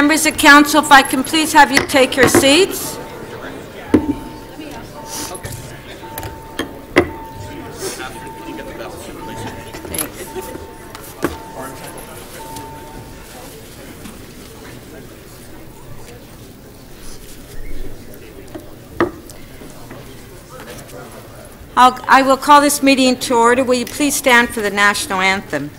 Members of Council, if I can please have you take your seats. I will call this meeting to order. Will you please stand for the national anthem?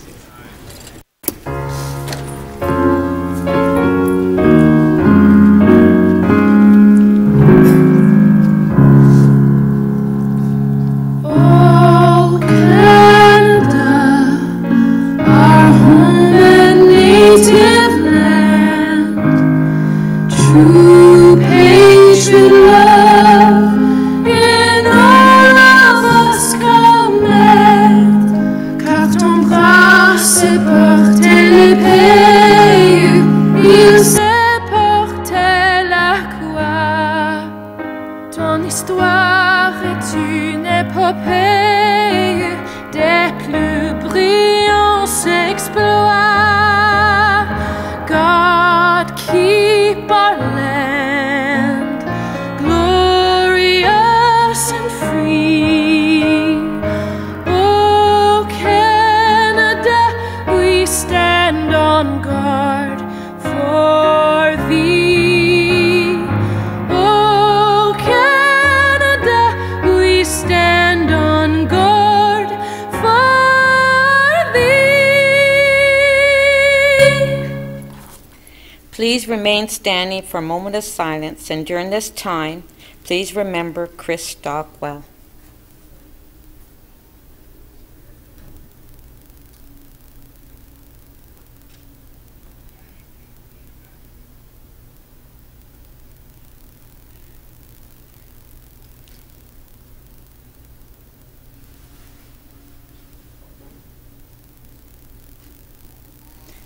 Please remain standing for a moment of silence, and during this time, please remember Chris Stockwell.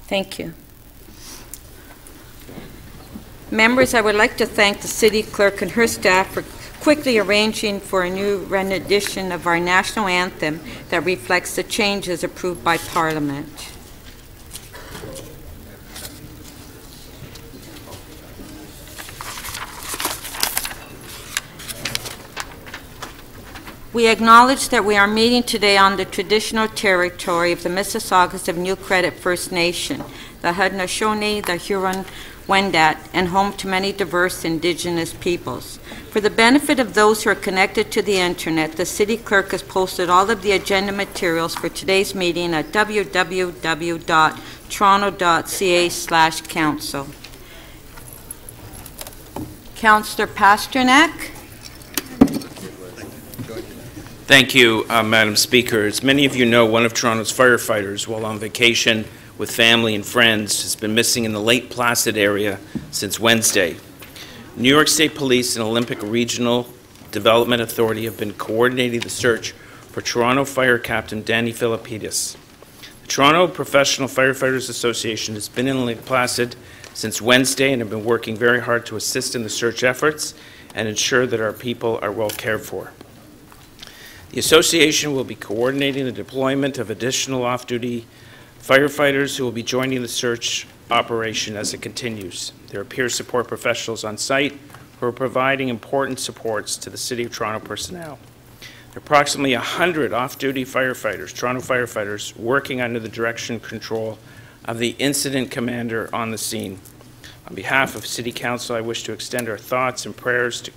Thank you. Members, I would like to thank the City Clerk and her staff for quickly arranging for a new rendition of our national anthem that reflects the changes approved by Parliament. We acknowledge that we are meeting today on the traditional territory of the Mississaugas of New Credit First Nation, the Haudenosaunee, the Huron-Wendat, and home to many diverse Indigenous peoples. For the benefit of those who are connected to the Internet, the City Clerk has posted all of the agenda materials for today's meeting at www.toronto.ca/council. Councillor Pasternak. Thank you, Madam Speaker. As many of you know, one of Toronto's firefighters, while on vacation with family and friends, has been missing in the Lake Placid area since Wednesday. New York State Police and Olympic Regional Development Authority have been coordinating the search for Toronto Fire Captain Danny Philippidis. The Toronto Professional Firefighters Association has been in Lake Placid since Wednesday and have been working very hard to assist in the search efforts and ensure that our people are well cared for. The association will be coordinating the deployment of additional off-duty firefighters who will be joining the search operation as it continues. There are peer support professionals on site who are providing important supports to the City of Toronto personnel. There are approximately 100 off-duty firefighters, Toronto firefighters, working under the direction and control of the incident commander on the scene. On behalf of City Council, I wish to extend our thoughts and prayers to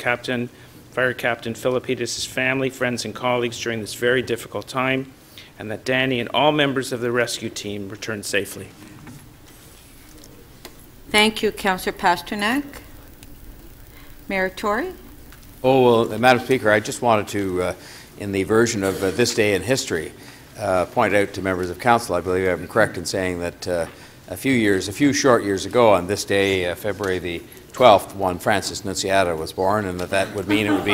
Fire Captain Philippidis' family, friends, and colleagues during this very difficult time, and that Danny and all members of the rescue team return safely. Thank you, Councillor Pasternak. Mayor Tory? Oh, well, Madam Speaker, I just wanted to, in the version of this day in history, point out to members of Council, I believe I'm correct in saying that a few short years ago on this day, February the 12th, one Francis Nunziata was born, and that would mean it would be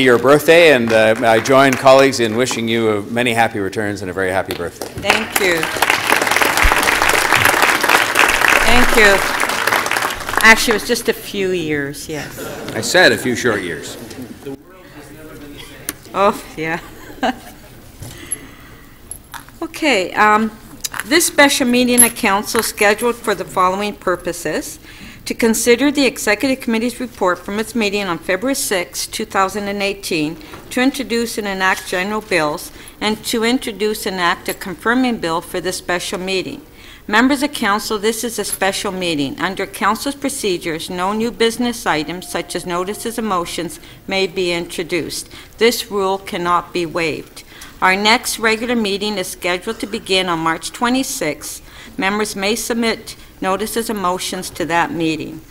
your birthday. And I join colleagues in wishing you many happy returns and a very happy birthday. Thank you. Thank you. Actually, it was just a few years. Yes. I said a few short years. Oh yeah. Okay. This special meeting of council is scheduled for the following purposes: to consider the Executive Committee's report from its meeting on February 6, 2018, to introduce and enact general bills, and to introduce and enact a confirming bill for this special meeting. Members of council, this is a special meeting. Under council's procedures, no new business items such as notices of motions may be introduced. This rule cannot be waived. Our next regular meeting is scheduled to begin on March 26. Members may submit notices of motions to that meeting.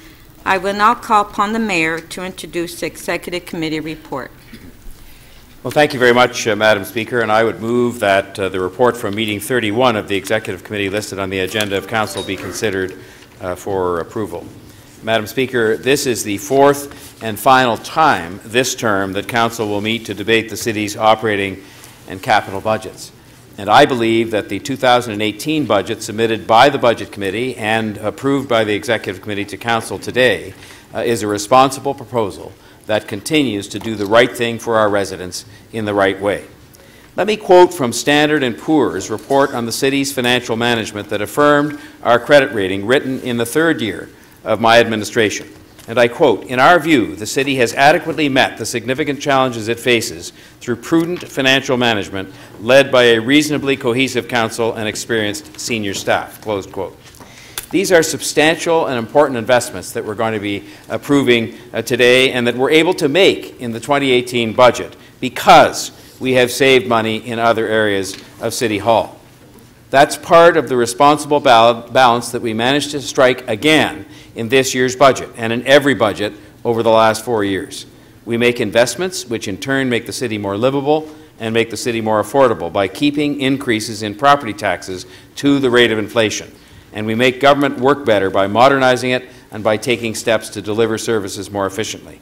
I will now call upon the mayor to introduce the Executive Committee report. Well, thank you very much, Madam Speaker, and I would move that the report from meeting 31 of the Executive Committee listed on the agenda of Council be considered for approval. Madam Speaker, this is the fourth and final time this term that Council will meet to debate the city's operating and capital budgets. And I believe that the 2018 budget submitted by the Budget Committee and approved by the Executive Committee to Council today is a responsible proposal that continues to do the right thing for our residents in the right way. Let me quote from Standard & Poor's report on the city's financial management that affirmed our credit rating, written in the third year of my administration. And I quote, "In our view, the city has adequately met the significant challenges it faces through prudent financial management led by a reasonably cohesive council and experienced senior staff," close quote. These are substantial and important investments that we're going to be approving today and that we're able to make in the 2018 budget because we have saved money in other areas of City Hall. That's part of the responsible balance that we managed to strike again in this year's budget and in every budget over the last 4 years. We make investments which in turn make the city more livable and make the city more affordable by keeping increases in property taxes to the rate of inflation. And we make government work better by modernizing it and by taking steps to deliver services more efficiently.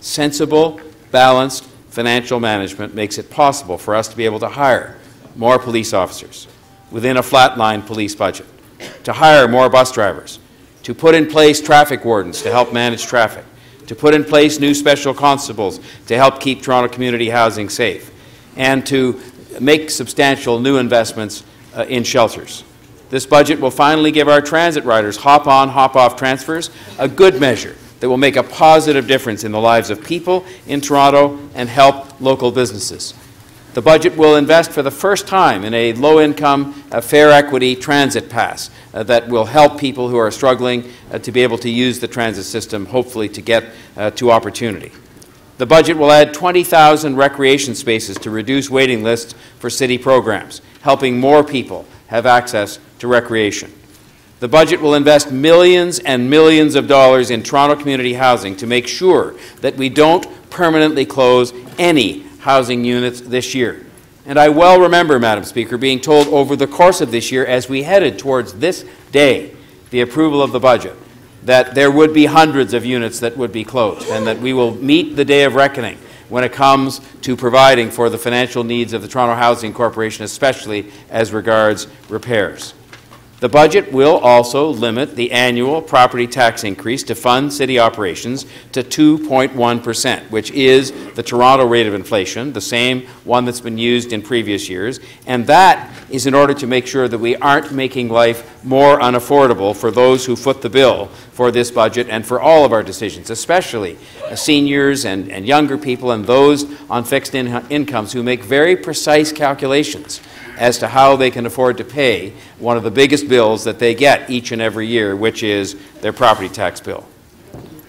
Sensible, balanced financial management makes it possible for us to be able to hire more police officers within a flatline police budget, to hire more bus drivers, to put in place traffic wardens to help manage traffic, to put in place new special constables to help keep Toronto community housing safe, and to make substantial new investments in shelters. This budget will finally give our transit riders hop-on, hop-off transfers, a good measure that will make a positive difference in the lives of people in Toronto and help local businesses. The budget will invest for the first time in a low-income, fair equity transit pass that will help people who are struggling to be able to use the transit system, hopefully to get to opportunity. The budget will add 20,000 recreation spaces to reduce waiting lists for city programs, helping more people have access to recreation. The budget will invest millions and millions of dollars in Toronto community housing to make sure that we don't permanently close any housing units this year. And I well remember, Madam Speaker, being told over the course of this year, as we headed towards this day, the approval of the budget, that there would be hundreds of units that would be closed and that we will meet the day of reckoning when it comes to providing for the financial needs of the Toronto Housing Corporation, especially as regards repairs. The budget will also limit the annual property tax increase to fund city operations to 2.1%, which is the Toronto rate of inflation, the same one that's been used in previous years, and that is in order to make sure that we aren't making life more unaffordable for those who foot the bill for this budget and for all of our decisions, especially seniors and younger people and those on fixed incomes who make very precise calculations as to how they can afford to pay one of the biggest bills that they get each and every year, which is their property tax bill.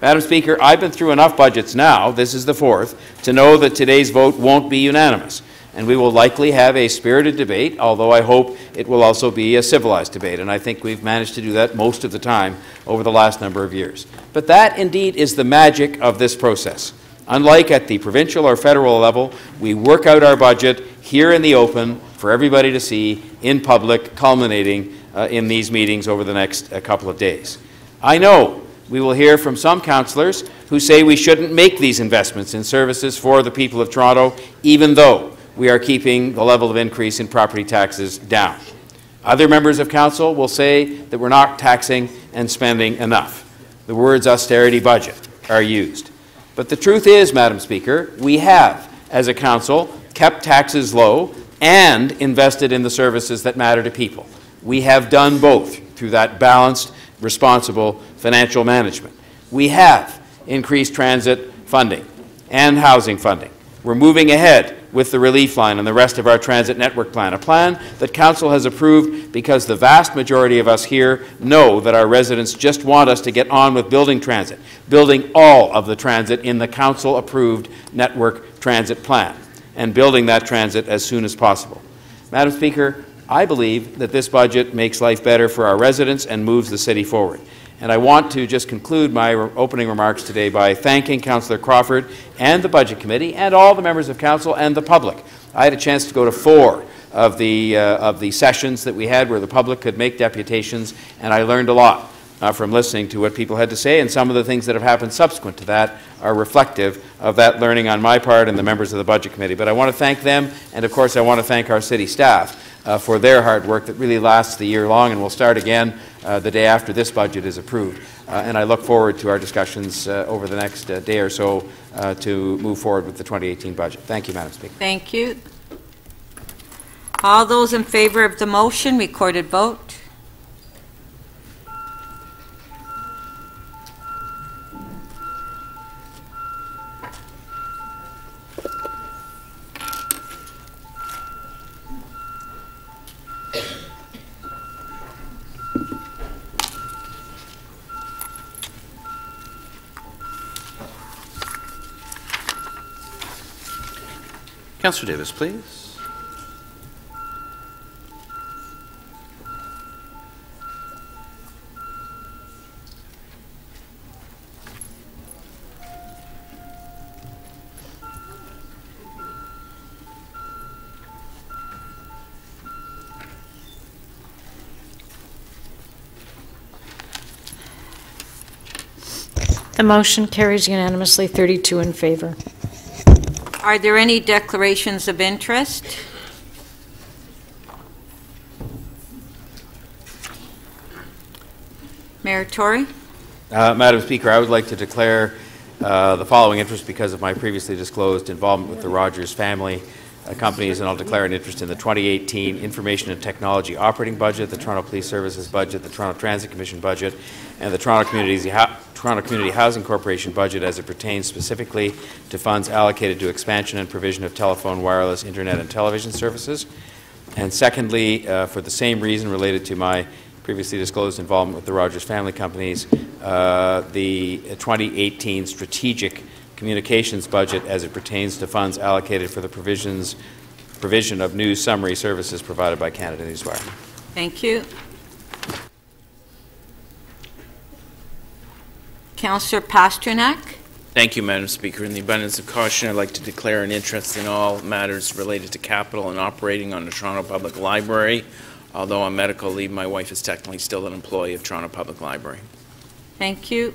Madam Speaker, I've been through enough budgets now, this is the fourth, to know that today's vote won't be unanimous, and we will likely have a spirited debate, although I hope it will also be a civilized debate, and I think we've managed to do that most of the time over the last number of years. But that indeed is the magic of this process. Unlike at the provincial or federal level, we work out our budget here in the open for everybody to see in public, culminating in these meetings over the next couple of days. I know we will hear from some councillors who say we shouldn't make these investments in services for the people of Toronto, even though we are keeping the level of increase in property taxes down. Other members of council will say that we're not taxing and spending enough. The words austerity budget are used. But the truth is, Madam Speaker, we have, as a council, kept taxes low and invested in the services that matter to people. We have done both through that balanced, responsible financial management. We have increased transit funding and housing funding. We're moving ahead with the relief line and the rest of our transit network plan, a plan that Council has approved because the vast majority of us here know that our residents just want us to get on with building transit, building all of the transit in the Council-approved network transit plan, and building that transit as soon as possible. Madam Speaker, I believe that this budget makes life better for our residents and moves the city forward. And I want to just conclude my opening remarks today by thanking Councillor Crawford and the Budget Committee and all the members of Council and the public. I had a chance to go to 4 of the sessions that we had where the public could make deputations, and I learned a lot from listening to what people had to say, and some of the things that have happened subsequent to that are reflective of that learning on my part and the members of the Budget Committee. But I want to thank them, and of course I want to thank our city staff for their hard work that really lasts the year long, and will start again the day after this budget is approved. And I look forward to our discussions over the next day or so to move forward with the 2018 budget. Thank you, Madam Speaker. Thank you. All those in favor of the motion, recorded vote. Councillor Davis, please. The motion carries unanimously, 32 in favor. Are there any declarations of interest? Mayor Tory? Madam Speaker, I would like to declare the following interest because of my previously disclosed involvement with the Rogers family companies, and I'll declare an interest in the 2018 Information and Technology Operating Budget, the Toronto Police Services Budget, the Toronto Transit Commission Budget, and the Toronto Community Housing Corporation budget as it pertains specifically to funds allocated to expansion and provision of telephone, wireless, internet, and television services. And secondly, for the same reason related to my previously disclosed involvement with the Rogers family companies, the 2018 Strategic Communications budget as it pertains to funds allocated for the provision of news summary services provided by Canada Newswire. Thank you. Councillor Pasternak? Thank you, Madam Speaker. In the abundance of caution, I'd like to declare an interest in all matters related to capital and operating on the Toronto Public Library. Although on medical leave, my wife is technically still an employee of Toronto Public Library. Thank you.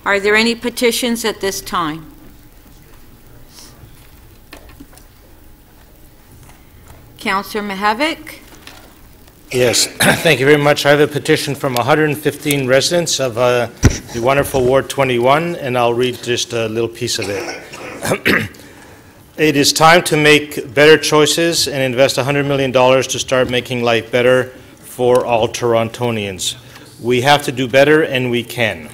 Are there any petitions at this time? Councillor Mihevik? Yes, thank you very much. I have a petition from 115 residents of the wonderful Ward 21, and I'll read just a little piece of it. It is time to make better choices and invest $100 million to start making life better for all Torontonians. We have to do better, and we can.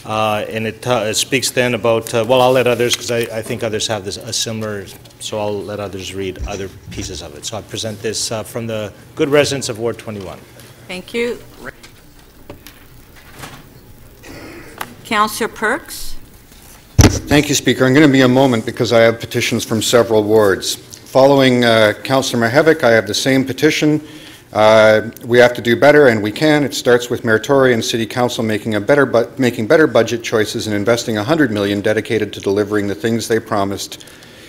And it speaks then about, well, I'll let others, because I think others have this a similar, so I'll let others read other pieces of it. So I present this from the good residents of Ward 21. Thank you. Councillor Perks? Thank you, Speaker. I'm going to be a moment because I have petitions from several wards. Following Councillor Mihevik, I have the same petition. We have to do better, and we can. It starts with Mayor Tory and City Council making better budget choices and investing $100 million dedicated to delivering the things they promised,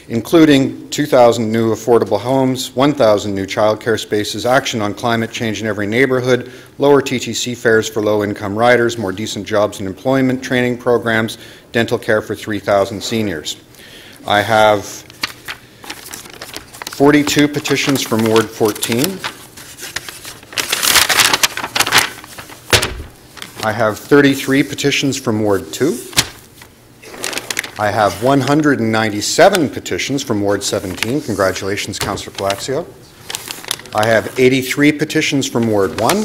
including 2,000 new affordable homes, 1,000 new childcare spaces, action on climate change in every neighborhood, lower TTC fares for low-income riders, more decent jobs and employment training programs, dental care for 3,000 seniors. I have 42 petitions from Ward 14. I have 33 petitions from Ward 2. I have 197 petitions from Ward 17. Congratulations, Councillor Palacio. I have 83 petitions from Ward 1.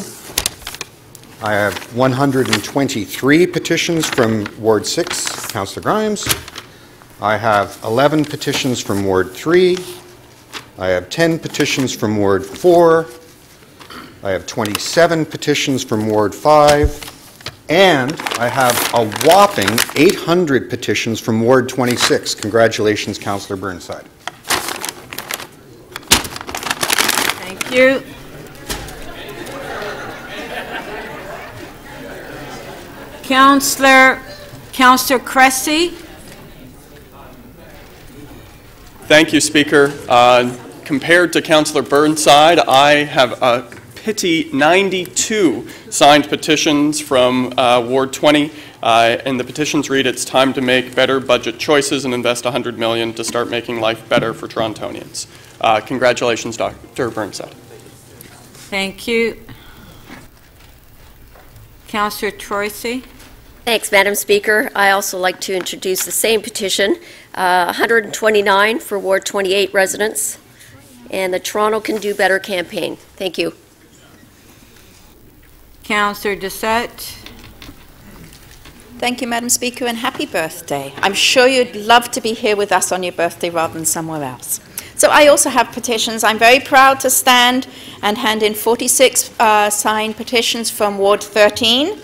I have 123 petitions from Ward 6, Councillor Grimes. I have 11 petitions from Ward 3. I have 10 petitions from Ward 4. I have 27 petitions from Ward 5. And I have a whopping 800 petitions from Ward 26. Congratulations, Councillor Burnside. Thank you. Councillor Cressy. Thank you, Speaker. Compared to Councillor Burnside, I have a pity 92 signed petitions from Ward 20, and the petitions read, "It's time to make better budget choices and invest $100 million to start making life better for Torontonians." Congratulations, Dr. Burnside. Thank you. Councillor Troisi. Thanks, Madam Speaker. I also like to introduce the same petition, 129 for Ward 28 residents, and the Toronto Can Do Better campaign. Thank you. Councillor Doucette. Thank you, Madam Speaker, and happy birthday. I'm sure you'd love to be here with us on your birthday rather than somewhere else. So I also have petitions. I'm very proud to stand and hand in 46 signed petitions from Ward 13.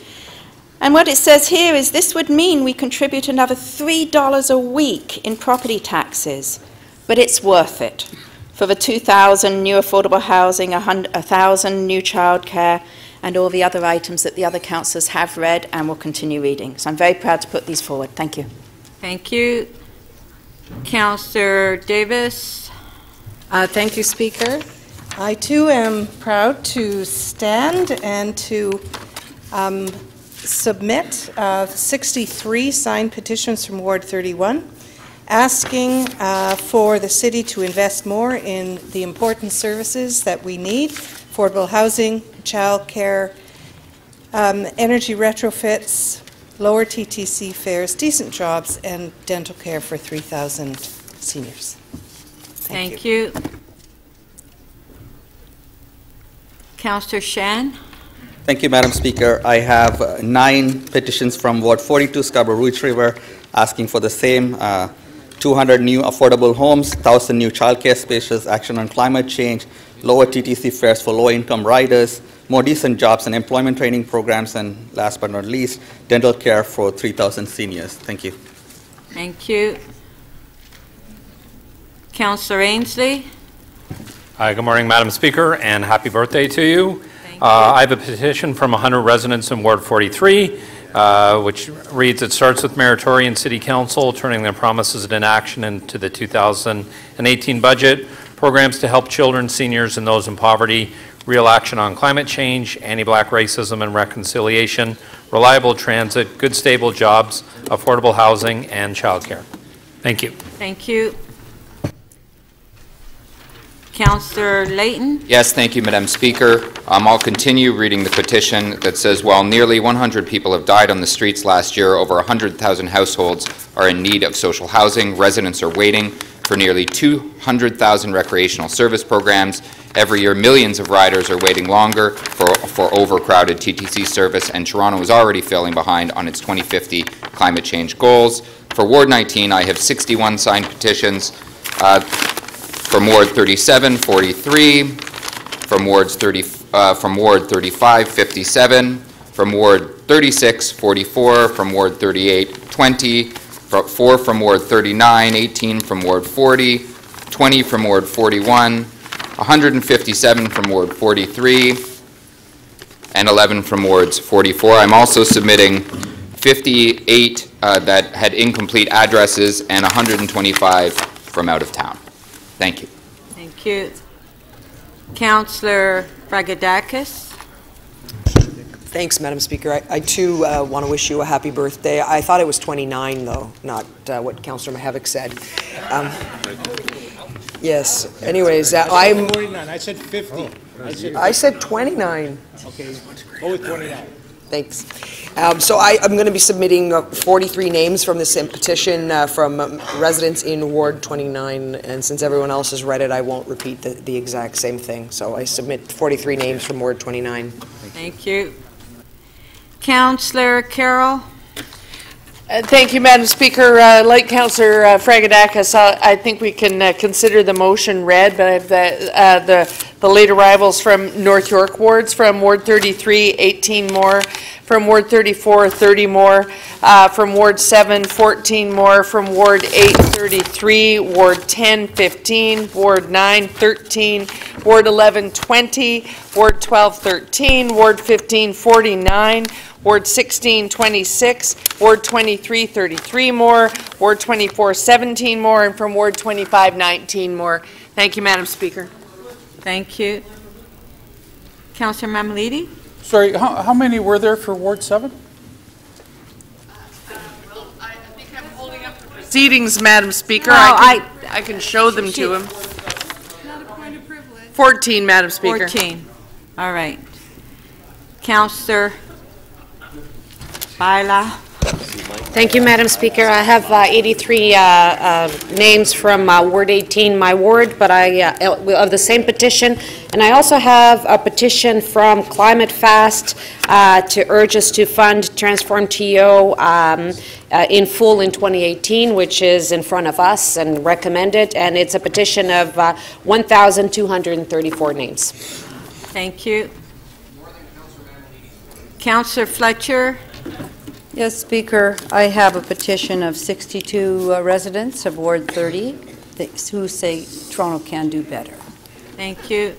And what it says here is this would mean we contribute another $3 a week in property taxes, but it's worth it for the 2,000 new affordable housing, 1,000 new childcare, and all the other items that the other councillors have read and will continue reading. So I'm very proud to put these forward. Thank you. Thank you. Councillor Davis. Thank you, Speaker. I too am proud to stand and to submit 63 signed petitions from Ward 31 asking for the city to invest more in the important services that we need: affordable housing, childcare, energy retrofits, lower TTC fares, decent jobs, and dental care for 3,000 seniors. Thank you. Councillor Shan. Thank you, Madam Speaker. I have 9 petitions from Ward 42, Scarborough-Rouge River, asking for the same 200 new affordable homes, 1,000 new childcare spaces, action on climate change, lower TTC fares for low-income riders, more decent jobs and employment training programs, and last but not least, dental care for 3,000 seniors. Thank you. Thank you. Councillor Ainsley. Hi, good morning, Madam Speaker, and happy birthday to you. I have a petition from 100 residents in Ward 43, which reads, "It starts with Meritorian City Council turning their promises into action into the 2018 budget, programs to help children, seniors, and those in poverty, real action on climate change, anti-black racism and reconciliation, reliable transit, good stable jobs, affordable housing, and childcare." Thank you. Thank you. Councillor Layton. Yes, thank you, Madam Speaker. I'll continue reading the petition that says, while nearly 100 people have died on the streets last year, over 100,000 households are in need of social housing. Residents are waiting for nearly 200,000 recreational service programs. Every year, millions of riders are waiting longer for overcrowded TTC service, and Toronto is already falling behind on its 2050 climate change goals. For Ward 19, I have 61 signed petitions. From Ward 37, 43, from Ward 35, 57, from Ward 36, 44, from Ward 38, 20, 4 from Ward 39, 18 from Ward 40, 20 from Ward 41, 157 from Ward 43, and 11 from Wards 44. I'm also submitting 58 that had incomplete addresses and 125 from out of town. Thank you. Thank you. Councillor Bragadakis. Thanks, Madam Speaker. I too want to wish you a happy birthday. I thought it was 29, though, not what Councillor Mihevc said. Yes. Anyways, I'm... 49. I said 50. I said 29. Okay, go with 29. Thanks. So I'm going to be submitting 43 names from this petition from residents in Ward 29, and since everyone else has read it, I won't repeat the exact same thing. So I submit 43 names from Ward 29. Thank you. Councillor Carroll. Thank you, Madam Speaker. Like Councillor Fragadakis, I think we can consider the motion read, but the late arrivals from North York wards, from Ward 33, 18 more, from Ward 34, 30 more, from Ward 7, 14 more, from Ward 8, 33, Ward 10, 15, Ward 9, 13, Ward 11, 20, Ward 12, 13, Ward 15, 49, Ward 16, 26, Ward 23, 33 more, Ward 24, 17 more, and from Ward 25, 19 more. Thank you, Madam Speaker. Thank you. Councillor Mamalidi? Sorry, how many were there for Ward 7? I think I'm holding up the proceedings, Madam Speaker. No, I can show them to him. Not a point of privilege. 14, Madam Speaker. 14. All right. Councillor Baila. Thank you, Madam Speaker. I have 83 names from Ward 18, my ward, but of the same petition. And I also have a petition from Climate Fast to urge us to fund Transform TO in full in 2018, which is in front of us and recommended. And it's a petition of 1,234 names. Thank you. Councillor Fletcher. Yes, Speaker, I have a petition of 62 residents of Ward 30 who say Toronto can do better. Thank you.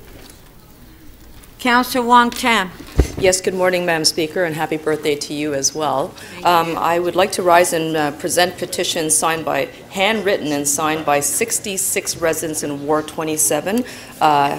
Councillor Wong Tam. Yes, good morning, Madam Speaker, and happy birthday to you as well. I would like to rise and present petitions handwritten and signed by 66 residents in Ward 27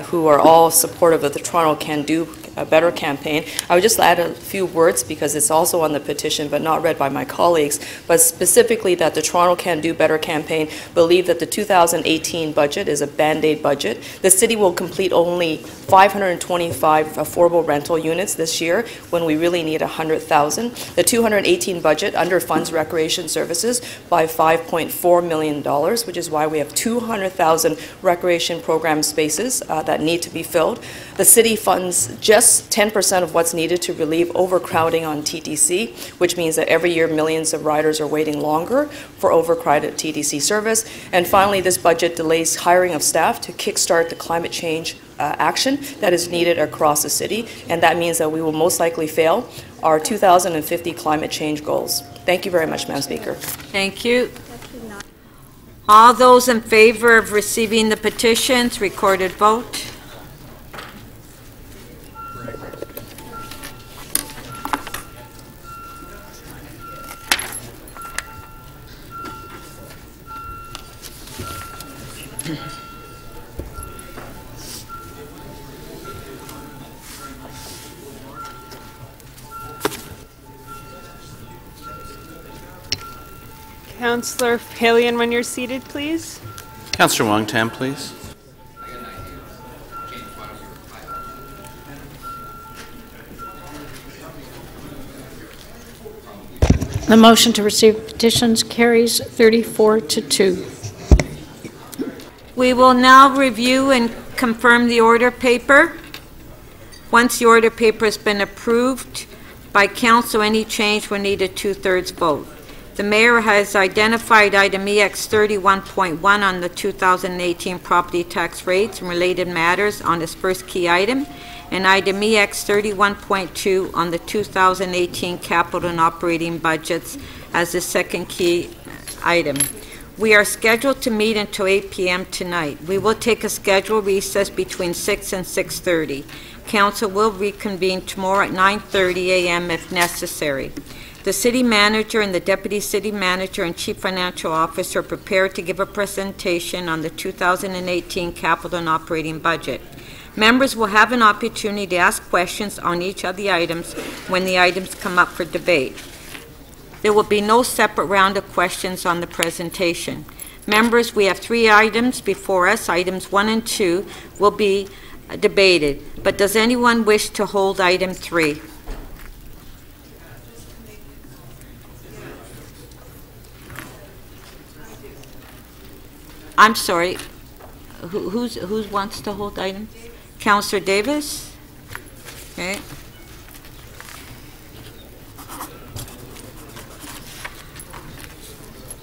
who are all supportive of the Toronto Can Do Better campaign. I would just add a few words because it's also on the petition but not read by my colleagues, but specifically that the Toronto Can Do Better campaign believe that the 2018 budget is a Band-Aid budget. The city will complete only 525 affordable rental units this year when we really need 100,000. The 2018 budget underfunds recreation services by $5.4 million, which is why we have 200,000 recreation program spaces that need to be filled. The city funds just 10% of what's needed to relieve overcrowding on TTC, which means that every year millions of riders are waiting longer for overcrowded TTC service. And finally, this budget delays hiring of staff to kickstart the climate change action that is needed across the city, and that means that we will most likely fail our 2050 climate change goals. Thank you very much, Madam Speaker. Thank you. All those in favor of receiving the petitions, recorded vote. Councillor Palian, when you're seated, please. Councillor Wong Tam, please. The motion to receive petitions carries 34-2. We will now review and confirm the order paper. Once the order paper has been approved by council, any change will need a 2/3 vote. The mayor has identified item EX 31.1 on the 2018 property tax rates and related matters on his first key item, and item EX 31.2 on the 2018 capital and operating budgets as the second key item. We are scheduled to meet until 8 p.m. tonight. We will take a scheduled recess between 6 and 6:30. Council will reconvene tomorrow at 9:30 a.m. if necessary. The city manager and the deputy city manager and chief financial officer are prepared to give a presentation on the 2018 capital and operating budget. Members will have an opportunity to ask questions on each of the items when the items come up for debate. There will be no separate round of questions on the presentation. Members, we have 3 items before us. Items 1 and 2 will be debated. But does anyone wish to hold item 3? I'm sorry. Who wants to hold items? Councillor Davis? Okay.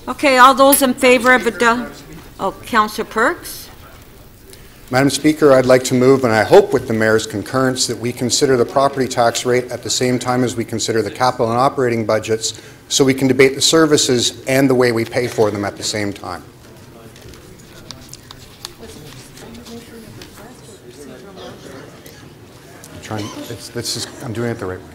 Okay, all those in favor of Councillor Perks? Madam Speaker, I'd like to move, and I hope with the Mayor's concurrence, that we consider the property tax rate at the same time as we consider the capital and operating budgets, so we can debate the services and the way we pay for them at the same time. I'm doing it the right way.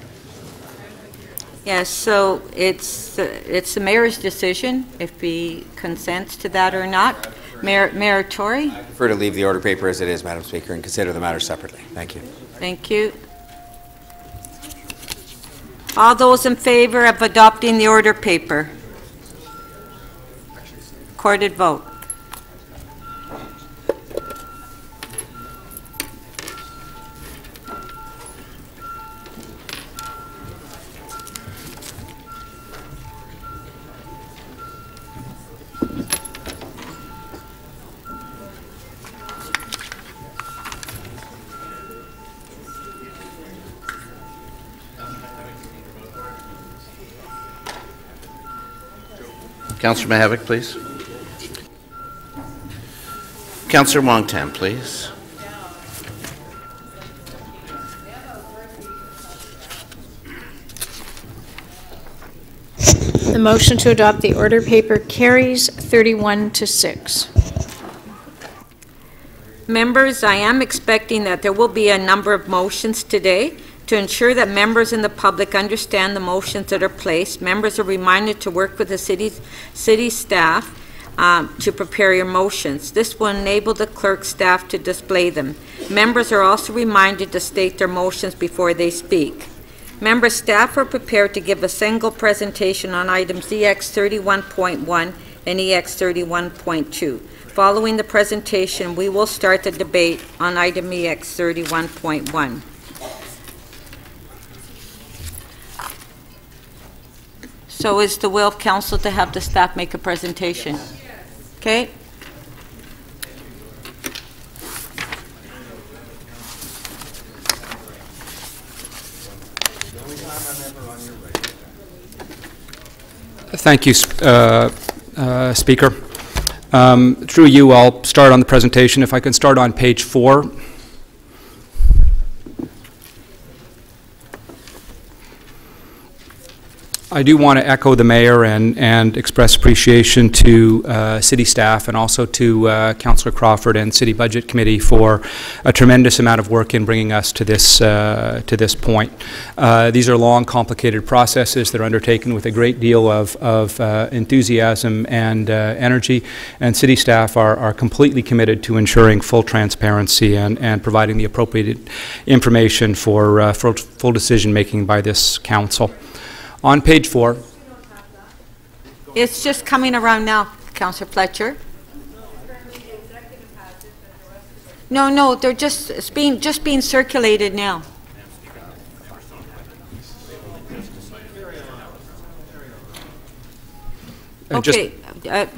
Yes, so it's the Mayor's decision if he consents to that or not. Mayor Tory? I prefer to leave the order paper as it is, Madam Speaker, and consider the matter separately. Thank you. Thank you. All those in favor of adopting the order paper? Recorded vote. Councillor Mahavik, please. Councillor Wong-Tam, please. The motion to adopt the order paper carries 31-6. Members, I am expecting that there will be a number of motions today. To ensure that members and the public understand the motions that are placed, members are reminded to work with the city staff to prepare your motions. This will enable the clerk staff to display them. Members are also reminded to state their motions before they speak. Member staff are prepared to give a single presentation on items EX 31.1 and EX 31.2. Following the presentation, we will start the debate on item EX 31.1. So is the will of council to have the staff make a presentation? Okay. Thank you, Speaker. Through you, I'll start on the presentation. If I can start on page 4. I do want to echo the Mayor and express appreciation to City staff and also to Councillor Crawford and City Budget Committee for a tremendous amount of work in bringing us to this point. These are long, complicated processes that are undertaken with a great deal of enthusiasm and energy, and City staff are completely committed to ensuring full transparency and providing the appropriate information for full decision making by this Council. On page 4. It's just coming around now, Councillor Fletcher. No, they're just being circulated now. Okay,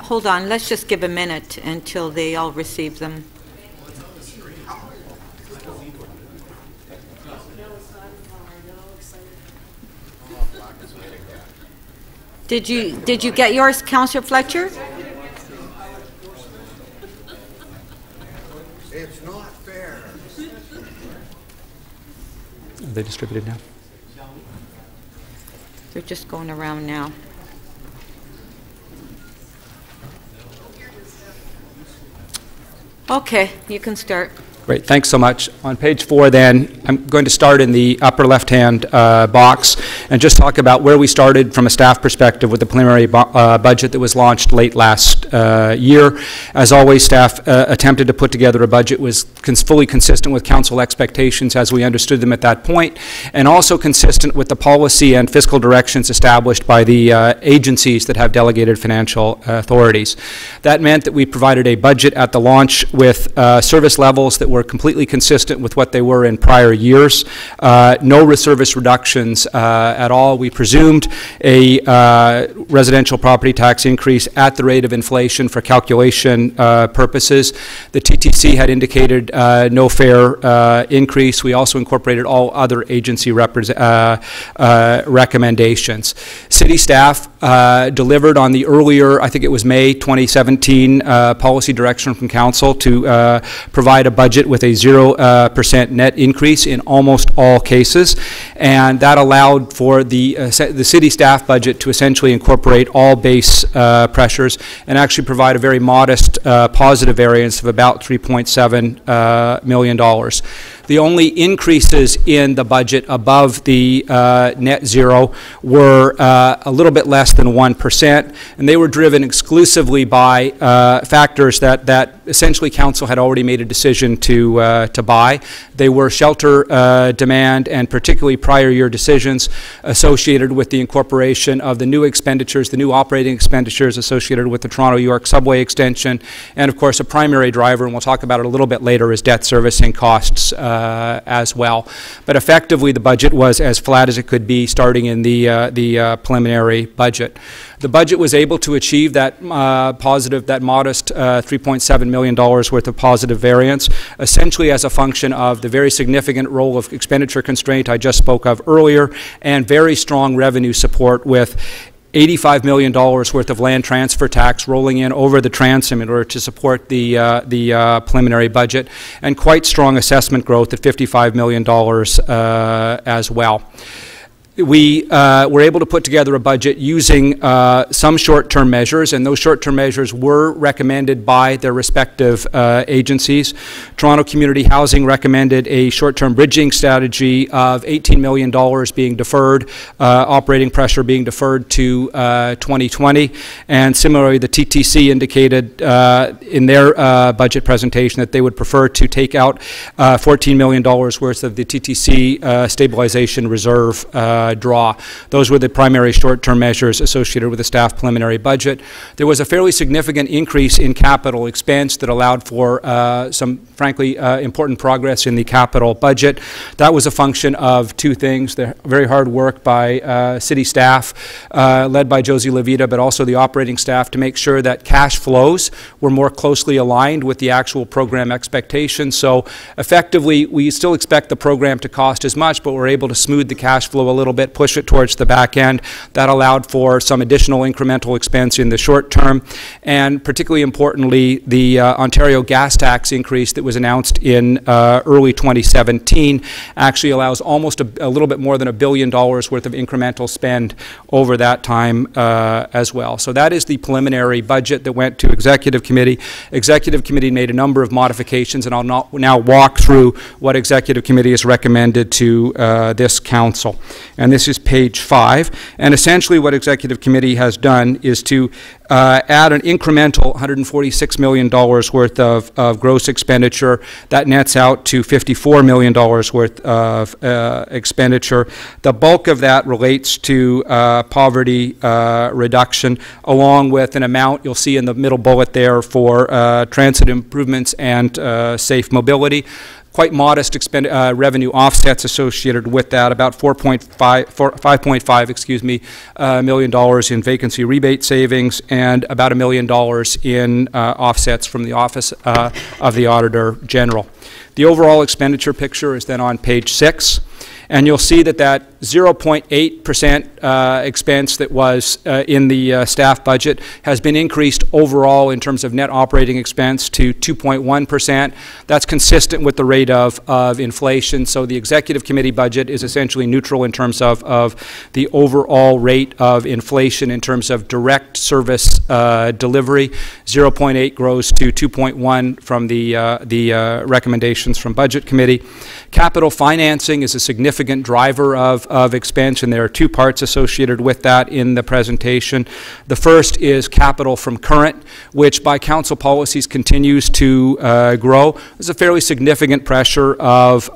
hold on. Let's just give a minute until they all receive them. Did you get yours, Councillor Fletcher? It's not fair. Are they distributed now? They're just going around now. Okay, you can start. Great, thanks so much. On page 4 then, I'm going to start in the upper left-hand box and just talk about where we started from a staff perspective with the preliminary budget that was launched late last year. As always, staff attempted to put together a budget was fully consistent with council expectations as we understood them at that point, and also consistent with the policy and fiscal directions established by the agencies that have delegated financial authorities. That meant that we provided a budget at the launch with service levels that were were completely consistent with what they were in prior years. No service reductions at all. We presumed a residential property tax increase at the rate of inflation for calculation purposes. The TTC had indicated no fare increase. We also incorporated all other agency recommendations. City staff delivered on the earlier, I think it was May 2017, policy direction from Council to provide a budget with a 0% net increase in almost all cases, and that allowed for the city staff budget to essentially incorporate all base pressures and actually provide a very modest positive variance of about $3.7 million. The only increases in the budget above the net zero were a little bit less than 1%, and they were driven exclusively by factors that essentially Council had already made a decision to buy. They were shelter demand and particularly prior year decisions associated with the incorporation of the new expenditures, the new operating expenditures associated with the Toronto-York subway extension, and of course a primary driver, and we'll talk about it a little bit later, is debt servicing costs as well. But effectively the budget was as flat as it could be starting in the preliminary budget. The budget was able to achieve that that modest $3.7 million worth of positive variance, essentially as a function of the very significant role of expenditure constraint I just spoke of earlier, and very strong revenue support with $85 million worth of land transfer tax rolling in over the transom in order to support the preliminary budget, and quite strong assessment growth at $55 million as well. We were able to put together a budget using some short-term measures, and those short-term measures were recommended by their respective agencies. Toronto Community Housing recommended a short-term bridging strategy of $18 million being deferred, operating pressure being deferred to 2020, and similarly the TTC indicated in their budget presentation that they would prefer to take out $14 million worth of the TTC stabilization reserve draw. Those were the primary short-term measures associated with the staff preliminary budget. There was a fairly significant increase in capital expense that allowed for some, frankly, important progress in the capital budget. That was a function of two things: the very hard work by city staff, led by Josie Levita, but also the operating staff, to make sure that cash flows were more closely aligned with the actual program expectations. So effectively, we still expect the program to cost as much, but we're able to smooth the cash flow a little bit, push it towards the back end. That allowed for some additional incremental expense in the short term, and particularly importantly, the Ontario gas tax increase that was announced in early 2017 actually allows almost a little bit more than $1 billion worth of incremental spend over that time as well. So that is the preliminary budget that went to Executive Committee. Executive Committee made a number of modifications, and I'll now walk through what Executive Committee has recommended to this Council. And this is page 5. And essentially what Executive Committee has done is to add an incremental $146 million worth of gross expenditure. That nets out to $54 million worth of expenditure. The bulk of that relates to poverty reduction, along with an amount you'll see in the middle bullet there for transit improvements and safe mobility. Quite modest revenue offsets associated with that, about $5.5 million in vacancy rebate savings, and about $1 million in offsets from the Office of the Auditor General. The overall expenditure picture is then on page 6. And you'll see that 0.8% expense that was in the staff budget has been increased overall in terms of net operating expense to 2.1%. That's consistent with the rate of inflation. So the Executive Committee budget is essentially neutral in terms of the overall rate of inflation in terms of direct service delivery. 0.8 grows to 2.1 from the recommendations from Budget Committee. Capital financing is a significant driver of expansion. There are two parts associated with that in the presentation. The first is capital from current, which by council policies continues to grow. There's a fairly significant pressure of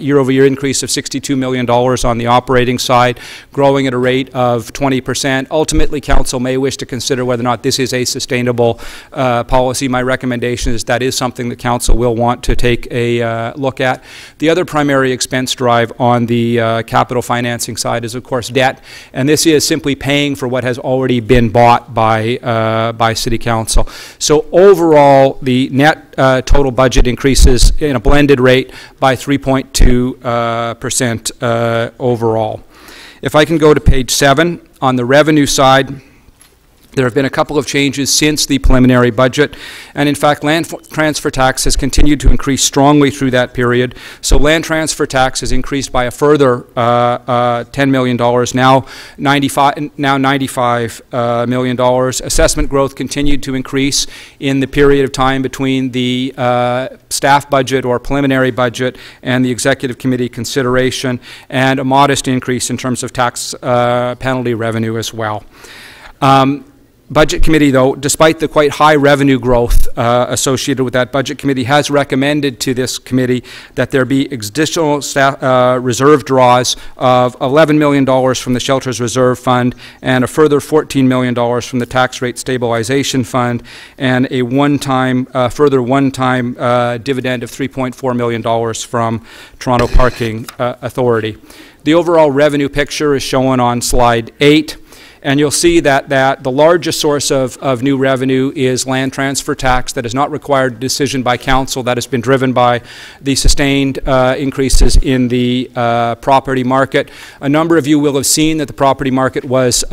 year-over-year increase of $62 million on the operating side, growing at a rate of 20%. Ultimately, council may wish to consider whether or not this is a sustainable policy. My recommendation is that is something that council will want to take a look at. The other primary expense drive on the capital financing side is, of course, debt, and this is simply paying for what has already been bought by City Council. So overall, the net total budget increases in a blended rate by 3.2% overall. If I can go to page 7, on the revenue side, there have been a couple of changes since the preliminary budget, and in fact land transfer tax has continued to increase strongly through that period. So land transfer tax has increased by a further $10 million, now $95 million. Assessment growth continued to increase in the period of time between the staff budget or preliminary budget and the executive committee consideration, and a modest increase in terms of tax penalty revenue as well. Budget Committee, though, despite the quite high revenue growth associated with that, Budget Committee has recommended to this committee that there be additional reserve draws of $11 million from the Shelters Reserve Fund and a further $14 million from the Tax Rate Stabilization Fund, and a further one-time dividend of $3.4 million from Toronto Parking Authority. The overall revenue picture is shown on slide 8. And you'll see that the largest source of new revenue is land transfer tax that has not required a decision by council, that has been driven by the sustained increases in the property market. A number of you will have seen that the property market was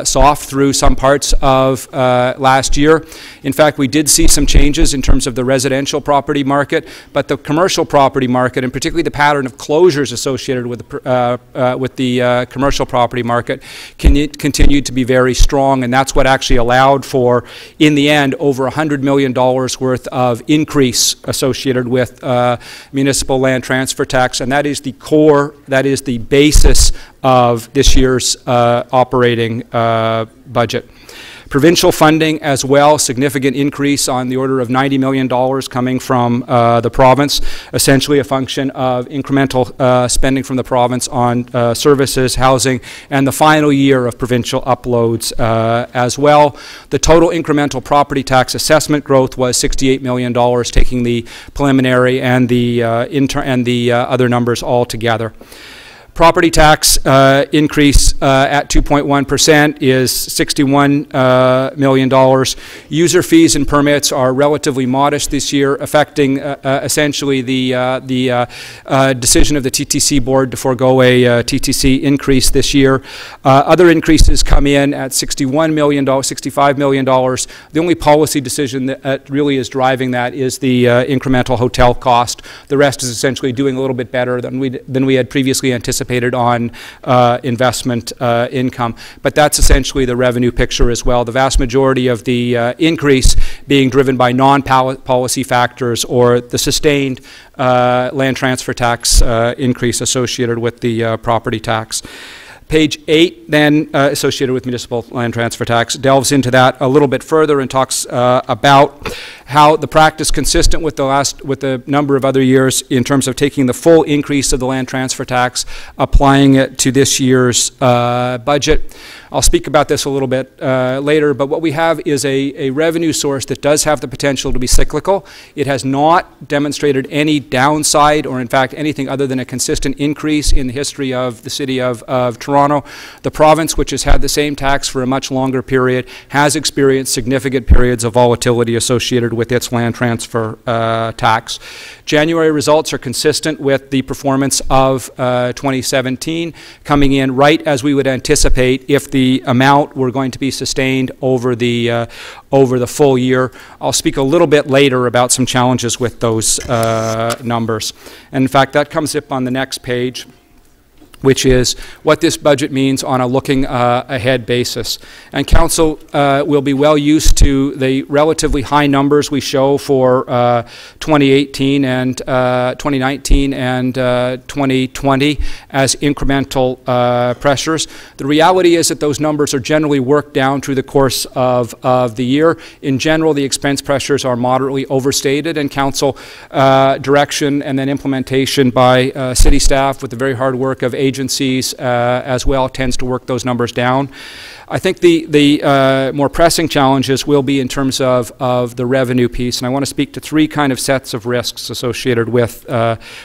soft through some parts of last year. In fact, we did see some changes in terms of the residential property market, but the commercial property market, and particularly the pattern of closures associated with the commercial property market, continued to be very strong, and that's what actually allowed for, in the end, over $100 million worth of increase associated with municipal land transfer tax, and that is the core, that is the basis of this year's operating budget. Provincial funding as well, significant increase on the order of $90 million coming from the province, essentially a function of incremental spending from the province on services, housing, and the final year of provincial uploads as well. The total incremental property tax assessment growth was $68 million, taking the preliminary and the other numbers all together. Property tax increase at 2.1% is $61 million. User fees and permits are relatively modest this year, affecting essentially the decision of the TTC board to forego a TTC increase this year. Other increases come in at $61 million, $65 million. The only policy decision that really is driving that is the incremental hotel cost. The rest is essentially doing a little bit better than we had previously anticipated on investment income. But that's essentially the revenue picture as well. The vast majority of the increase being driven by non-policy factors or the sustained land transfer tax increase associated with the property tax. Page 8, then, associated with municipal land transfer tax, delves into that a little bit further and talks about how the practice consistent with the number of other years in terms of taking the full increase of the land transfer tax, applying it to this year's budget. I'll speak about this a little bit later, but what we have is a revenue source that does have the potential to be cyclical. It has not demonstrated any downside or, in fact, anything other than a consistent increase in the history of the city of Toronto. The province, which has had the same tax for a much longer period, has experienced significant periods of volatility associated with its land transfer tax. January results are consistent with the performance of 2017, coming in right as we would anticipate if the amount were going to be sustained over the full year. I'll speak a little bit later about some challenges with those numbers. And in fact, that comes up on the next page. which is what this budget means on a looking ahead basis. And Council will be well used to the relatively high numbers we show for 2018 and 2019 and 2020 as incremental pressures. The reality is that those numbers are generally worked down through the course of the year. In general, the expense pressures are moderately overstated, and Council direction and then implementation by city staff with the very hard work of agencies as well tends to work those numbers down. I think the more pressing challenges will be in terms of the revenue piece, and I want to speak to three kind of sets of risks associated with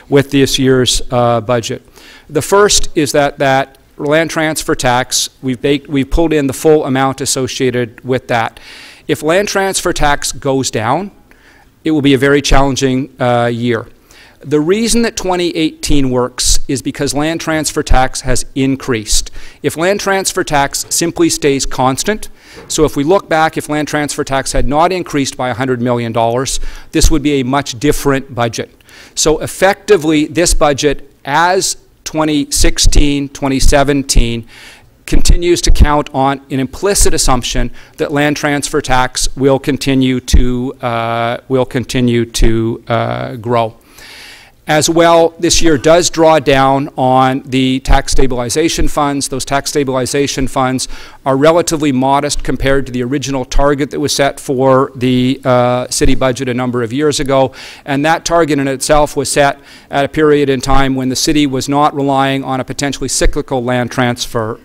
this year's budget. The first is that land transfer tax, we've pulled in the full amount associated with that. If land transfer tax goes down, it will be a very challenging year. The reason that 2018 works is because land transfer tax has increased. If land transfer tax simply stays constant, so if we look back, if land transfer tax had not increased by $100 million, this would be a much different budget. So effectively, this budget, as 2016, 2017, continues to count on an implicit assumption that land transfer tax will continue to grow. As well, this year does draw down on the tax stabilization funds. Those tax stabilization funds are relatively modest compared to the original target that was set for the city budget a number of years ago. And that target in itself was set at a period in time when the city was not relying on a potentially cyclical land transfer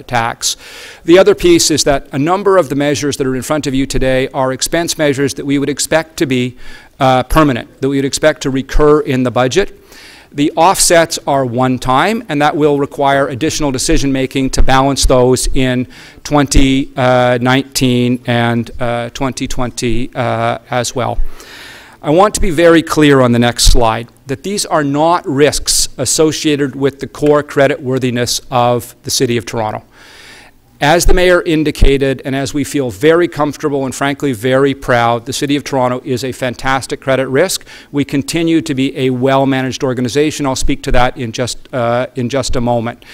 tax. The other piece is that a number of the measures that are in front of you today are expense measures that we would expect to be permanent, that we would expect to recur in the budget. The offsets are one time, and that will require additional decision-making to balance those in 2019 and 2020 as well. I want to be very clear on the next slide that these are not risks associated with the core creditworthiness of the City of Toronto. As the Mayor indicated, and as we feel very comfortable and frankly very proud, the City of Toronto is a fantastic credit risk. We continue to be a well-managed organization. I'll speak to that in just a moment.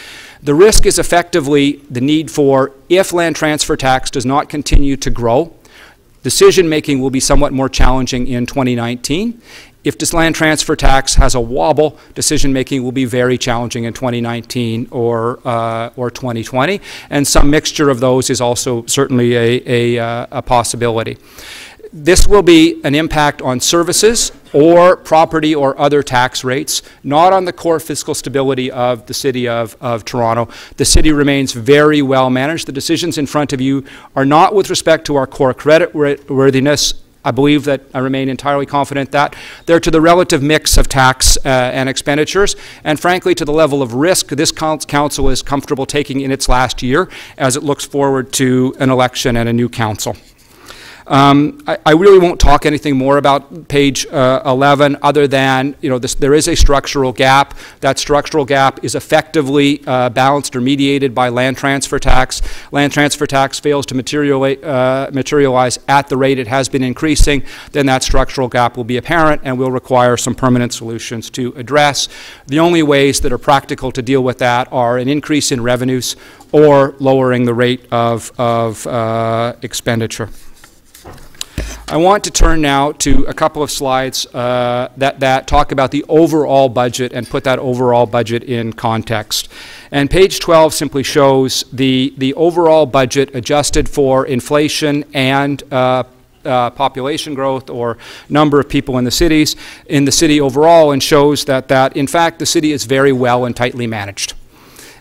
The risk is effectively the need for, if land transfer tax does not continue to grow, decision-making will be somewhat more challenging in 2019. If this land transfer tax has a wobble, decision-making will be very challenging in 2019 or 2020, and some mixture of those is also certainly a possibility. This will be an impact on services or property or other tax rates, not on the core fiscal stability of the City of Toronto. The city remains very well managed. The decisions in front of you are not with respect to our core creditworthiness. I believe that I remain entirely confident that they're to the relative mix of tax and expenditures, and frankly to the level of risk this council is comfortable taking in its last year as it looks forward to an election and a new council. I really won't talk anything more about page 11 other than, there is a structural gap. That structural gap is effectively balanced or mediated by land transfer tax. Land transfer tax fails to materialize at the rate it has been increasing, then that structural gap will be apparent and will require some permanent solutions to address. The only ways that are practical to deal with that are an increase in revenues or lowering the rate of expenditure. I want to turn now to a couple of slides that talk about the overall budget and put that overall budget in context. And page 12 simply shows the overall budget adjusted for inflation and population growth or number of people in the city overall, and shows that in fact the city is very well and tightly managed.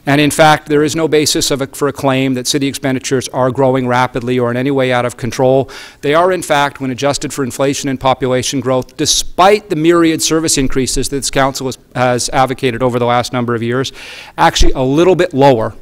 And in fact, there is no basis for a claim that city expenditures are growing rapidly or in any way out of control. They are, in fact, when adjusted for inflation and population growth, despite the myriad service increases that this council has advocated over the last number of years, actually a little bit lower.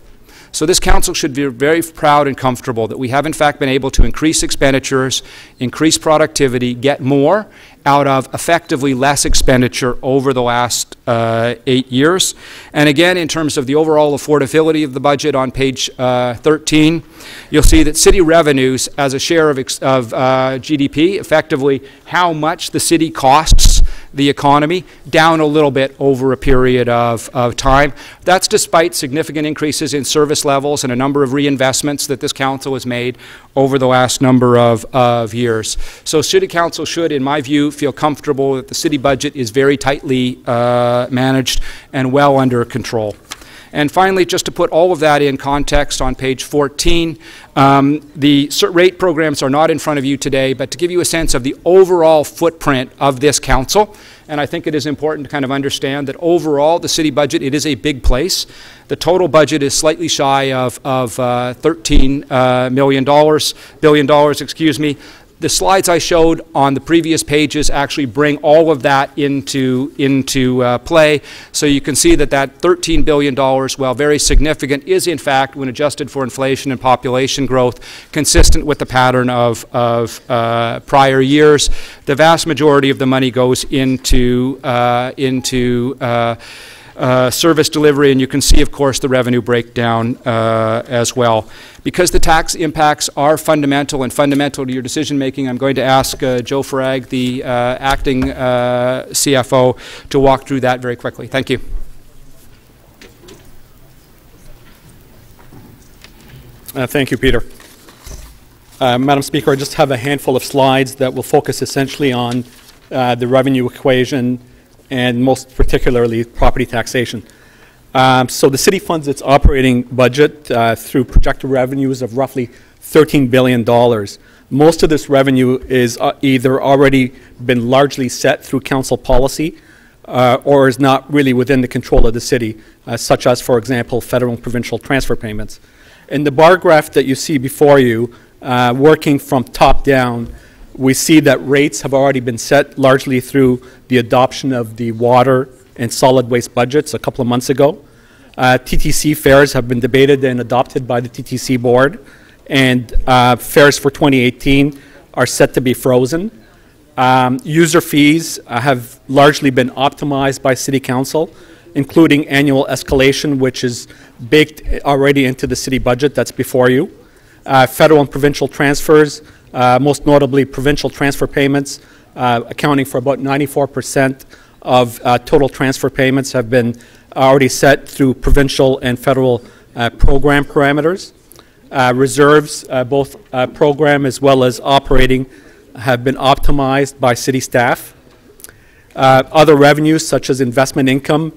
So this council should be very proud and comfortable that we have in fact been able to increase expenditures, increase productivity, get more out of effectively less expenditure over the last 8 years. And again, in terms of the overall affordability of the budget on page 13, you'll see that city revenues as a share of GDP, effectively how much the city costs the economy, down a little bit over a period of time. That's despite significant increases in service levels and a number of reinvestments that this council has made over the last number of years. So City Council should, in my view, feel comfortable that the city budget is very tightly managed and well under control. And finally, just to put all of that in context on page 14, the rate programs are not in front of you today, but to give you a sense of the overall footprint of this council, and I think it is important to kind of understand that overall the city budget, it is a big place. The total budget is slightly shy of $13 billion, excuse me. The slides I showed on the previous pages actually bring all of that into play. So you can see that that $13 billion, while very significant, is in fact, when adjusted for inflation and population growth, consistent with the pattern of prior years. The vast majority of the money goes into service delivery, and you can see, of course, the revenue breakdown as well. Because the tax impacts are fundamental to your decision making, I'm going to ask Joe Farag, the acting CFO, to walk through that very quickly. Thank you. Thank you, Peter. Madam Speaker, I just have a handful of slides that will focus essentially on the revenue equation and most particularly property taxation. So the city funds its operating budget through projected revenues of roughly $13 billion. Most of this revenue is either already been largely set through council policy or is not really within the control of the city, such as, for example, federal and provincial transfer payments. In the bar graph that you see before you, working from top down, we see that rates have already been set largely through the adoption of the water and solid waste budgets a couple of months ago. TTC fares have been debated and adopted by the TTC board, and fares for 2018 are set to be frozen. User fees have largely been optimized by City Council, including annual escalation, which is baked already into the city budget that's before you. Federal and provincial transfers, most notably provincial transfer payments, accounting for about 94% of total transfer payments, have been already set through provincial and federal program parameters. Reserves, both program as well as operating, have been optimized by city staff. Other revenues, such as investment income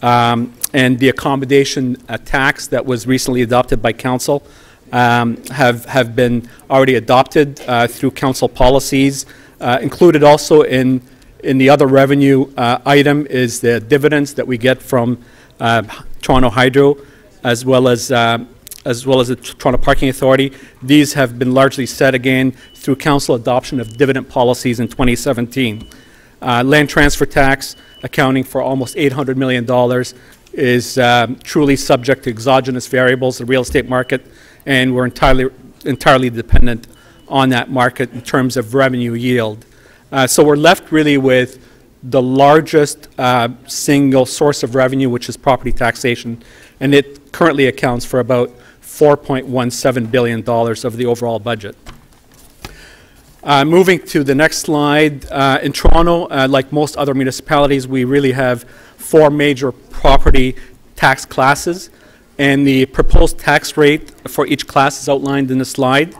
and the accommodation tax that was recently adopted by council, have been already adopted through council policies. Included also in the other revenue item is the dividends that we get from Toronto Hydro, as well as the Toronto Parking Authority. These have been largely set again through council adoption of dividend policies in 2017. Land transfer tax, accounting for almost $800 million, is truly subject to exogenous variables, the real estate market, and we're entirely dependent on that market in terms of revenue yield. So we're left really with the largest single source of revenue, which is property taxation, and it currently accounts for about $4.17 billion of the overall budget. Moving to the next slide, in Toronto, like most other municipalities, we really have four major property tax classes, and the proposed tax rate for each class is outlined in the slide.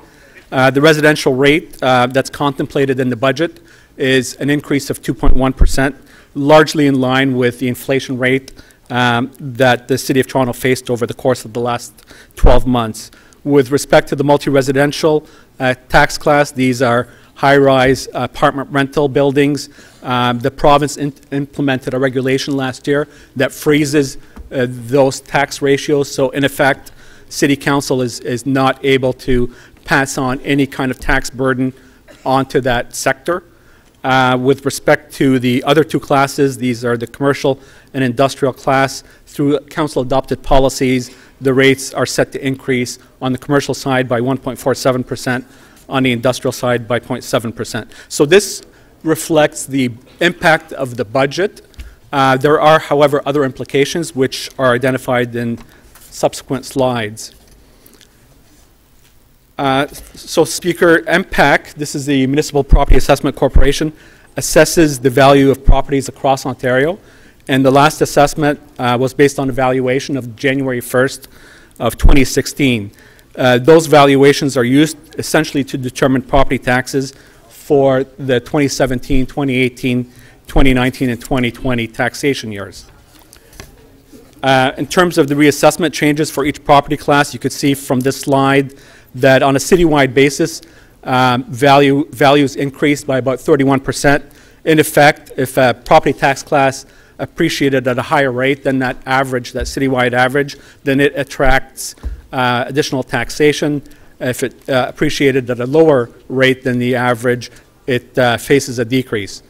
The residential rate that's contemplated in the budget is an increase of 2.1%, largely in line with the inflation rate that the City of Toronto faced over the course of the last 12 months. With respect to the multi-residential tax class, these are high-rise apartment rental buildings. The province implemented a regulation last year that freezes those tax ratios, so in effect, City Council is not able to pass on any kind of tax burden onto that sector. With respect to the other two classes, these are the commercial and industrial class. Through council-adopted policies, the rates are set to increase on the commercial side by 1.47%, on the industrial side by 0.7%. So this reflects the impact of the budget. There are, however, other implications which are identified in subsequent slides. So Speaker, MPAC, this is the Municipal Property Assessment Corporation, assesses the value of properties across Ontario, and the last assessment was based on a valuation of January 1st of 2016. Those valuations are used essentially to determine property taxes for the 2017, 2018, 2019, and 2020 taxation years. In terms of the reassessment changes for each property class, you could see from this slide that on a citywide basis, values increased by about 31%. In effect, if a property tax class appreciated at a higher rate than that average, that citywide average, then it attracts additional taxation. If it appreciated at a lower rate than the average, it faces a decrease.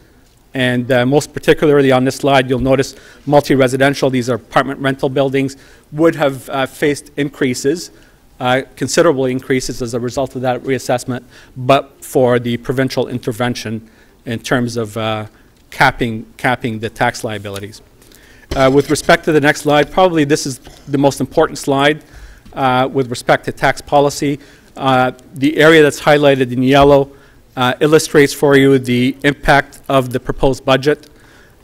And most particularly on this slide, you'll notice multi-residential, these are apartment rental buildings, would have faced increases, considerable increases as a result of that reassessment, but for the provincial intervention in terms of capping the tax liabilities. With respect to the next slide, probably this is the most important slide with respect to tax policy. The area that's highlighted in yellow illustrates for you the impact of the proposed budget.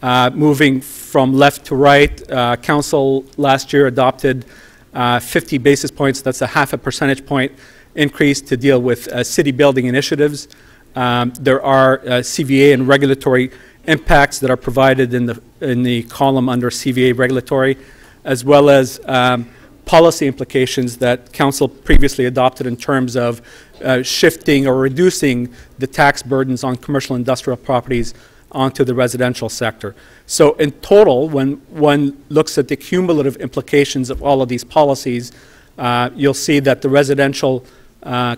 Moving from left to right, Council last year adopted 50 basis points, that's a half a percentage point increase to deal with city building initiatives. There are CVA and regulatory impacts that are provided in the column under CVA regulatory, as well as policy implications that Council previously adopted in terms of shifting or reducing the tax burdens on commercial industrial properties onto the residential sector. So in total, when one looks at the cumulative implications of all of these policies, you'll see that the residential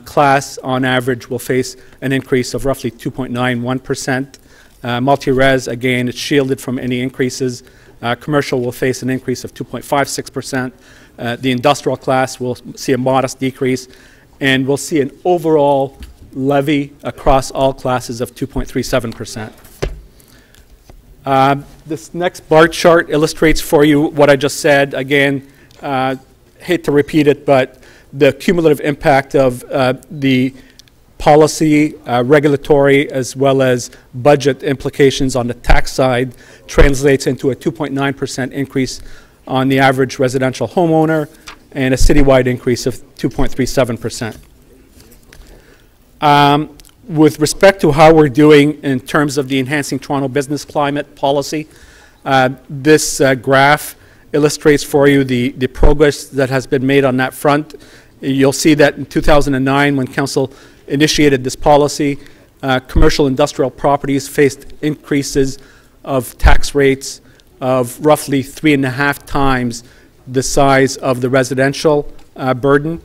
class on average will face an increase of roughly 2.91%. Multi-res, again, it's shielded from any increases. Commercial will face an increase of 2.56%. The industrial class will see a modest decrease, and we'll see an overall levy across all classes of 2.37%. This next bar chart illustrates for you what I just said. Again, hate to repeat it, but the cumulative impact of the policy, regulatory, as well as budget implications on the tax side translates into a 2.9% increase on the average residential homeowner and a citywide increase of 2.37%. With respect to how we're doing in terms of the Enhancing Toronto Business Climate policy, this graph illustrates for you the progress that has been made on that front. You'll see that in 2009, when Council initiated this policy, commercial industrial properties faced increases of tax rates of roughly 3.5 times the size of the residential burden.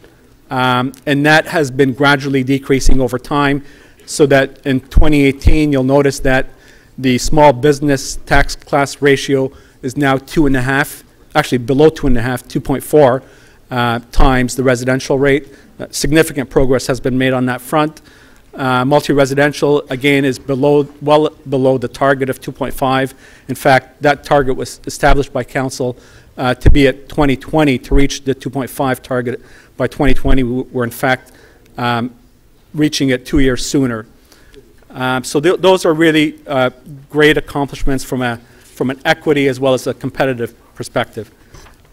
And that has been gradually decreasing over time, so that in 2018, you'll notice that the small business tax class ratio is now 2.5, actually below 2.5, 2.4 times the residential rate. Significant progress has been made on that front. Multi-residential, again, is well below the target of 2.5. In fact, that target was established by Council to be at 2020 to reach the 2.5 target by 2020. We're in fact reaching it 2 years sooner. So those are really great accomplishments from an equity as well as a competitive perspective.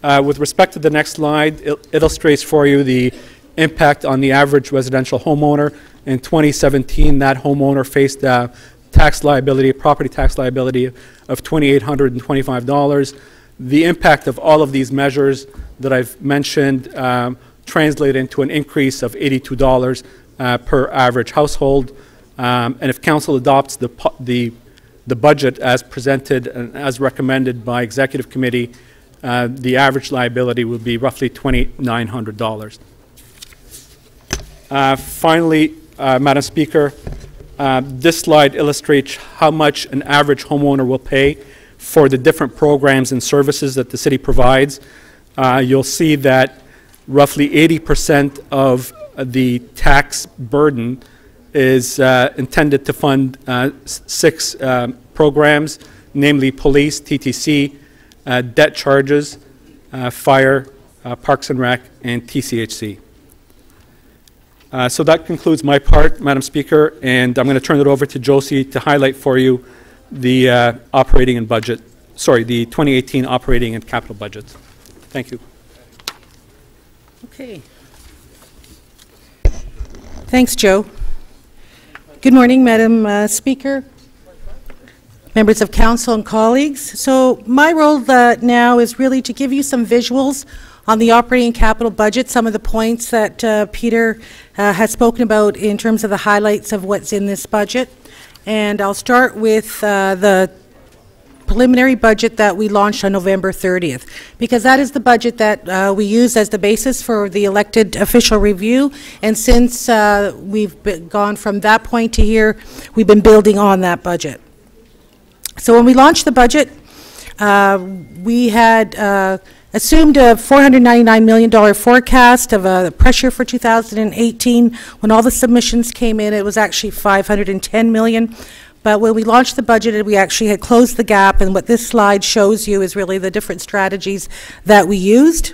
With respect to the next slide, it illustrates for you the impact on the average residential homeowner. In 2017, that homeowner faced a tax liability, property tax liability of $2,825. The impact of all of these measures that I've mentioned translate into an increase of $82 per average household. And if Council adopts the budget as presented and as recommended by Executive Committee, the average liability will be roughly $2,900. Finally, Madam Speaker, this slide illustrates how much an average homeowner will pay for the different programs and services that the city provides. You'll see that roughly 80% of the tax burden is intended to fund 6 programs, namely police, TTC, debt charges, fire, Parks and Rec, and TCHC. So that concludes my part, Madam Speaker, and I'm going to turn it over to Josie to highlight for you the operating and budget, sorry, the 2018 operating and capital budgets. Thank you. Okay. Thanks, Joe. Good morning, Madam Speaker, members of council and colleagues. So my role now is really to give you some visuals on the operating and capital budget, some of the points that Peter has spoken about in terms of the highlights of what's in this budget. And I'll start with the preliminary budget that we launched on November 30th, because that is the budget that we use as the basis for the elected official review. And since we've gone from that point to here, we've been building on that budget. So when we launched the budget, we had assumed a $499 million forecast of pressure for 2018. When all the submissions came in, it was actually $510 million. But when we launched the budget, we actually had closed the gap, and what this slide shows you is really the different strategies that we used.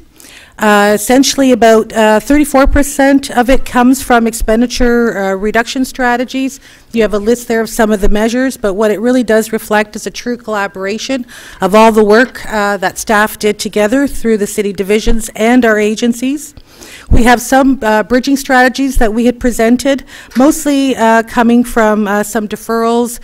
Essentially, about 34% of it comes from expenditure reduction strategies. You have a list there of some of the measures, but what it really does reflect is a true collaboration of all the work that staff did together through the city divisions and our agencies. We have some bridging strategies that we had presented, mostly coming from some deferrals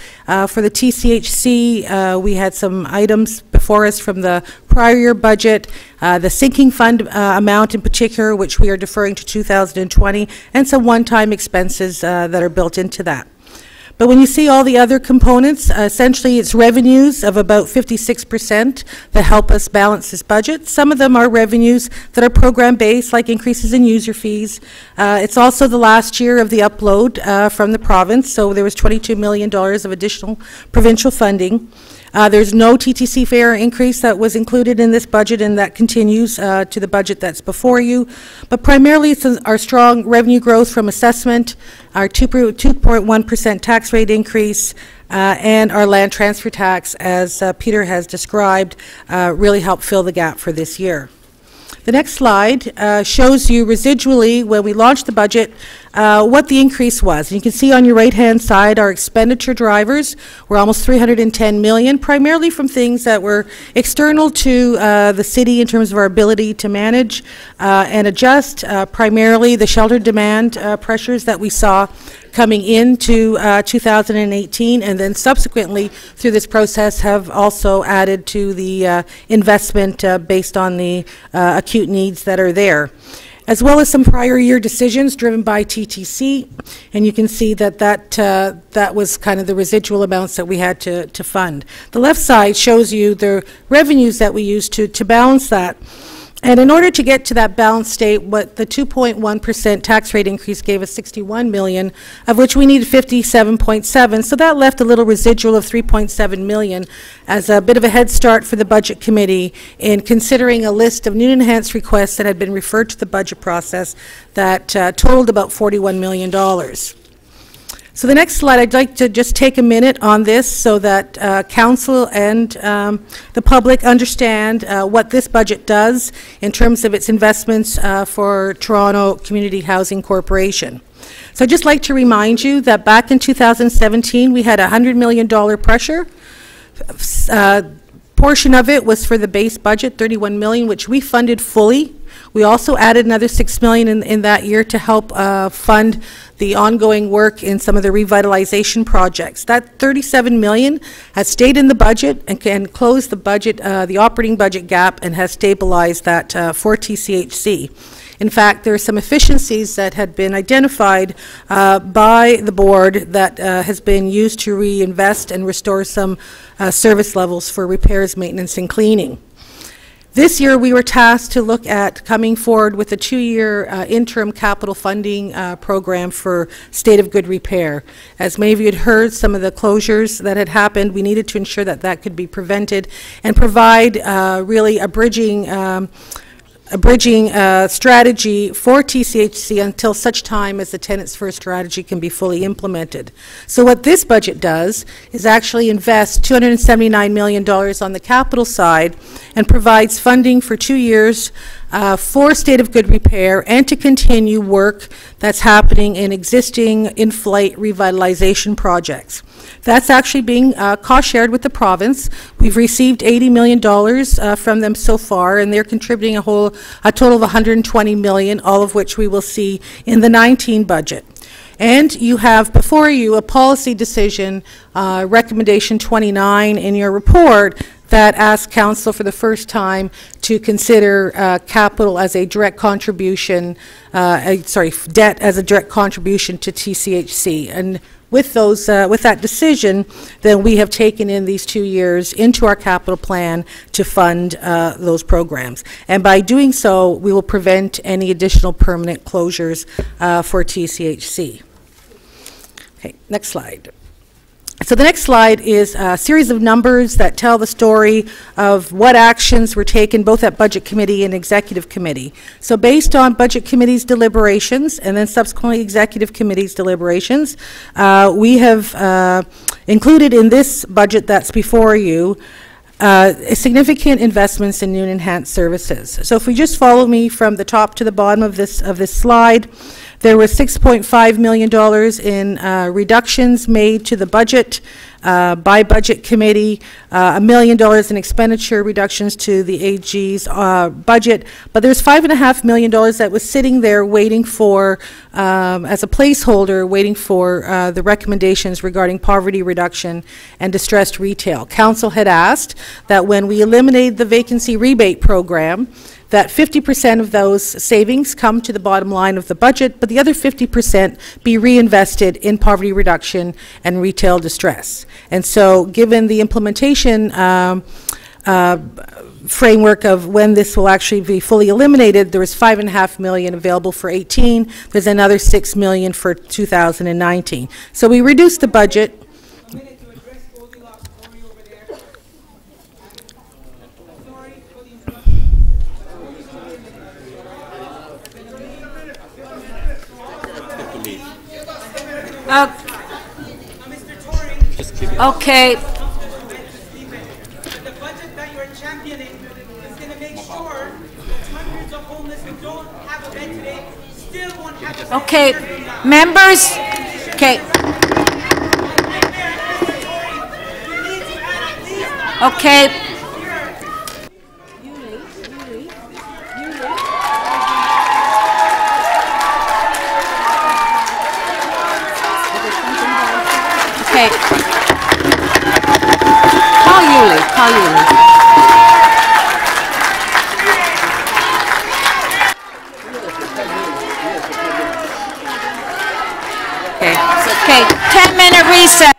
for the TCHC. We had some items before us from the prior year budget, the sinking fund amount in particular, which we are deferring to 2020, and some one-time expenses that are built into that. But when you see all the other components, essentially it's revenues of about 56% that help us balance this budget. Some of them are revenues that are program-based, like increases in user fees. It's also the last year of the upload from the province, so there was $22 million of additional provincial funding. There's no TTC fare increase that was included in this budget, and that continues to the budget that's before you. But primarily it's our strong revenue growth from assessment, our 2.1% tax rate increase, and our land transfer tax, as Peter has described, really helped fill the gap for this year. The next slide shows you residually, when we launched the budget, what the increase was. And you can see on your right-hand side our expenditure drivers were almost $310 million, primarily from things that were external to the city in terms of our ability to manage and adjust, primarily the shelter demand pressures that we saw coming into 2018, and then subsequently through this process have also added to the investment based on the acute needs that are there, as well as some prior year decisions driven by TTC. And you can see that that was kind of the residual amounts that we had to fund. The left side shows you the revenues that we used to balance that. And in order to get to that balanced state, what the 2.1% tax rate increase gave us $61 million, of which we needed 57.7. So that left a little residual of $3.7 million as a bit of a head start for the Budget Committee in considering a list of new enhanced requests that had been referred to the budget process that totaled about $41 million. So the next slide, I'd like to just take a minute on this so that council and the public understand what this budget does in terms of its investments for Toronto Community Housing Corporation. So I'd just like to remind you that back in 2017, we had a $100 million pressure. Portion of it was for the base budget, $31 million, which we funded fully. We also added another $6 million in that year to help fund the ongoing work in some of the revitalization projects. That $37 million has stayed in the budget and can close the budget, the operating budget gap, and has stabilized that for TCHC. In fact, there are some efficiencies that had been identified by the board that has been used to reinvest and restore some service levels for repairs, maintenance, and cleaning. This year, we were tasked to look at coming forward with a 2-year interim capital funding program for state of good repair. As many of you had heard, some of the closures that had happened, we needed to ensure that that could be prevented and provide really a bridging a bridging strategy for TCHC until such time as the tenants first strategy can be fully implemented. So what this budget does is actually invest $279 million on the capital side and provides funding for 2 years for state of good repair and to continue work that's happening in existing in-flight revitalization projects. That's actually being cost-shared with the province. We've received $80 million from them so far, and they're contributing a total of $120 million, all of which we will see in the 19 budget. And you have before you a policy decision, recommendation 29 in your report, that asks Council for the first time to consider capital as a direct contribution, debt as a direct contribution to TCHC. And with that decision, then we have taken in these 2 years into our capital plan to fund those programs. And by doing so, we will prevent any additional permanent closures for TCHC. Okay, next slide. So the next slide is a series of numbers that tell the story of what actions were taken both at Budget Committee and Executive Committee. So based on Budget Committee's deliberations and then subsequently Executive Committee's deliberations, we have included in this budget that's before you significant investments in new and enhanced services. So if we just follow me from the top to the bottom of this slide, there was $6.5 million in reductions made to the budget by Budget Committee, $1 million in expenditure reductions to the AG's budget, but there's $5.5 million that was sitting there waiting for, as a placeholder, waiting for the recommendations regarding poverty reduction and distressed retail. Council had asked that when we eliminated the vacancy rebate program, that 50% of those savings come to the bottom line of the budget, but the other 50% be reinvested in poverty reduction and retail distress. And so given the implementation framework of when this will actually be fully eliminated, there was $5.5 million available for 18. There's another $6 million for 2019. So we reduced the budget. Okay. The budget that you're championing is going to make sure that hundreds of homeless who don't have a bed today still won't have a bed. Okay, members. Okay. Okay. Okay. Call Yuli. Call Yuli. Okay. Okay. 10-minute recess.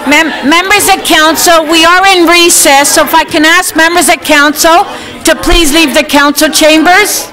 Members of council, we are in recess, so if I can ask members of council to please leave the council chambers.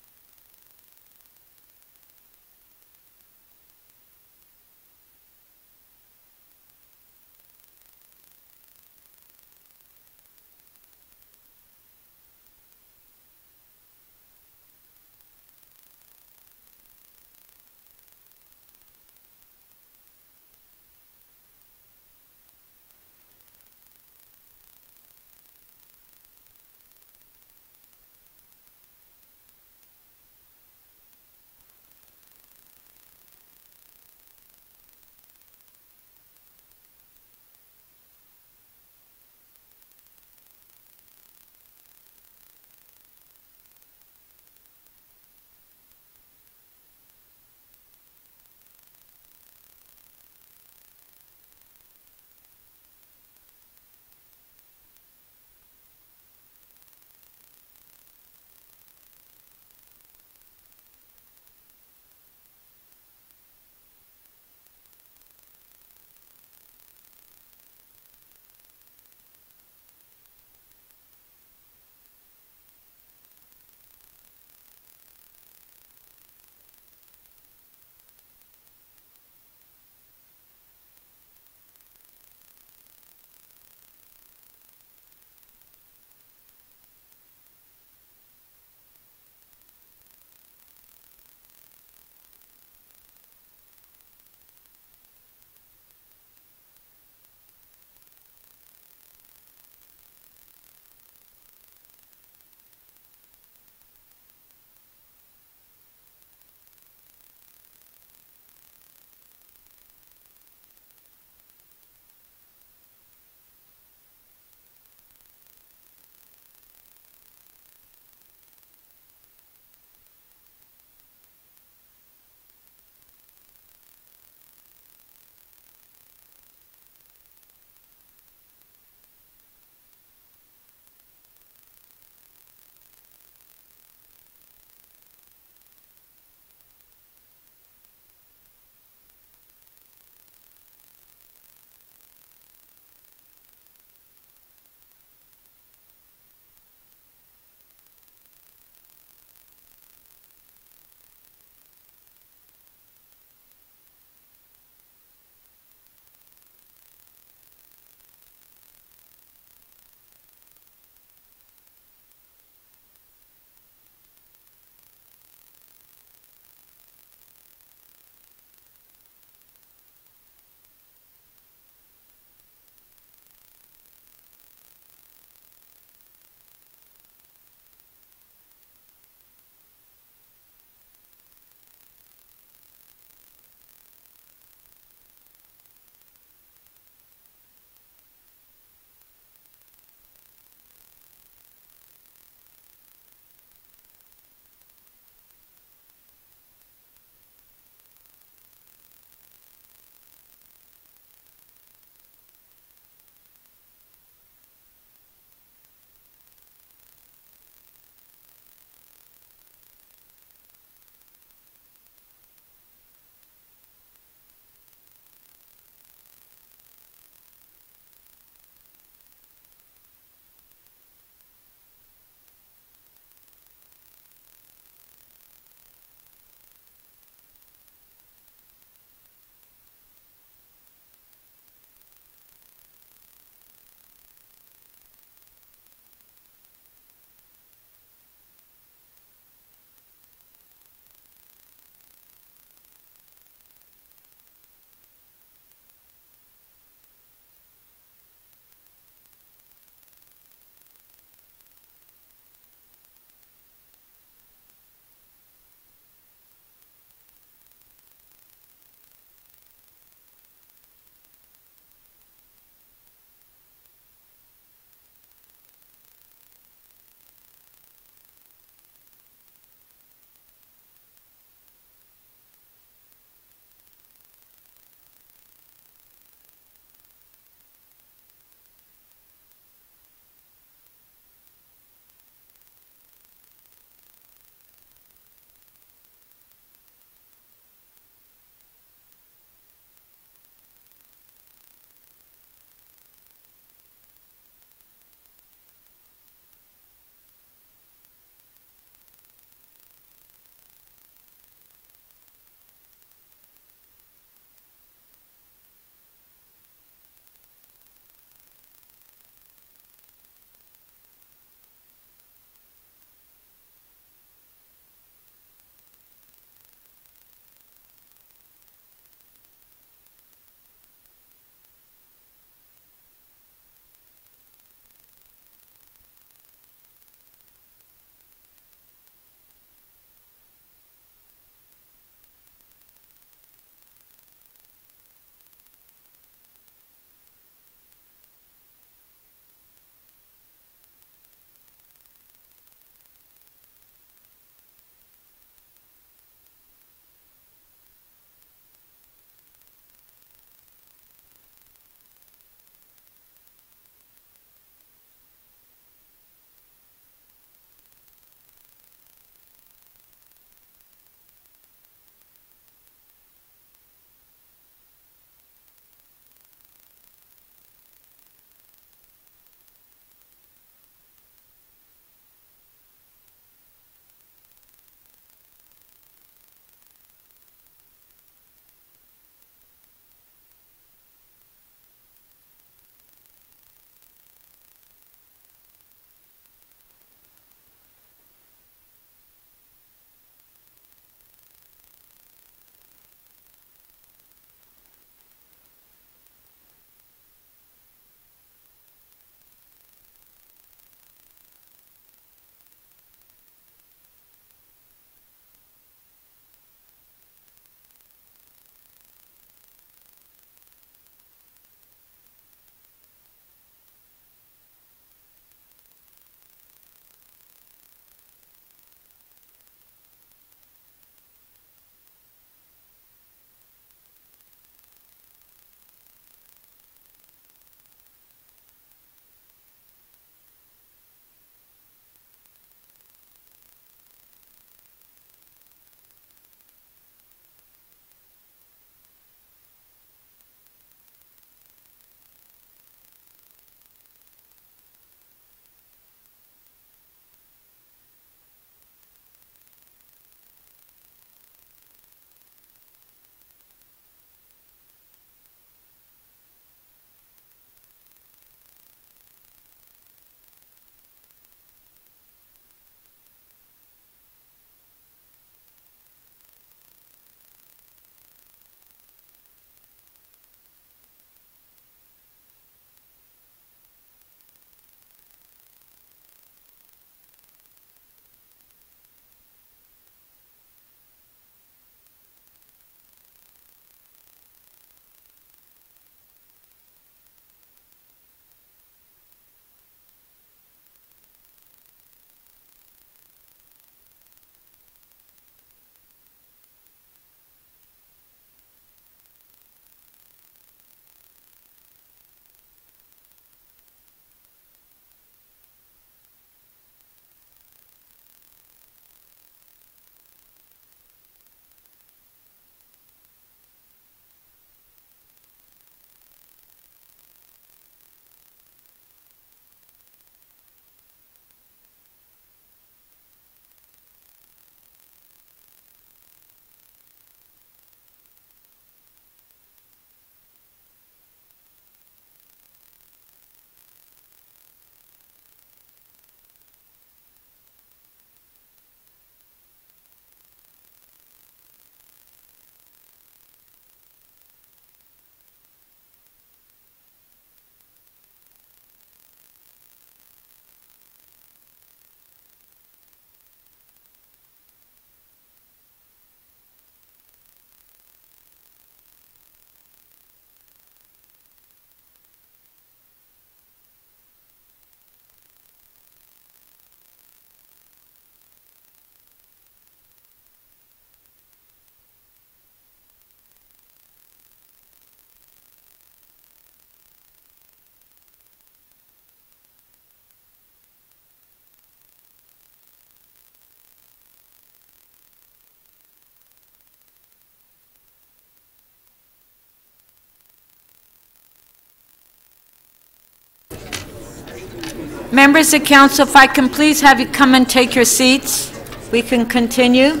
Members of council, if I can please have you come and take your seats, we can continue.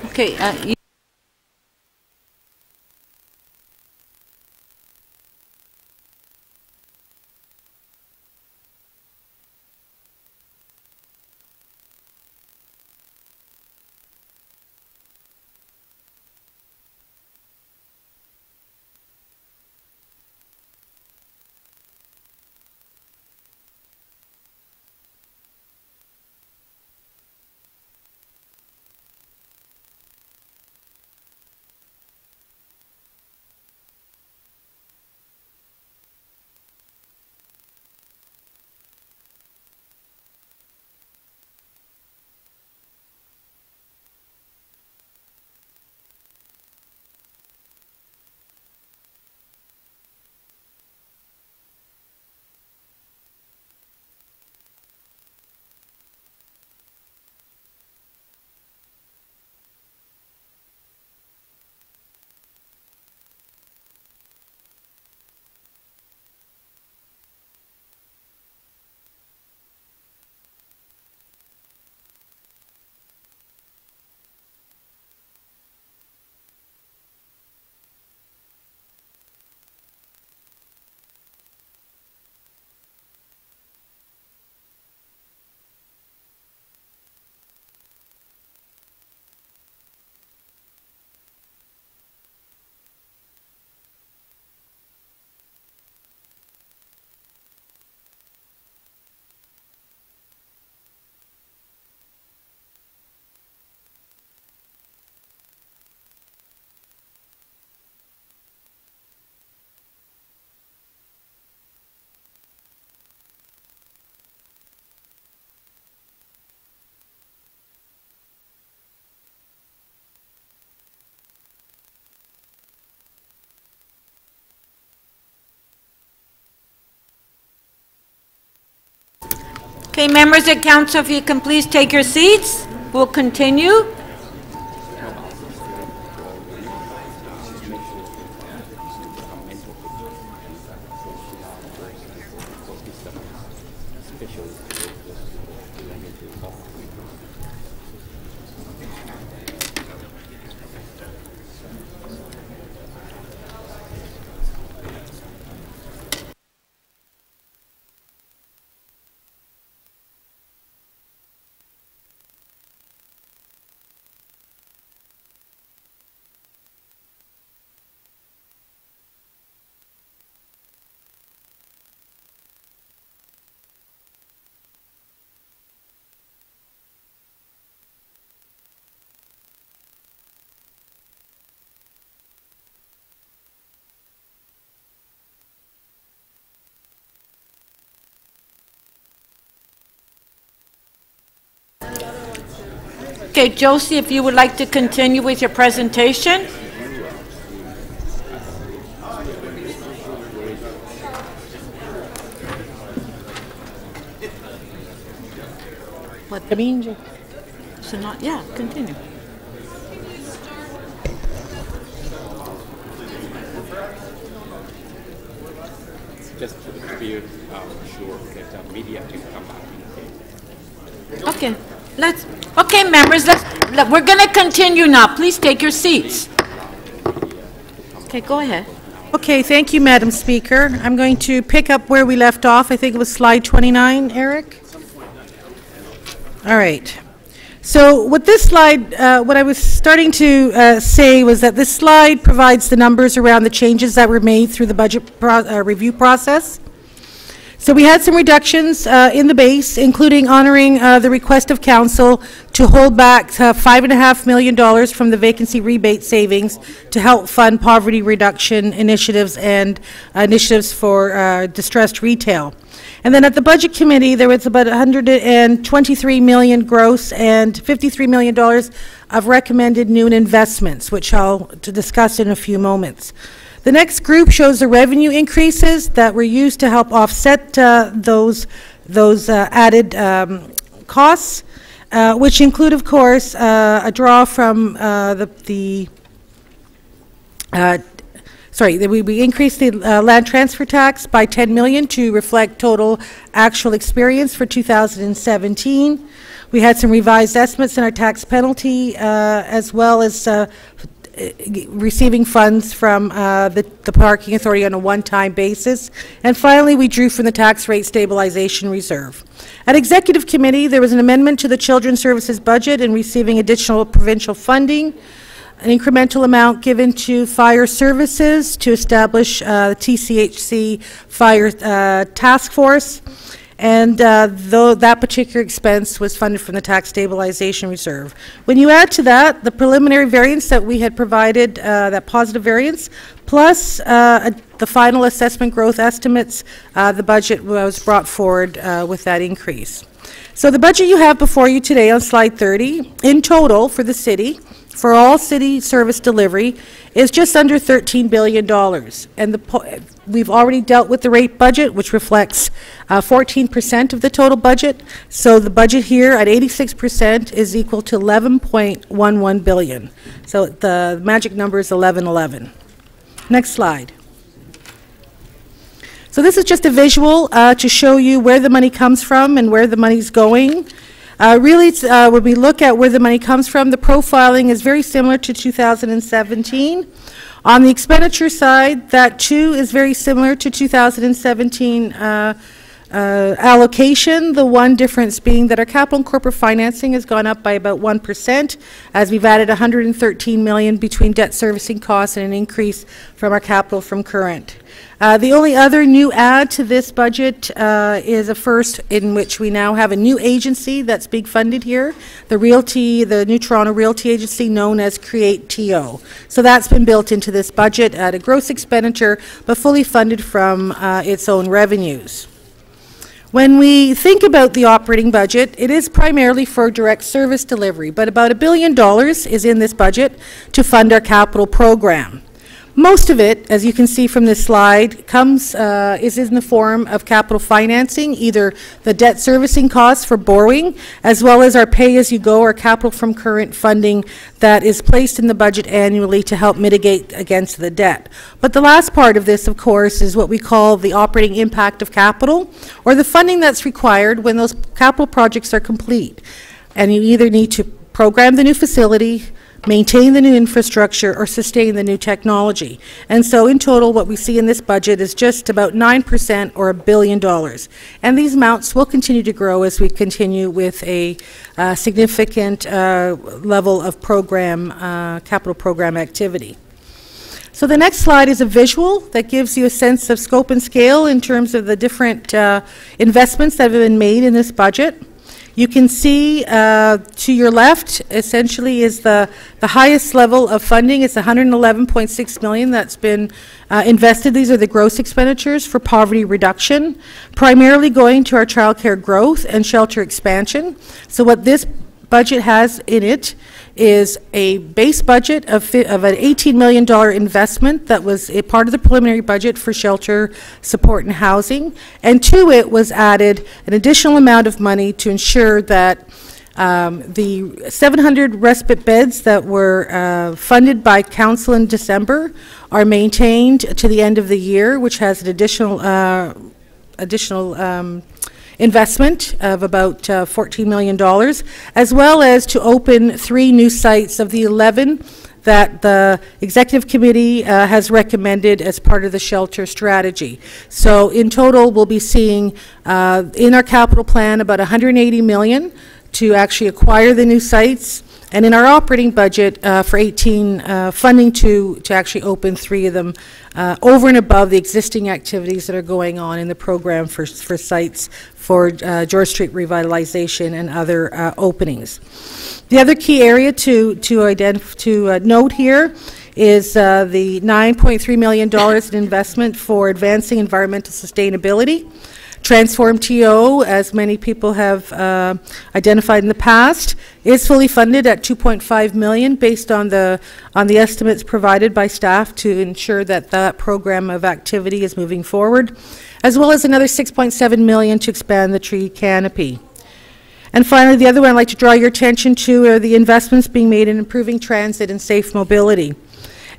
Okay, okay, members of council, if you can please take your seats, we'll continue. Okay, Josie, if you would like to continue with your presentation. What? I mean, so not, yeah, continue. Just to be sure that media can come back. Okay, okay, members, we're going to continue now. Please take your seats. Okay, go ahead. Okay, thank you, Madam Speaker. I'm going to pick up where we left off. I think it was slide 29, Eric? All right. So with this slide, what I was starting to say was that this slide provides the numbers around the changes that were made through the budget review process. So we had some reductions in the base, including honoring the request of council to hold back $5.5 million from the vacancy rebate savings to help fund poverty reduction initiatives and initiatives for distressed retail. And then at the Budget Committee, there was about $123 million gross and $53 million of recommended new investments, which I'll discuss in a few moments. The next group shows the revenue increases that were used to help offset those added costs, which include, of course, a draw from we increased the land transfer tax by $10 million to reflect total actual experience for 2017. We had some revised estimates in our tax penalty, as well as receiving funds from the Parking Authority on a one-time basis. And finally, we drew from the Tax Rate Stabilization Reserve. At Executive Committee, there was an amendment to the Children's Services budget and receiving additional provincial funding, an incremental amount given to fire services to establish the TCHC Fire Task Force, and though that particular expense was funded from the Tax Stabilization Reserve. When you add to that the preliminary variance that we had provided, that positive variance, plus the final assessment growth estimates, the budget was brought forward with that increase. So the budget you have before you today on slide 30, in total for the city, for all city service delivery, is just under $13 billion. And we've already dealt with the rate budget, which reflects 14% of the total budget. So the budget here at 86% is equal to $11.11 billion. So the magic number is 1111. Next slide. So this is just a visual to show you where the money comes from and where the money's going. Really, when we look at where the money comes from, the profiling is very similar to 2017. On the expenditure side, that too is very similar to 2017 allocation. The one difference being that our capital and corporate financing has gone up by about 1%, as we've added $113 million between debt servicing costs and an increase from our capital from current. The only other new add to this budget is a first in which we now have a new agency that's being funded here, the New Toronto Realty Agency, known as Create TO. So that's been built into this budget at a gross expenditure, but fully funded from its own revenues. When we think about the operating budget, it is primarily for direct service delivery, but about $1 billion is in this budget to fund our capital program. Most of it, as you can see from this slide, is in the form of capital financing, either the debt servicing costs for borrowing, as well as our pay-as-you-go or capital from current funding that is placed in the budget annually to help mitigate against the debt. But the last part of this, of course, is what we call the operating impact of capital, or the funding that's required when those capital projects are complete. And you either need to program the new facility, maintain the new infrastructure, or sustain the new technology. And so in total, what we see in this budget is just about 9% or $1 billion. And these amounts will continue to grow as we continue with a significant level of capital program activity. So the next slide is a visual that gives you a sense of scope and scale in terms of the different investments that have been made in this budget. You can see to your left essentially is the highest level of funding. It's $111.6 million that's been invested. These are the gross expenditures for poverty reduction, primarily going to our childcare growth and shelter expansion. So what this budget has in it is a base budget of an $18 million investment that was a part of the preliminary budget for shelter support and housing, and to it was added an additional amount of money to ensure that the 700 respite beds that were funded by Council in December are maintained to the end of the year, which has an additional investment of about $14 million, as well as to open 3 new sites of the 11 that the Executive Committee has recommended as part of the shelter strategy. So in total, we'll be seeing in our capital plan about $180 million to actually acquire the new sites, and in our operating budget for 18, funding to actually open 3 of them over and above the existing activities that are going on in the program for sites for George Street revitalization and other openings. The other key area to note here is the $9.3 million in investment for advancing environmental sustainability. Transform TO, as many people have identified in the past, is fully funded at $2.5 million based on the estimates provided by staff to ensure that that program of activity is moving forward, as well as another $6.7 million to expand the tree canopy. And finally, the other one I'd like to draw your attention to are the investments being made in improving transit and safe mobility.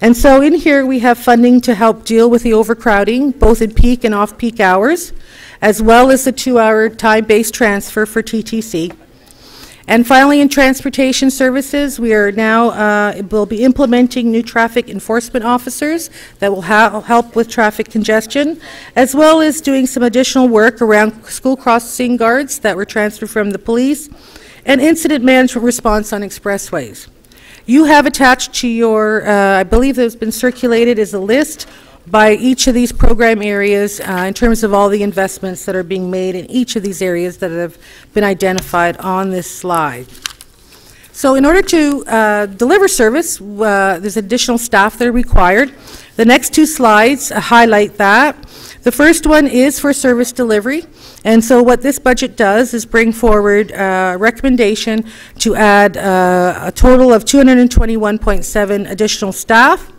And so in here we have funding to help deal with the overcrowding, both in peak and off-peak hours, as well as the 2-hour time-based transfer for TTC. And finally, in transportation services, we are now will be implementing new traffic enforcement officers that will help with traffic congestion, as well as doing some additional work around school crossing guards that were transferred from the police, and incident management response on expressways. You have attached to your, I believe that's been circulated, is a list by each of these program areas in terms of all the investments that are being made in each of these areas that have been identified on this slide. So in order to deliver service, there's additional staff that are required. The next two slides highlight that. The first one is for service delivery. And so what this budget does is bring forward a recommendation to add a total of 221.7 additional staff.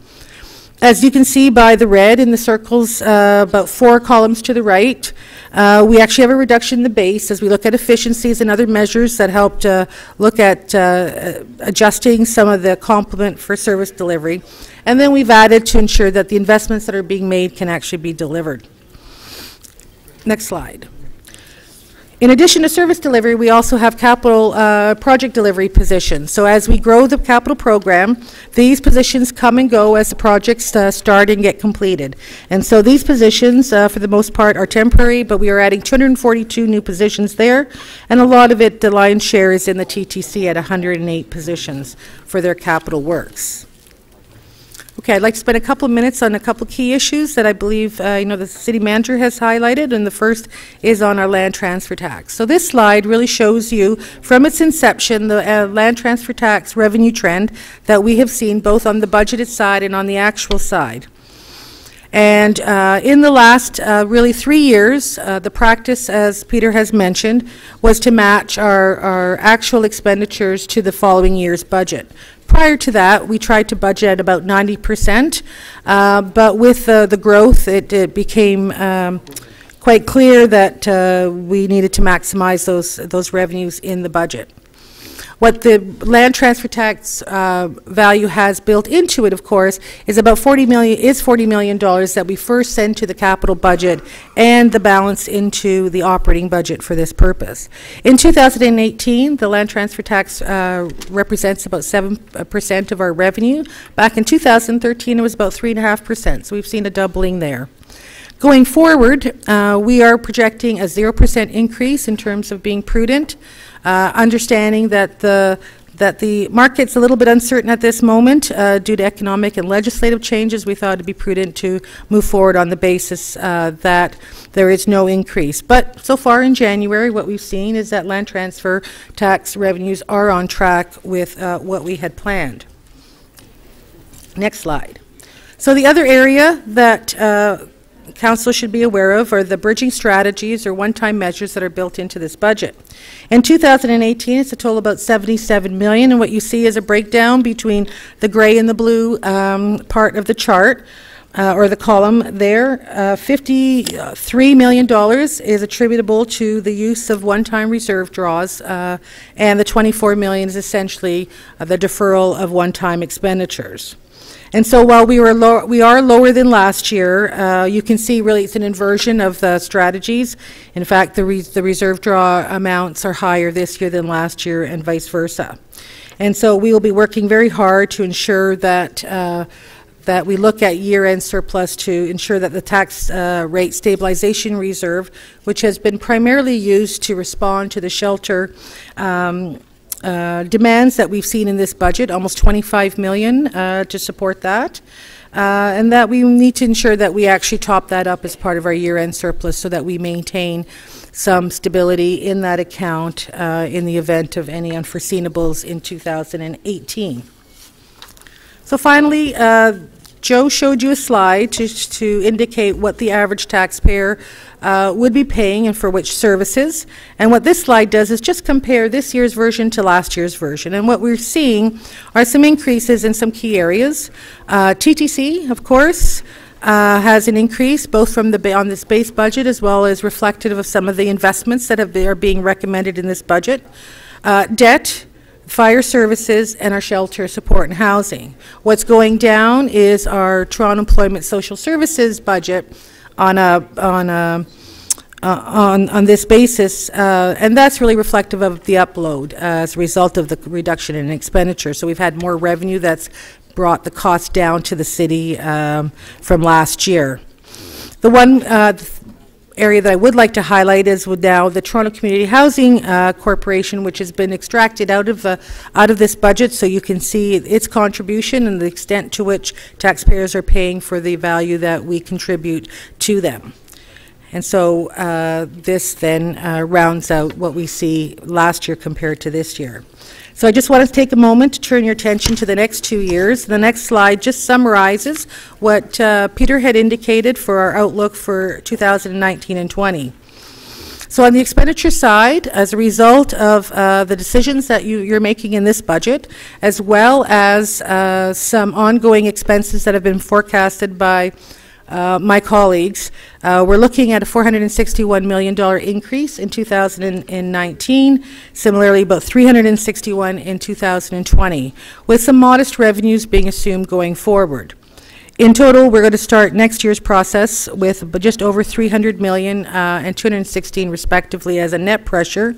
As you can see by the red in the circles, about 4 columns to the right, we actually have a reduction in the base as we look at efficiencies and other measures that helped look at adjusting some of the complement for service delivery. And then we've added to ensure that the investments that are being made can actually be delivered. Next slide. In addition to service delivery, we also have capital project delivery positions. So as we grow the capital program, these positions come and go as the projects start and get completed. And so these positions, for the most part, are temporary, but we are adding 242 new positions there, and a lot of it, the lion's share, is in the TTC at 108 positions for their capital works. Okay, I'd like to spend a couple of minutes on a couple key issues that I believe the city manager has highlighted, and the first is on our land transfer tax. So this slide really shows you from its inception the land transfer tax revenue trend that we have seen both on the budgeted side and on the actual side. And in the last really 3 years, the practice, as Peter has mentioned, was to match our actual expenditures to the following year's budget. Prior to that, we tried to budget at about 90%, but with the growth, it became quite clear that we needed to maximize those revenues in the budget. What the land transfer tax value has built into it, of course, is about $40 million that we first send to the capital budget and the balance into the operating budget for this purpose. In 2018, the land transfer tax represents about 7% of our revenue. Back in 2013, it was about 3.5%, so we've seen a doubling there. Going forward, we are projecting a 0% increase in terms of being prudent, understanding that the market's a little bit uncertain at this moment due to economic and legislative changes. We thought it'd be prudent to move forward on the basis that there is no increase. But so far in January, what we've seen is that land transfer tax revenues are on track with what we had planned. Next slide. So the other area that Council should be aware of are the bridging strategies or one-time measures that are built into this budget. In 2018, it's a total of about $77 million, and what you see is a breakdown between the gray and the blue part of the chart, or the column there. $53 million is attributable to the use of one-time reserve draws, and the $24 million is essentially the deferral of one-time expenditures. And so while we are lower than last year, you can see really it's an inversion of the strategies. In fact, the reserve draw amounts are higher this year than last year and vice versa. And so we will be working very hard to ensure that that we look at year-end surplus to ensure that the tax rate stabilization reserve, which has been primarily used to respond to the shelter demands that we've seen in this budget, almost $25 million to support that, and that we need to ensure that we actually top that up as part of our year-end surplus so that we maintain some stability in that account in the event of any unforeseenables in 2018. So finally, Joe showed you a slide to indicate what the average taxpayer would be paying and for which services. And what this slide does is just compare this year's version to last year's version. And what we're seeing are some increases in some key areas. TTC, of course, has an increase both from on this base budget as well as reflective of some of the investments that are being recommended in this budget. Debt, fire services, and our shelter support and housing. What's going down is our Toronto Employment Social Services budget on this basis, and that's really reflective of the upload as a result of the reduction in expenditure. So we've had more revenue that's brought the cost down to the city from last year. The one area that I would like to highlight is now the Toronto Community Housing Corporation, which has been extracted out of this budget, so you can see its contribution and the extent to which taxpayers are paying for the value that we contribute to them. And so this then rounds out what we see last year compared to this year. So I just want to take a moment to turn your attention to the next 2 years. The next slide just summarizes what Peter had indicated for our outlook for 2019 and 20. So on the expenditure side, as a result of the decisions that you're making in this budget, as well as some ongoing expenses that have been forecasted by my colleagues, we're looking at a $461 million increase in 2019, similarly about $361 in 2020, with some modest revenues being assumed going forward. In total, we're going to start next year's process with just over $300 million and $216 respectively as a net pressure,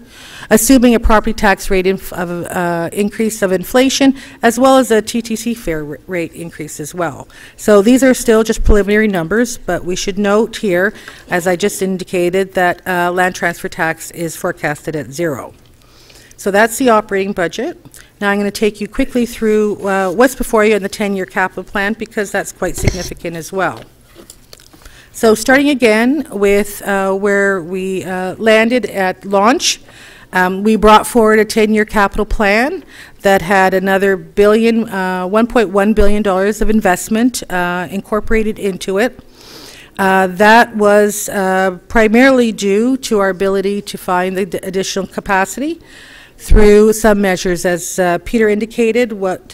assuming a property tax rate increase of inflation, as well as a TTC fair rate increase as well. So these are still just preliminary numbers, but we should note here, as I just indicated, that land transfer tax is forecasted at 0. So that's the operating budget. Now I'm going to take you quickly through what's before you in the 10-year capital plan, because that's quite significant as well. So starting again with where we landed at launch, we brought forward a 10-year capital plan that had another $1.1 billion of investment incorporated into it. That was primarily due to our ability to find the additional capacity through some measures. As Peter indicated, what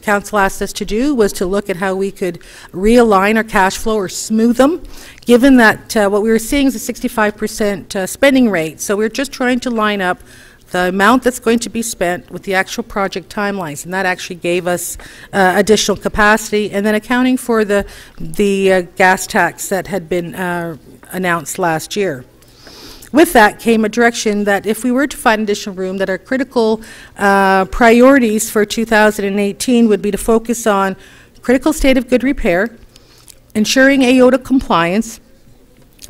Council asked us to do was to look at how we could realign our cash flow or smooth them, given that what we were seeing is a 65% spending rate. So we're just trying to line up the amount that's going to be spent with the actual project timelines, and that actually gave us additional capacity, and then accounting for the gas tax that had been announced last year. With that came a direction that if we were to find additional room, that our critical priorities for 2018 would be to focus on critical state of good repair, ensuring AOTA compliance,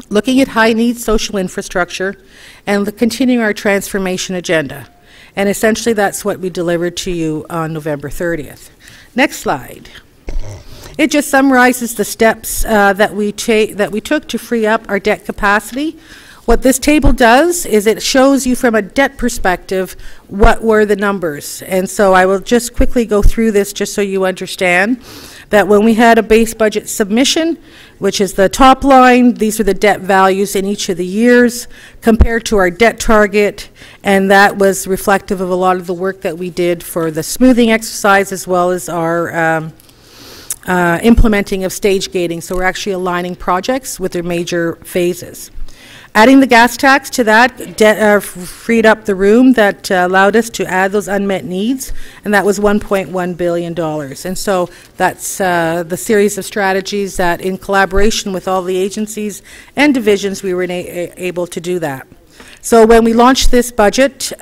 looking at high-needs social infrastructure, and continuing our transformation agenda. And essentially that's what we delivered to you on November 30th. Next slide. It just summarizes the steps that we took to free up our debt capacity. What this table does is it shows you from a debt perspective what were the numbers. And so I will just quickly go through this just so you understand that when we had a base budget submission, which is the top line, these are the debt values in each of the years compared to our debt target, and that was reflective of a lot of the work that we did for the smoothing exercise as well as our implementing of stage gating. So we're actually aligning projects with their major phases. Adding the gas tax to that freed up the room that allowed us to add those unmet needs, and that was $1.1 billion. And so that's the series of strategies that, in collaboration with all the agencies and divisions, we were able to do that. So when we launched this budget,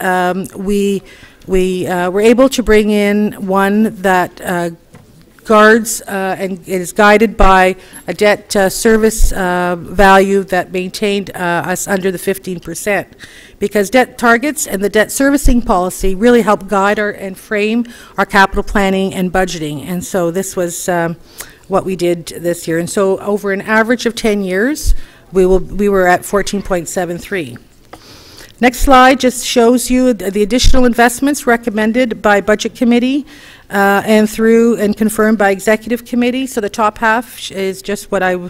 we were able to bring in one that guards and is guided by a debt service value that maintained us under the 15%, because debt targets and the debt servicing policy really help guide and frame our capital planning and budgeting. And so this was what we did this year. And so over an average of 10 years, we were at 14.73. Next slide just shows you the additional investments recommended by Budget Committee and through and confirmed by Executive Committee. So the top half is just what I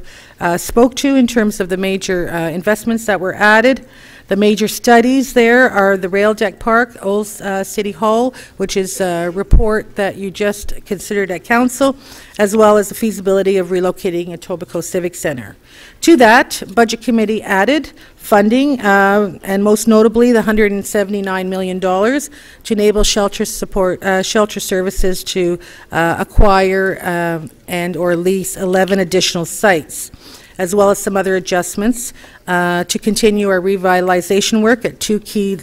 spoke to in terms of the major investments that were added. The major studies there are the Rail Deck Park, Old City Hall, which is a report that you just considered at Council, as well as the feasibility of relocating Etobicoke Civic Centre. To that, Budget Committee added funding, and most notably the $179 million to enable shelter services to acquire and or lease 11 additional sites, as well as some other adjustments to continue our revitalization work at two key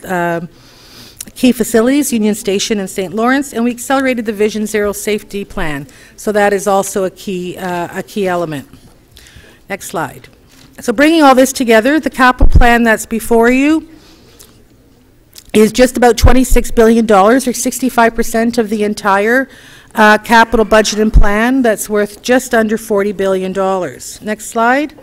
facilities, Union Station and St. Lawrence, and we accelerated the Vision Zero safety plan. So that is also a key element. Next slide. So bringing all this together, the capital plan that's before you is just about $26 billion, or 65% of the entire capital budget and plan. That's worth just under $40 billion. Next slide.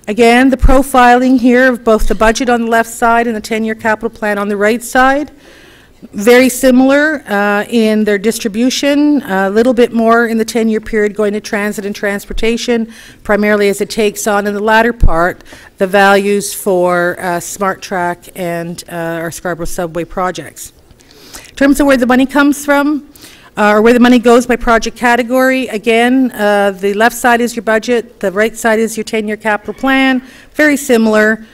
Again, the profiling here of both the budget on the left side and the 10-year capital plan on the right side. Very similar in their distribution, a little bit more in the 10-year period going to transit and transportation, primarily as it takes on in the latter part the values for Smart Track and our Scarborough Subway projects. In terms of where the money comes from, or where the money goes by project category, again, the left side is your budget, the right side is your 10-year capital plan, very similar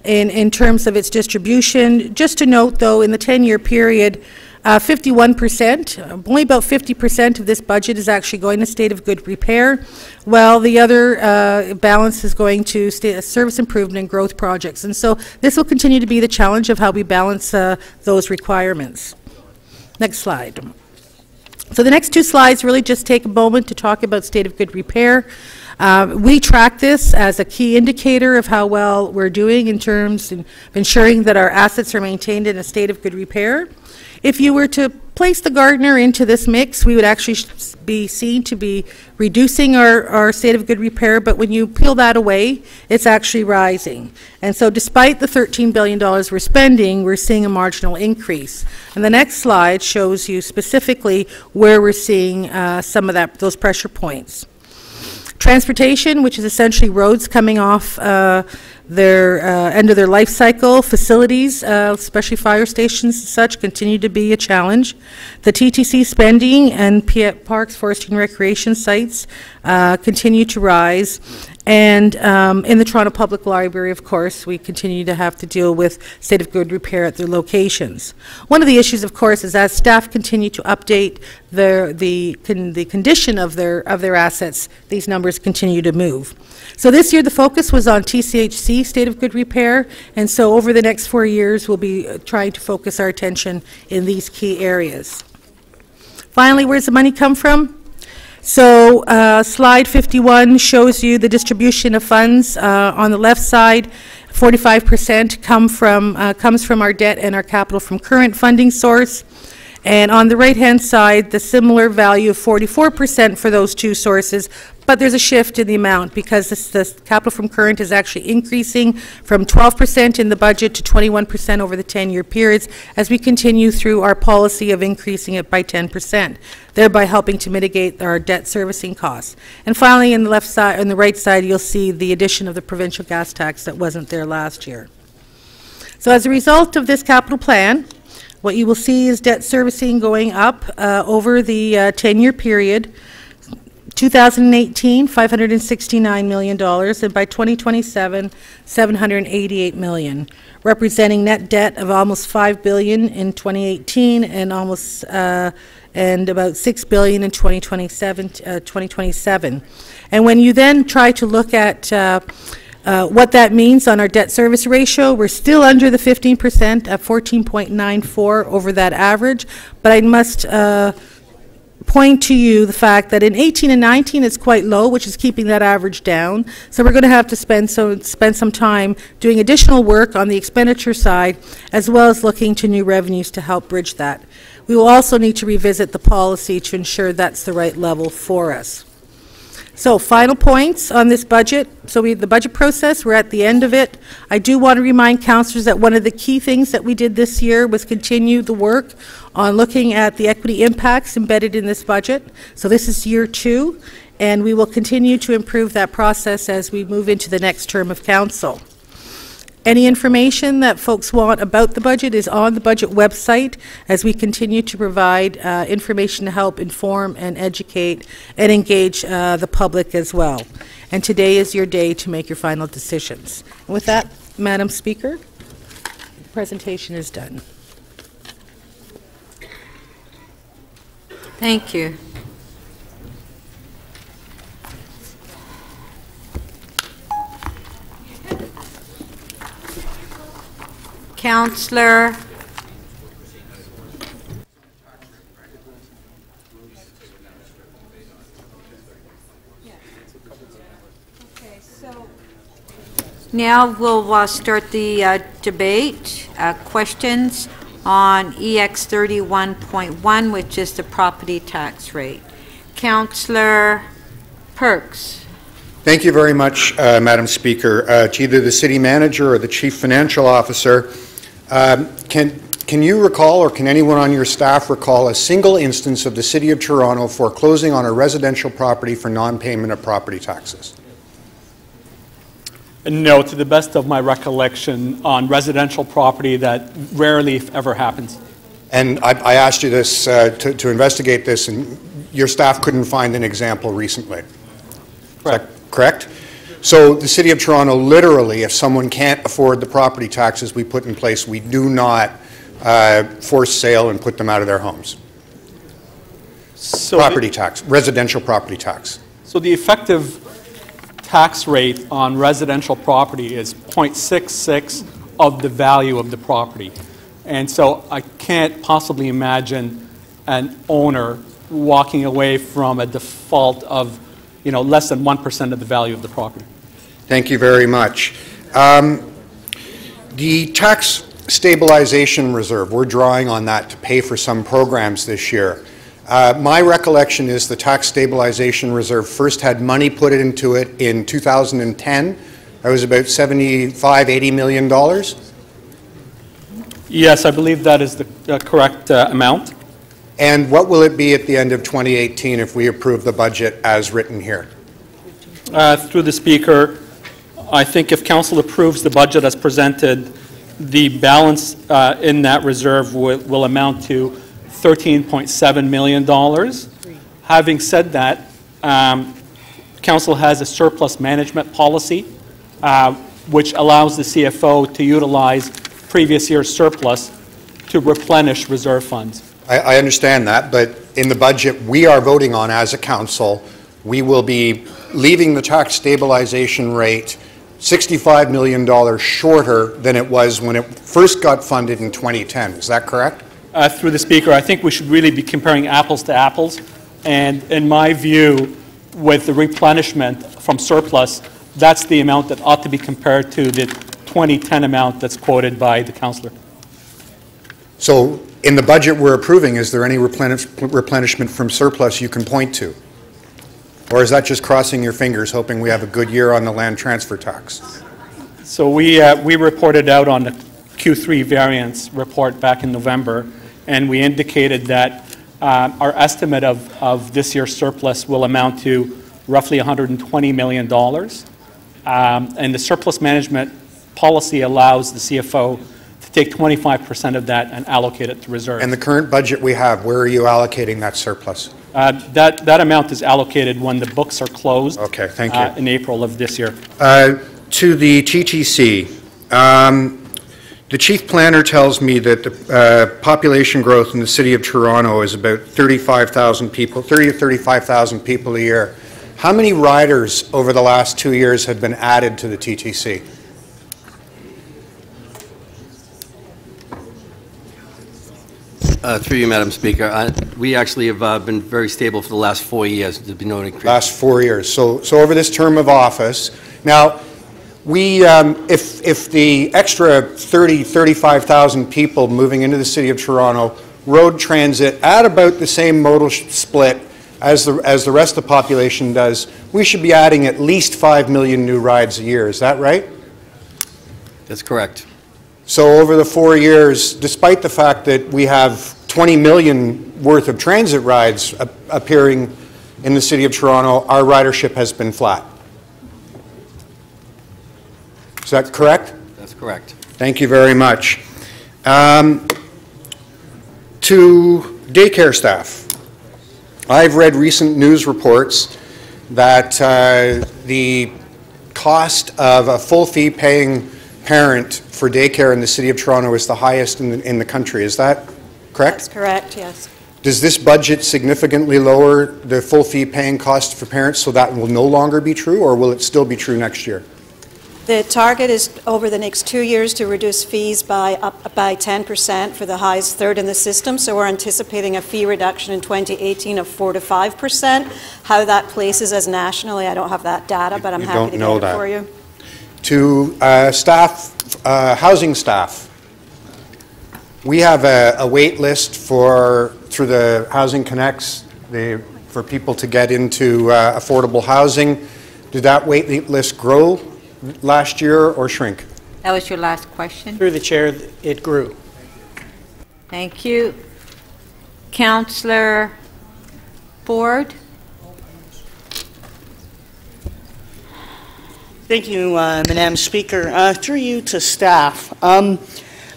in terms of its distribution. Just to note, though, in the 10-year period, 51%, only about 50% of this budget is actually going to state of good repair, while the other balance is going to service improvement and growth projects. And so this will continue to be the challenge of how we balance those requirements. Next slide. So the next two slides really just take a moment to talk about state of good repair. We track this as a key indicator of how well we're doing in terms of ensuring that our assets are maintained in a state of good repair. If you were to place the Gardner into this mix, we would actually be seen to be reducing our state of good repair, but when you peel that away, it's actually rising. And so despite the $13 billion we're spending, we're seeing a marginal increase. And the next slide shows you specifically where we're seeing some of those pressure points. Transportation, which is essentially roads coming off their end of their life cycle, facilities, especially fire stations and such, continue to be a challenge. The TTC spending and parks, forestry and recreation sites continue to rise. And in the Toronto Public Library, of course, we continue to have to deal with state of good repair at their locations. One of the issues, of course, is as staff continue to update the condition of their assets, these numbers continue to move. So this year the focus was on TCHC, state of good repair, and so over the next 4 years we'll be trying to focus our attention in these key areas. Finally, where's the money come from? So slide 51 shows you the distribution of funds. On the left side, 45% comes from our debt and our capital from current funding source. And on the right-hand side, the similar value of 44% for those two sources, but there's a shift in the amount because the capital from current is actually increasing from 12% in the budget to 21% over the 10-year periods as we continue through our policy of increasing it by 10%, thereby helping to mitigate our debt servicing costs. And finally, on the left side, on the right side, you'll see the addition of the provincial gas tax that wasn't there last year. So as a result of this capital plan, what you will see is debt servicing going up over the 10-year period. 2018, $569 million, and by 2027, $788 million, representing net debt of almost $5 billion in 2018 and almost and about $6 billion in 2027. And when you then try to look at what that means on our debt service ratio, we're still under the 15% at 14.94 over that average, but I must point to you the fact that in 18 and 19 it's quite low, which is keeping that average down. So we're going to have to spend some time doing additional work on the expenditure side, as well as looking to new revenues to help bridge that. We will also need to revisit the policy to ensure that's the right level for us. So final points on this budget. So the budget process, we're at the end of it. I do want to remind councillors that one of the key things that we did this year was continue the work on looking at the equity impacts embedded in this budget. So this is year 2, and we will continue to improve that process as we move into the next term of council. Any information that folks want about the budget is on the budget website as we continue to provide information to help inform and educate and engage the public as well. And today is your day to make your final decisions. And with that, Madam Speaker, the presentation is done. Thank you. Councillor now we'll start the debate. Questions on EX 31.1, which is the property tax rate. Councillor Perks. Thank you very much, Madam Speaker. To either the City Manager or the Chief Financial Officer, can you recall, or can anyone on your staff recall, a single instance of the City of Toronto foreclosing on a residential property for non-payment of property taxes? No, to the best of my recollection, on residential property, that rarely, if ever, happens. And I asked you this to investigate this, and your staff couldn't find an example recently. Correct. Correct? So the City of Toronto, literally, if someone can't afford the property taxes we put in place, we do not force sale and put them out of their homes. So property tax, residential property tax. So the effective tax rate on residential property is 0.66 of the value of the property. And so I can't possibly imagine an owner walking away from a default of less than 1% of the value of the property. Thank you very much. The tax stabilization reserve, we're drawing on that to pay for some programs this year. My recollection is the tax stabilization reserve first had money put into it in 2010. That was about $75–80 million. Yes, I believe that is the correct amount. And what will it be at the end of 2018 if we approve the budget as written here? Through the Speaker, I think if Council approves the budget as presented, the balance in that reserve will amount to $13.7 million. Having said that, Council has a surplus management policy which allows the CFO to utilize previous year's surplus to replenish reserve funds. I understand that, but in the budget we are voting on as a council, we will be leaving the tax stabilization rate $65 million shorter than it was when it first got funded in 2010. Is that correct? Through the Speaker, I think we should really be comparing apples to apples. And in my view, with the replenishment from surplus, that's the amount that ought to be compared to the 2010 amount that's quoted by the councillor. So in the budget we're approving, is there any replenishment from surplus you can point to? Or is that just crossing your fingers, hoping we have a good year on the land transfer tax? So we reported out on the Q3 variance report back in November, and we indicated that our estimate of this year's surplus will amount to roughly $120 million. And the surplus management policy allows the CFO to take 25% of that and allocate it to reserves. And the current budget we have, where are you allocating that surplus? That amount is allocated when the books are closed. Okay, thank you. In April of this year. To the TTC, the chief planner tells me that the population growth in the City of Toronto is about 35,000 people, 30 to 35,000 people a year. How many riders over the last 2 years have been added to the TTC? Through you, Madam Speaker, we actually have been very stable for the last 4 years. There's been no increase. Last 4 years. So over this term of office, now we, if the extra 35,000 people moving into the City of Toronto, road transit at about the same modal split as the rest of the population does, we should be adding at least 5 million new rides a year. Is that right? That's correct. So over the 4 years, despite the fact that we have 20 million worth of transit rides appearing in the City of Toronto, our ridership has been flat. Is that correct? That's correct. Thank you very much. To daycare staff, I've read recent news reports that the cost of a full fee paying parent for daycare in the City of Toronto is the highest in the country. Is that correct? That's correct, yes. Does this budget significantly lower the full fee paying cost for parents so that will no longer be true, or will it still be true next year? The target is over the next 2 years to reduce fees by 10% for the highest third in the system. So we're anticipating a fee reduction in 2018 of 4 to 5%. How that places us nationally, I don't have that data, but I'm happy to get it for you. To staff, housing staff, we have a wait list through the Housing Connects for people to get into affordable housing. Did that wait list grow last year or shrink? That was your last question. Through the chair, it grew. Thank you. Councillor Ford. Thank you, Madam Speaker. Through you to staff.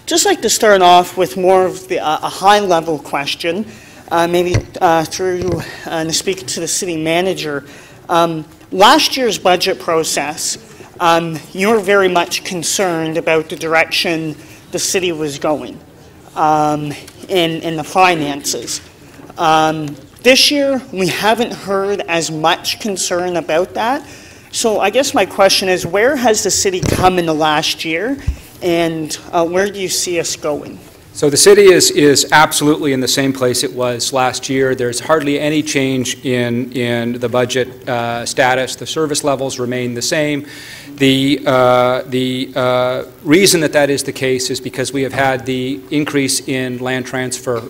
Just like to start off with more of a high-level question, maybe through the Speaker to the City Manager. Last year's budget process, you were very much concerned about the direction the city was going in the finances. This year, we haven't heard as much concern about that. So I guess my question is, where has the city come in the last year, and where do you see us going? So the city is absolutely in the same place it was last year. There's hardly any change in the budget status. The service levels remain the same. The reason that is the case is because we have had the increase in land transfer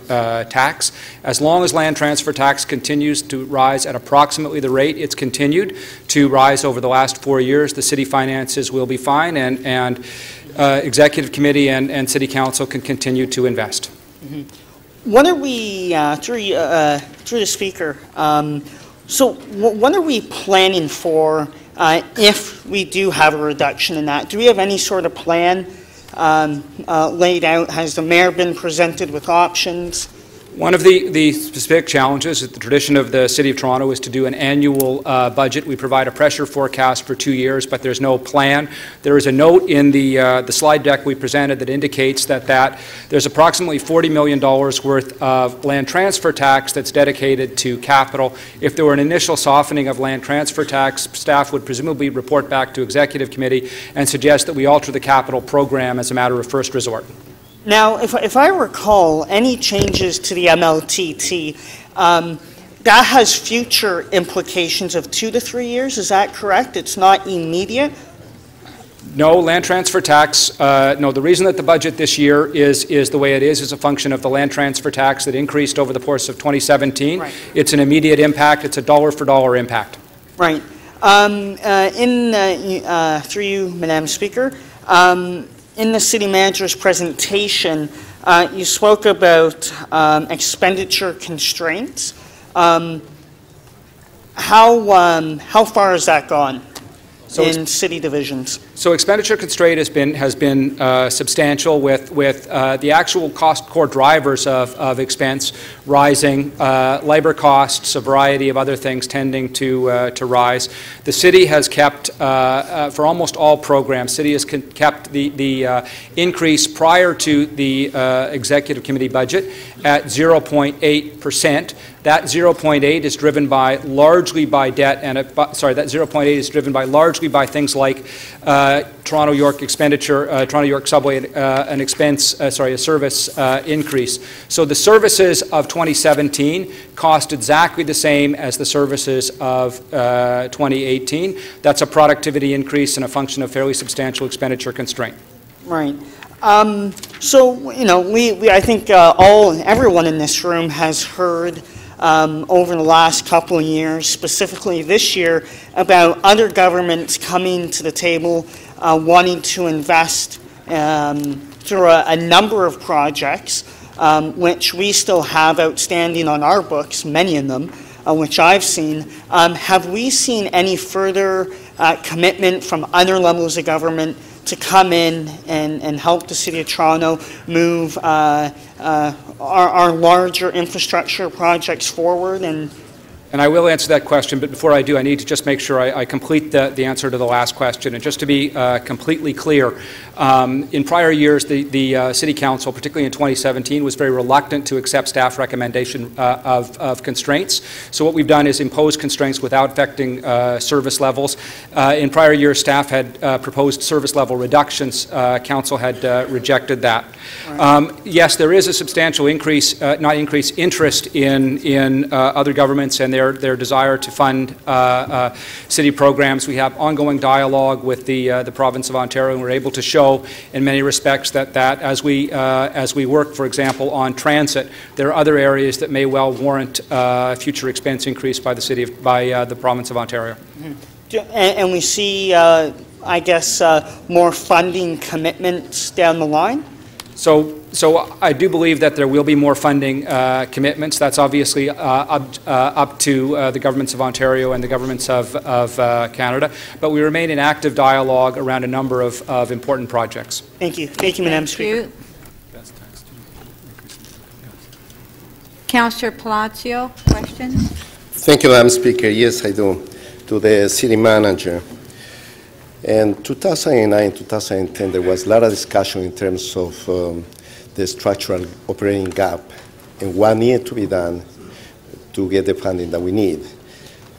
tax. As long as land transfer tax continues to rise at approximately the rate it's continued to rise over the last 4 years, the city finances will be fine, and Executive Committee and City Council can continue to invest. Mm-hmm. What are we, through the Speaker, so what are we planning for if we do have a reduction in that? Do we have any sort of plan laid out? Has the Mayor been presented with options? One of the specific challenges, the tradition of the City of Toronto is to do an annual budget. We provide a pressure forecast for 2 years, but there's no plan. There is a note in the slide deck we presented that indicates that there's approximately $40 million worth of land transfer tax that's dedicated to capital. If there were an initial softening of land transfer tax, staff would presumably report back to Executive Committee and suggest that we alter the capital program as a matter of first resort. Now, if I recall, any changes to the MLTT, that has future implications of 2 to 3 years, is that correct? It's not immediate? No, land transfer tax, no, the reason that the budget this year is the way it is a function of the land transfer tax that increased over the course of 2017. Right. It's an immediate impact. It's a dollar-for-dollar impact. Right. Through you, Madam Speaker, in the City Manager's presentation, you spoke about expenditure constraints. How far has that gone in city divisions? So expenditure constraint has been substantial with the actual cost core drivers of expense rising, labor costs, a variety of other things tending to rise. The city has kept, for almost all programs, city has kept the increase prior to the Executive Committee budget at 0.8%. That 0.8 is driven by largely by debt, and that 0.8 is driven by largely by things like Toronto York expenditure, Toronto York subway, a service increase. So the services of 2017 cost exactly the same as the services of 2018. That's a productivity increase and a function of fairly substantial expenditure constraint. Right. So, you know, I think everyone in this room has heard over the last couple of years, specifically this year, about other governments coming to the table wanting to invest through a number of projects, which we still have outstanding on our books, many of them, which I've seen. Have we seen any further commitment from other levels of government to come in and help the City of Toronto move our larger infrastructure projects forward? And I will answer that question, but before I do, I need to just make sure I complete the answer to the last question. And just to be completely clear, in prior years, the City Council, particularly in 2017, was very reluctant to accept staff recommendation of constraints. So what we've done is impose constraints without affecting service levels. In prior years, staff had proposed service level reductions. Council had rejected that. Yes, there is a substantial interest in other governments and their desire to fund city programs. We have ongoing dialogue with the province of Ontario, and we're able to show in many respects that as we work, for example, on transit, there are other areas that may well warrant future expense increase by the province of Ontario. Mm-hmm. And we see, I guess, more funding commitments down the line? So I do believe that there will be more funding commitments. That's obviously up to the governments of Ontario and the governments of Canada. But we remain in active dialogue around a number of important projects. Thank you. Thank you, Madam Speaker. Councillor Palacio, question? Thank you, Madam Speaker. Yes, I do. To the city manager. In 2009, 2010, there was a lot of discussion in terms of the structural operating gap and what needed to be done to get the funding that we need.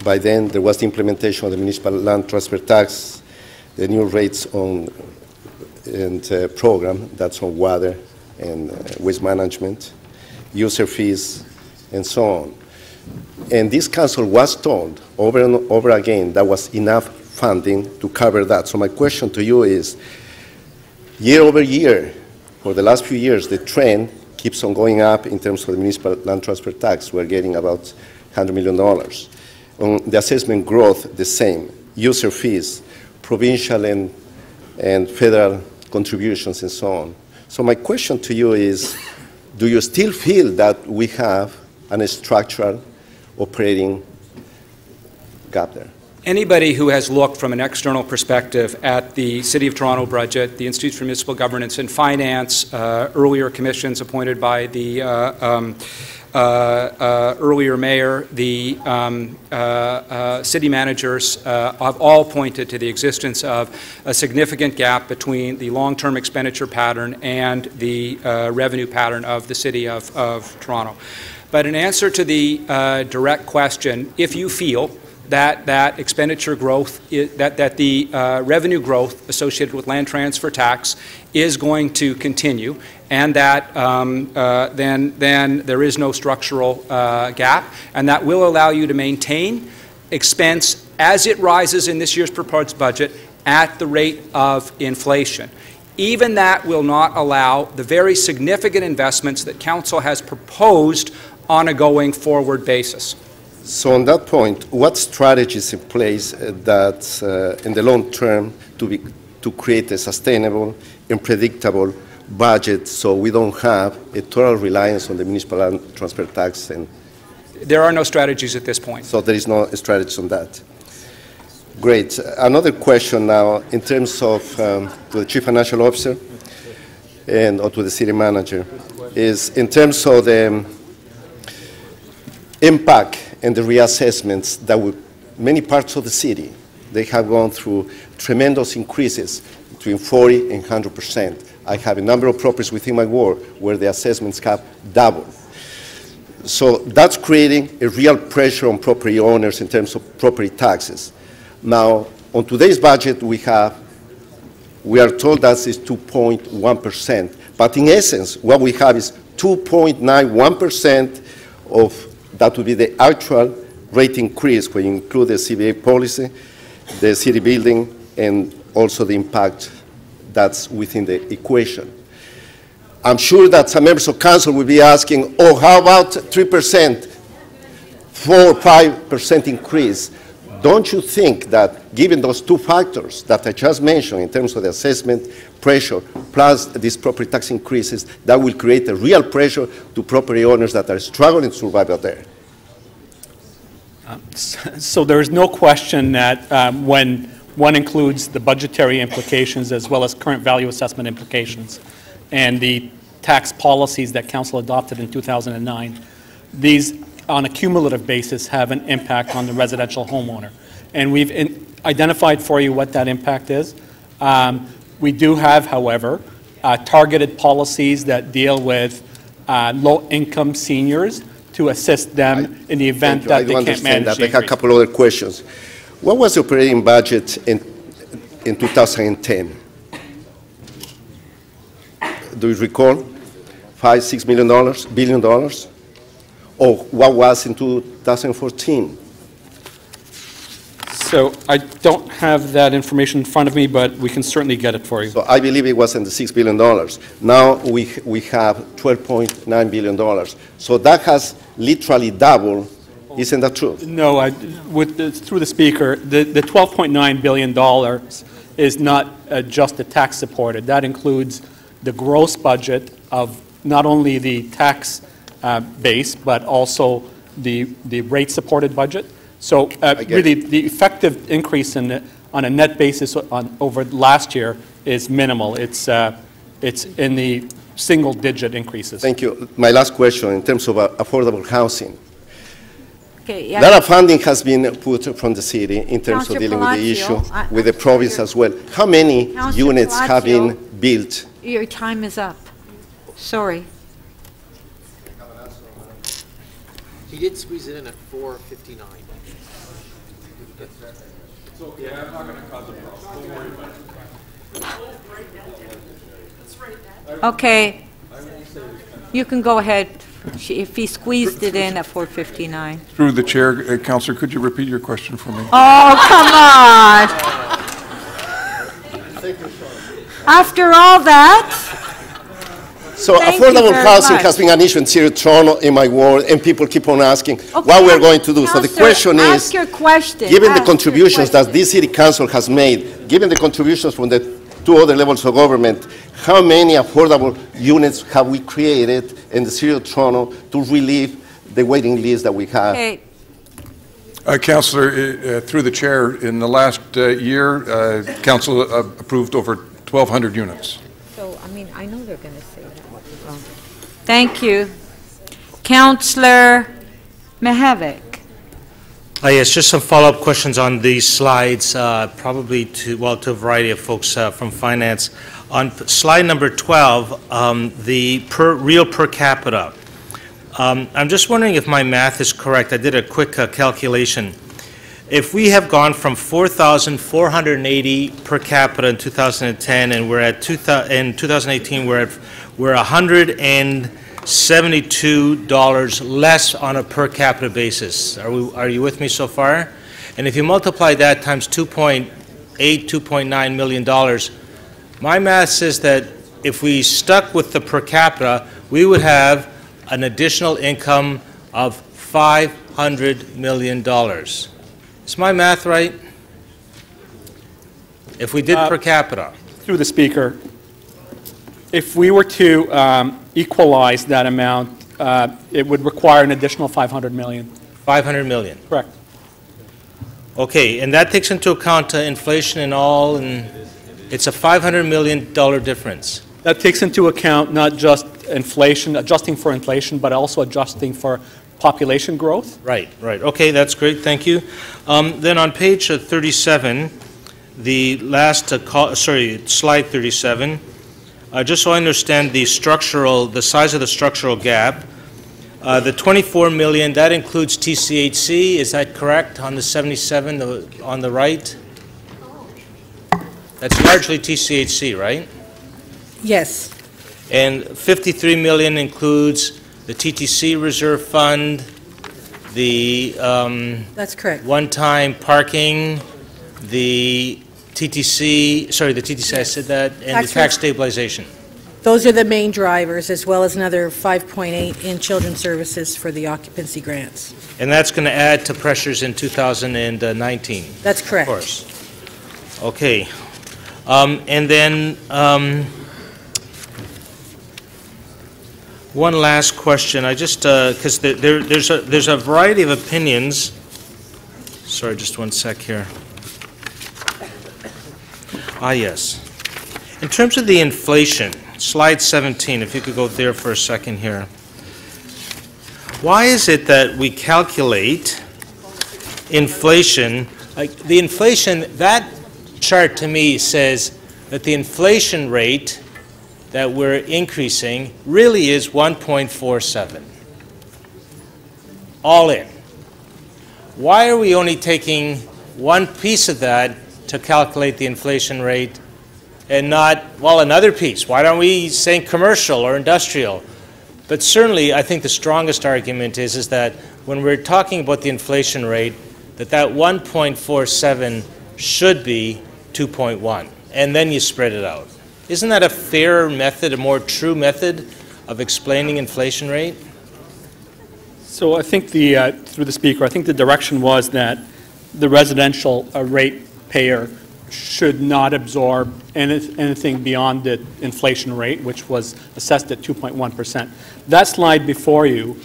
By then, there was the implementation of the municipal land transfer tax, the new rates on and program that's on water and waste management, user fees, and so on. And this council was told over and over again that was enough funding to cover that. So my question to you is, year over year, for the last few years, the trend keeps on going up in terms of the municipal land transfer tax. We're getting about $100 million. On the assessment growth, the same. User fees, provincial and federal contributions, and so on. So my question to you is, do you still feel that we have a structural operating gap there? Anybody who has looked from an external perspective at the City of Toronto budget, the Institute for Municipal Governance and Finance, earlier commissions appointed by the earlier mayor, the city managers have all pointed to the existence of a significant gap between the long-term expenditure pattern and the revenue pattern of the City of Toronto. But in answer to the direct question, if you feel that expenditure growth, that the revenue growth associated with land transfer tax is going to continue, and that then there is no structural gap, and that will allow you to maintain expense as it rises in this year's proposed budget at the rate of inflation. Even that will not allow the very significant investments that Council has proposed on a going forward basis. So on that point, what strategies in place that in the long term to create a sustainable and predictable budget so we don't have a total reliance on the municipal land transfer tax? And there are no strategies at this point. So there is no strategy on that. Great. Another question now in terms of to the Chief Financial Officer or to the City Manager is in terms of the impact and the reassessments that many parts of the city, they have gone through tremendous increases between 40 and 100%. I have a number of properties within my ward where the assessments have doubled. So that's creating a real pressure on property owners in terms of property taxes. Now, on today's budget we are told that is 2.1%, but in essence what we have is 2.91% of that would be the actual rate increase when you include the CBA policy, the city building, and also the impact that's within the equation. I'm sure that some members of council will be asking, oh, how about 3%? 4 or 5% increase, don't you think that given those two factors that I just mentioned in terms of the assessment pressure plus these property tax increases, that will create a real pressure to property owners that are struggling to survive out there? So there is no question that when one includes the budgetary implications as well as current value assessment implications and the tax policies that Council adopted in 2009, these on a cumulative basis have an impact on the residential homeowner. And we've identified for you what that impact is. We do have, however, targeted policies that deal with low-income seniors to assist them in the event that they can't manage the I have a couple other questions. What was the operating budget in 2010? Do you recall? $5, $6 billion? Or what was in 2014? So I don't have that information in front of me, but we can certainly get it for you. So I believe it was in the $6 billion. Now we have $12.9 billion. So that has literally doubled. Isn't that true? No, through the Speaker, the $12.9 billion is not just the tax supported. That includes the gross budget of not only the tax base, but also the rate-supported budget. So really, the effective increase on a net basis over last year is minimal. It's in the single-digit increases. Thank you. My last question in terms of affordable housing. Okay, A lot of funding has been put from the city in terms of dealing with the issue, with the province as well. How many units have been built? Your time is up. Sorry. He did squeeze it in at 4:59. It's okay. I'm not going to cause a problem. Don't worry about it. Okay. You can go ahead. If he squeezed it in at 4:59. Through the chair, Councillor, could you repeat your question for me? Oh, come on. After all that. So affordable housing has been an issue in City of Toronto, in my ward, and people keep on asking what we're going to do. So the question is, given the contributions that this City Council has made, given the contributions from the two other levels of government, how many affordable units have we created in the City of Toronto to relieve the waiting list that we have? Okay. Councillor, through the chair, in the last year, Council approved over 1,200 units. So, I mean, I know they're going to say that. Thank you. Councillor Mihevik. Yes, just some follow-up questions on these slides, probably to a variety of folks from finance. On slide number 12, the real per capita. I'm just wondering if my math is correct. I did a quick calculation. If we have gone from 4,480 per capita in 2010, and we're at in 2018, we're $172 less on a per capita basis. Are you with me so far? And if you multiply that times 2.9 million dollars, my math says that if we stuck with the per capita, we would have an additional income of $500 million. Is my math right? If we did per capita. Through the Speaker, if we were to equalize that amount, it would require an additional $500 million. $500 million? Correct. Okay, and that takes into account inflation and all, and it's a $500 million difference. That takes into account not just inflation, adjusting for inflation, but also adjusting for population growth. Right, right. Okay, that's great. Thank you. Then on page 37, the last, slide 37, just so I understand the size of the structural gap, the 24 million, that includes TCHC, is that correct, on the 77 on the right? That's largely TCHC, right? Yes. And 53 million includes the TTC reserve fund, the that's correct. One-time parking, the TTC, I said that, and the tax stabilization. Those are the main drivers, as well as another 5.8 in children's services for the occupancy grants. And that's going to add to pressures in 2019? That's correct. Of course. Okay. And then one last question. I just, because there's a variety of opinions. Sorry, just one sec here. Yes. In terms of the inflation, slide 17, if you could go there for a second here. Why is it that we calculate inflation, like the inflation, that chart to me says that the inflation rate that we're increasing really is 1.47, all in. Why are we only taking one piece of that to calculate the inflation rate and not, well, another piece? Why don't we say commercial or industrial? But certainly, I think the strongest argument is that when we're talking about the inflation rate, that 1.47 should be 2.1, and then you spread it out. Isn't that a fairer method, a more true method of explaining inflation rate? So I think through the Speaker, I think the direction was that the residential rate payer should not absorb anything beyond the inflation rate, which was assessed at 2.1%. That slide before you,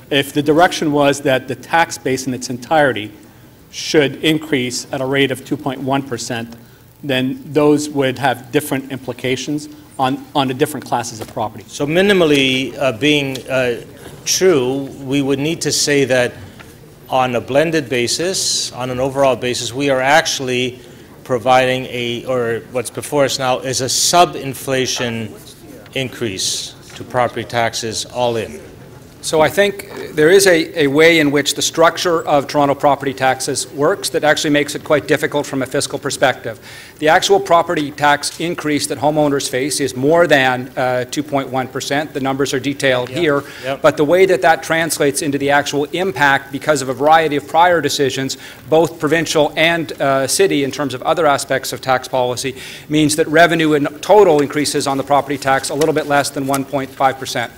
if the direction was that the tax base in its entirety should increase at a rate of 2.1%, then those would have different implications on the different classes of property. So minimally being true, we would need to say that on a blended basis, on an overall basis, we are actually providing or what's before us now is a sub-inflation increase to property taxes all in. So I think there is a way in which the structure of Toronto property taxes works that actually makes it quite difficult from a fiscal perspective. The actual property tax increase that homeowners face is more than 2.1%. The numbers are detailed here. Yep. But the way that translates into the actual impact because of a variety of prior decisions, both provincial and city in terms of other aspects of tax policy, means that revenue in total increases on the property tax a little bit less than 1.5%.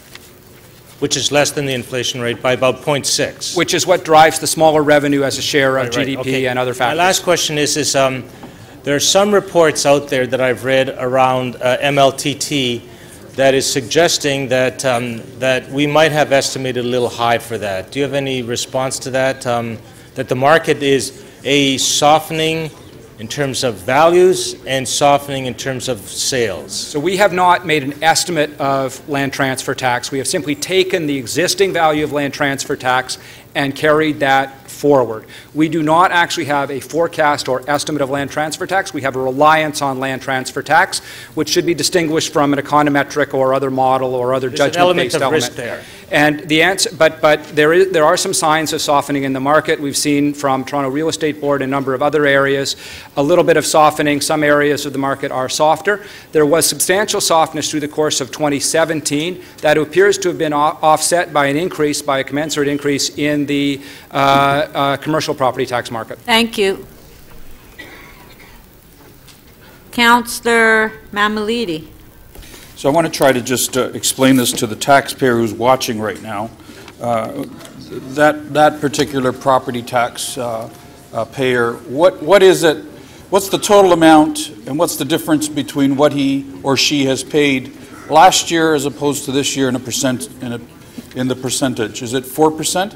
Which is less than the inflation rate by about 0.6. Which is what drives the smaller revenue as a share of GDP okay. and other factors. My last question is there are some reports out there that I've read around MLTT that is suggesting that, that we might have estimated a little high for that. Do you have any response to that? That the market is softening in terms of values and softening in terms of sales? So we have not made an estimate of land transfer tax. We have simply taken the existing value of land transfer tax and carried that forward. We do not actually have a forecast or estimate of land transfer tax. We have a reliance on land transfer tax, which should be distinguished from an econometric or other model or other judgment-based element. Risk there. And the answer, but there are some signs of softening in the market. We've seen from Toronto Real Estate Board and a number of other areas a little bit of softening. Some areas of the market are softer. There was substantial softness through the course of 2017 that appears to have been offset by an increase, by a commensurate increase in the commercial property tax market. Thank you. Councillor Mammoliti. So I want to try to just explain this to the taxpayer who's watching right now. That particular property tax payer, what is it? What's the total amount, and what's the difference between what he or she has paid last year as opposed to this year in the percentage? Is it 4%?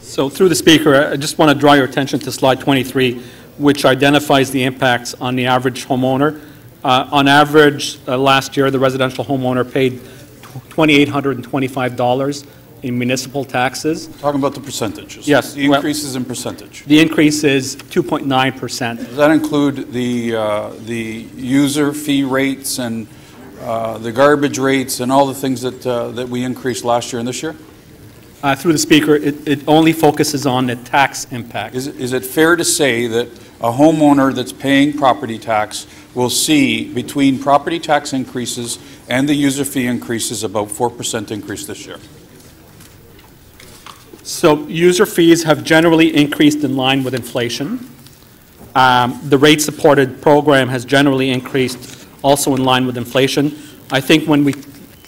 So through the Speaker, I just want to draw your attention to slide 23, which identifies the impacts on the average homeowner. On average, last year, the residential homeowner paid $2,825 in municipal taxes. Talking about the percentages. Yes. The increase is in percentage. The increase is 2.9%. Does that include the user fee rates and the garbage rates and all the things that we increased last year and this year? Through the Speaker, it only focuses on the tax impact. Is it fair to say that a homeowner that's paying property tax will see between property tax increases and the user fee increases about 4% increase this year? So user fees have generally increased in line with inflation. The rate-supported program has generally increased also in line with inflation. I think when we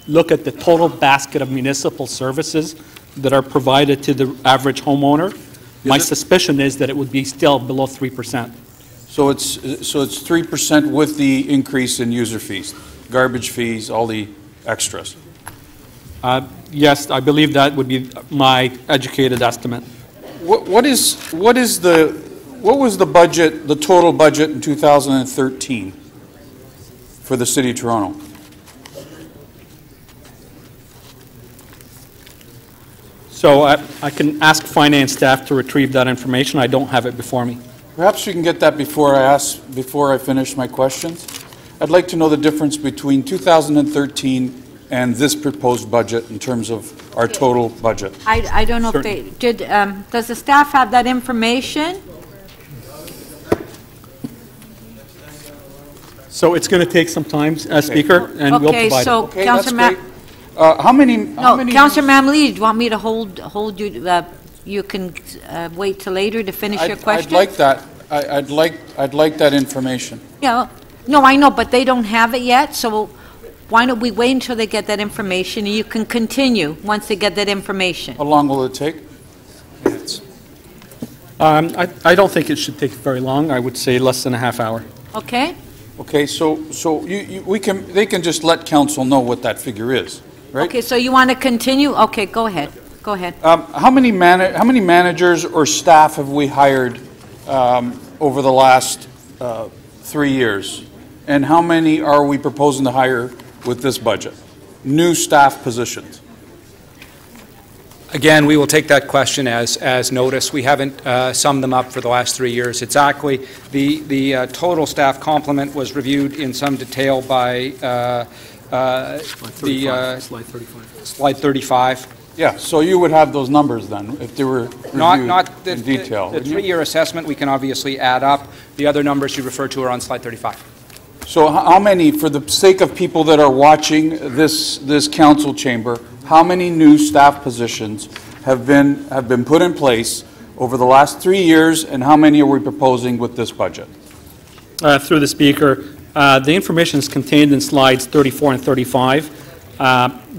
look at the total basket of municipal services that are provided to the average homeowner, my suspicion is that it would be still below 3%. So it's 3% with the increase in user fees, garbage fees, all the extras. Yes, I believe that would be my educated estimate. What was the budget, the total budget in 2013 for the City of Toronto? So I can ask finance staff to retrieve that information. I don't have it before me. Perhaps you can get that before I finish my questions. I'd like to know the difference between 2013 and this proposed budget in terms of our total budget. I don't know if they did. Does the staff have that information? So it's going to take some time, Speaker, and we'll provide so it. Okay, Councillor how many Councillor Mamlee, do you want me to hold you? You can wait till later to finish your question. I'd like that. I'd like that information. Yeah. No, I know, but they don't have it yet. So why don't we wait until they get that information, and you can continue once they get that information. How long will it take? Minutes. I don't think it should take very long. I would say less than a half hour. Okay. Okay. So they can just let council know what that figure is, right? Okay. So you want to continue? Okay. Go ahead. Go ahead. How many managers or staff have we hired over the last 3 years, and how many are we proposing to hire with this budget? New staff positions. Again, we will take that question as notice. We haven't summed them up for the last 3 years exactly. The total staff complement was reviewed in some detail by slide 35. Yeah, so you would have those numbers then, if they were reviewed in detail. The 3-year assessment we can obviously add up. The other numbers you refer to are on slide 35. So how many, for the sake of people that are watching this council chamber, how many new staff positions have been put in place over the last 3 years, and how many are we proposing with this budget? Through the Speaker, the information is contained in slides 34 and 35.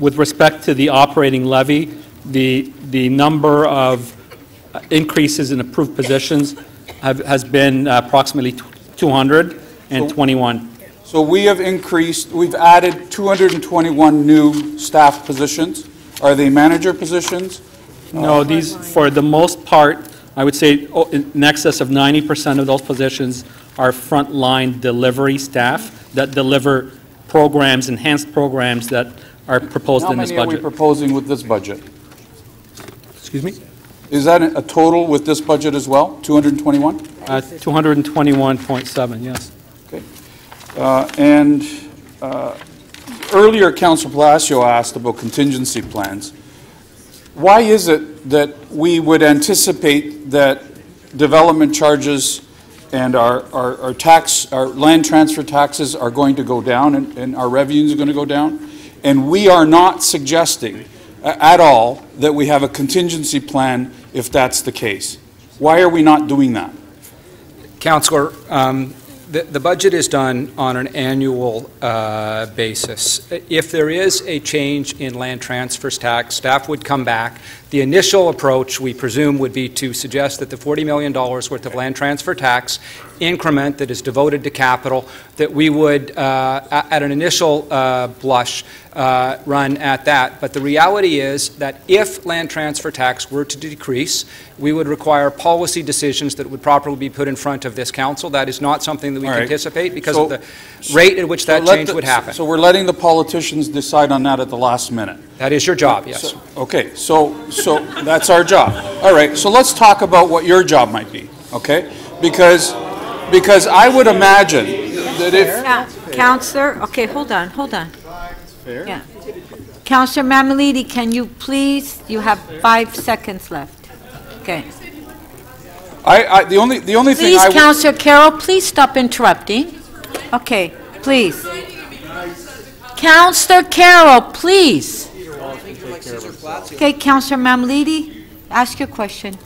With respect to the operating levy, the number of increases in approved positions has been approximately 221. So we've added 221 new staff positions. Are they manager positions? No, these, for the most part, I would say in excess of 90% of those positions are frontline delivery staff that deliver programs, enhanced programs that are proposed in this budget. How many are we proposing with this budget? Excuse me? Is that a total with this budget as well, 221? 221.7, yes. Okay. Earlier, Councillor Palacio asked about contingency plans. Why is it that we would anticipate that development charges and our land transfer taxes are going to go down and our revenues are going to go down? And we are not suggesting at all that we have a contingency plan if that's the case. Why are we not doing that? Councillor, the budget is done on an annual basis. If there is a change in land transfers tax, staff would come back. The initial approach, we presume, would be to suggest that the $40 million worth of land transfer tax increment that is devoted to capital, that we would, at an initial blush, run at that. But the reality is that if land transfer tax were to decrease, we would require policy decisions that would properly be put in front of this council. That is not something that we can anticipate because of the rate at which that change would happen. So we're letting the politicians decide on that at the last minute. That is your job, yes. Okay, so that's our job. All right, so let's talk about what your job might be, okay? Because I would imagine that if... Councillor, okay, hold on. Fair. Yeah. Councillor Mamalidi, can you please, you have 5 seconds left. Okay. The only thing I... Please, Councillor Carroll, please stop interrupting. Okay, please. Councillor Carroll, please. Okay, Councillor Mamalidi, ask your question.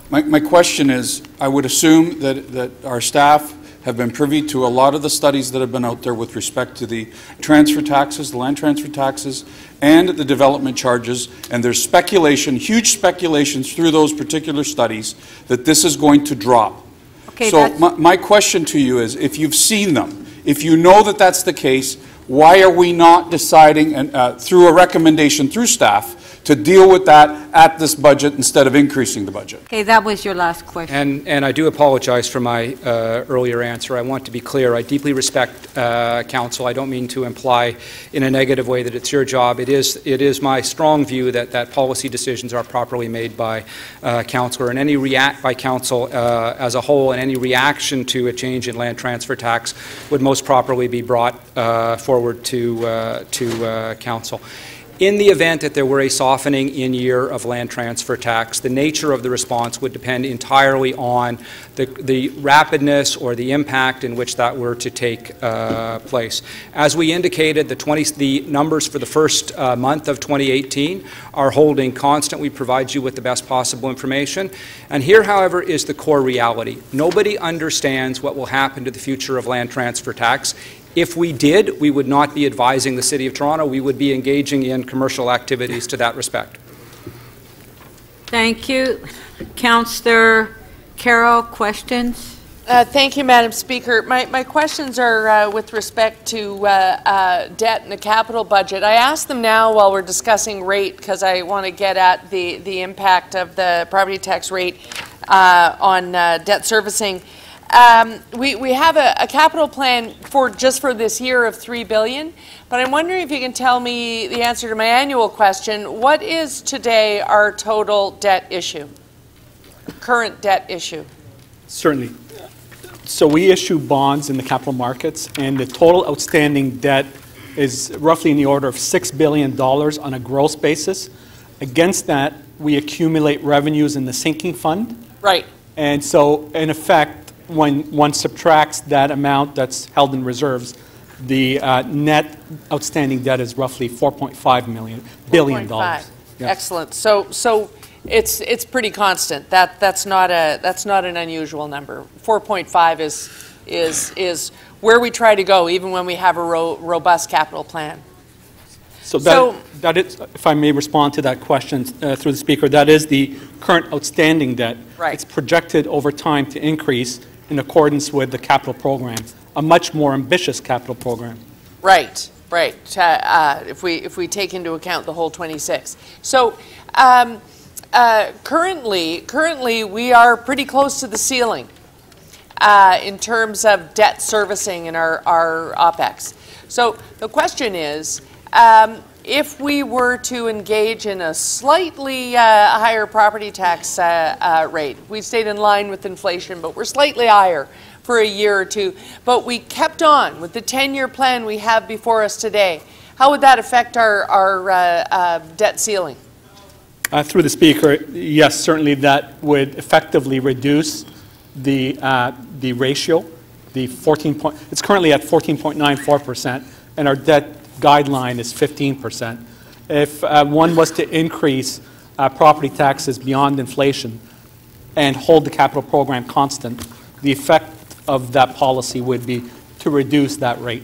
My question is, I would assume that our staff have been privy to a lot of the studies that have been out there with respect to the transfer taxes, the land transfer taxes, and the development charges, and there's speculation, huge speculations through those particular studies that this is going to drop. Okay, so my question to you is, if you've seen them, if you know that that's the case, why are we not deciding through a recommendation through staff to deal with that at this budget instead of increasing the budget? Okay, that was your last question. And I do apologize for my earlier answer. I want to be clear. I deeply respect council. I don't mean to imply in a negative way that it's your job. It is my strong view that policy decisions are properly made by council, and any by council as a whole, and any reaction to a change in land transfer tax would most properly be brought forward to council. In the event that there were a softening in year of land transfer tax, the nature of the response would depend entirely on the rapidness or the impact in which that were to take place. As we indicated, the numbers for the first month of 2018 are holding constant. We provide you with the best possible information. And here, however, is the core reality. Nobody understands what will happen to the future of land transfer tax. If we did, we would not be advising the City of Toronto. We would be engaging in commercial activities to that respect. Thank you. Councillor Carroll, questions? Thank you, Madam Speaker. My questions are with respect to debt and the capital budget. I ask them now while we're discussing rate because I want to get at the impact of the property tax rate on debt servicing. We have a capital plan just for this year of $3 billion, but I'm wondering if you can tell me the answer to my annual question. What is today our total debt issue, current debt issue? Certainly. So we issue bonds in the capital markets, and the total outstanding debt is roughly in the order of $6 billion on a gross basis. Against that, we accumulate revenues in the sinking fund. Right. And so, in effect, when one subtracts that amount that's held in reserves, the net outstanding debt is roughly $4.5 billion. Yeah. Excellent. So it's pretty constant. That's not an unusual number. 4.5 is where we try to go, even when we have a robust capital plan. So that is, if I may respond to that question through the Speaker, that is the current outstanding debt. Right. It's projected over time to increase in accordance with the capital program, a much more ambitious capital program. Right, right. If we take into account the whole 26. So currently we are pretty close to the ceiling in terms of debt servicing in our OPEX. So the question is, if we were to engage in a slightly higher property tax rate, we stayed in line with inflation, but we're slightly higher for a year or two, but we kept on with the 10-year plan we have before us today, how would that affect our debt ceiling? Through the Speaker, yes, certainly that would effectively reduce the ratio. It's currently at 14.94%, and our debt guideline is 15%. If one was to increase property taxes beyond inflation and hold the capital program constant, the effect of that policy would be to reduce that rate.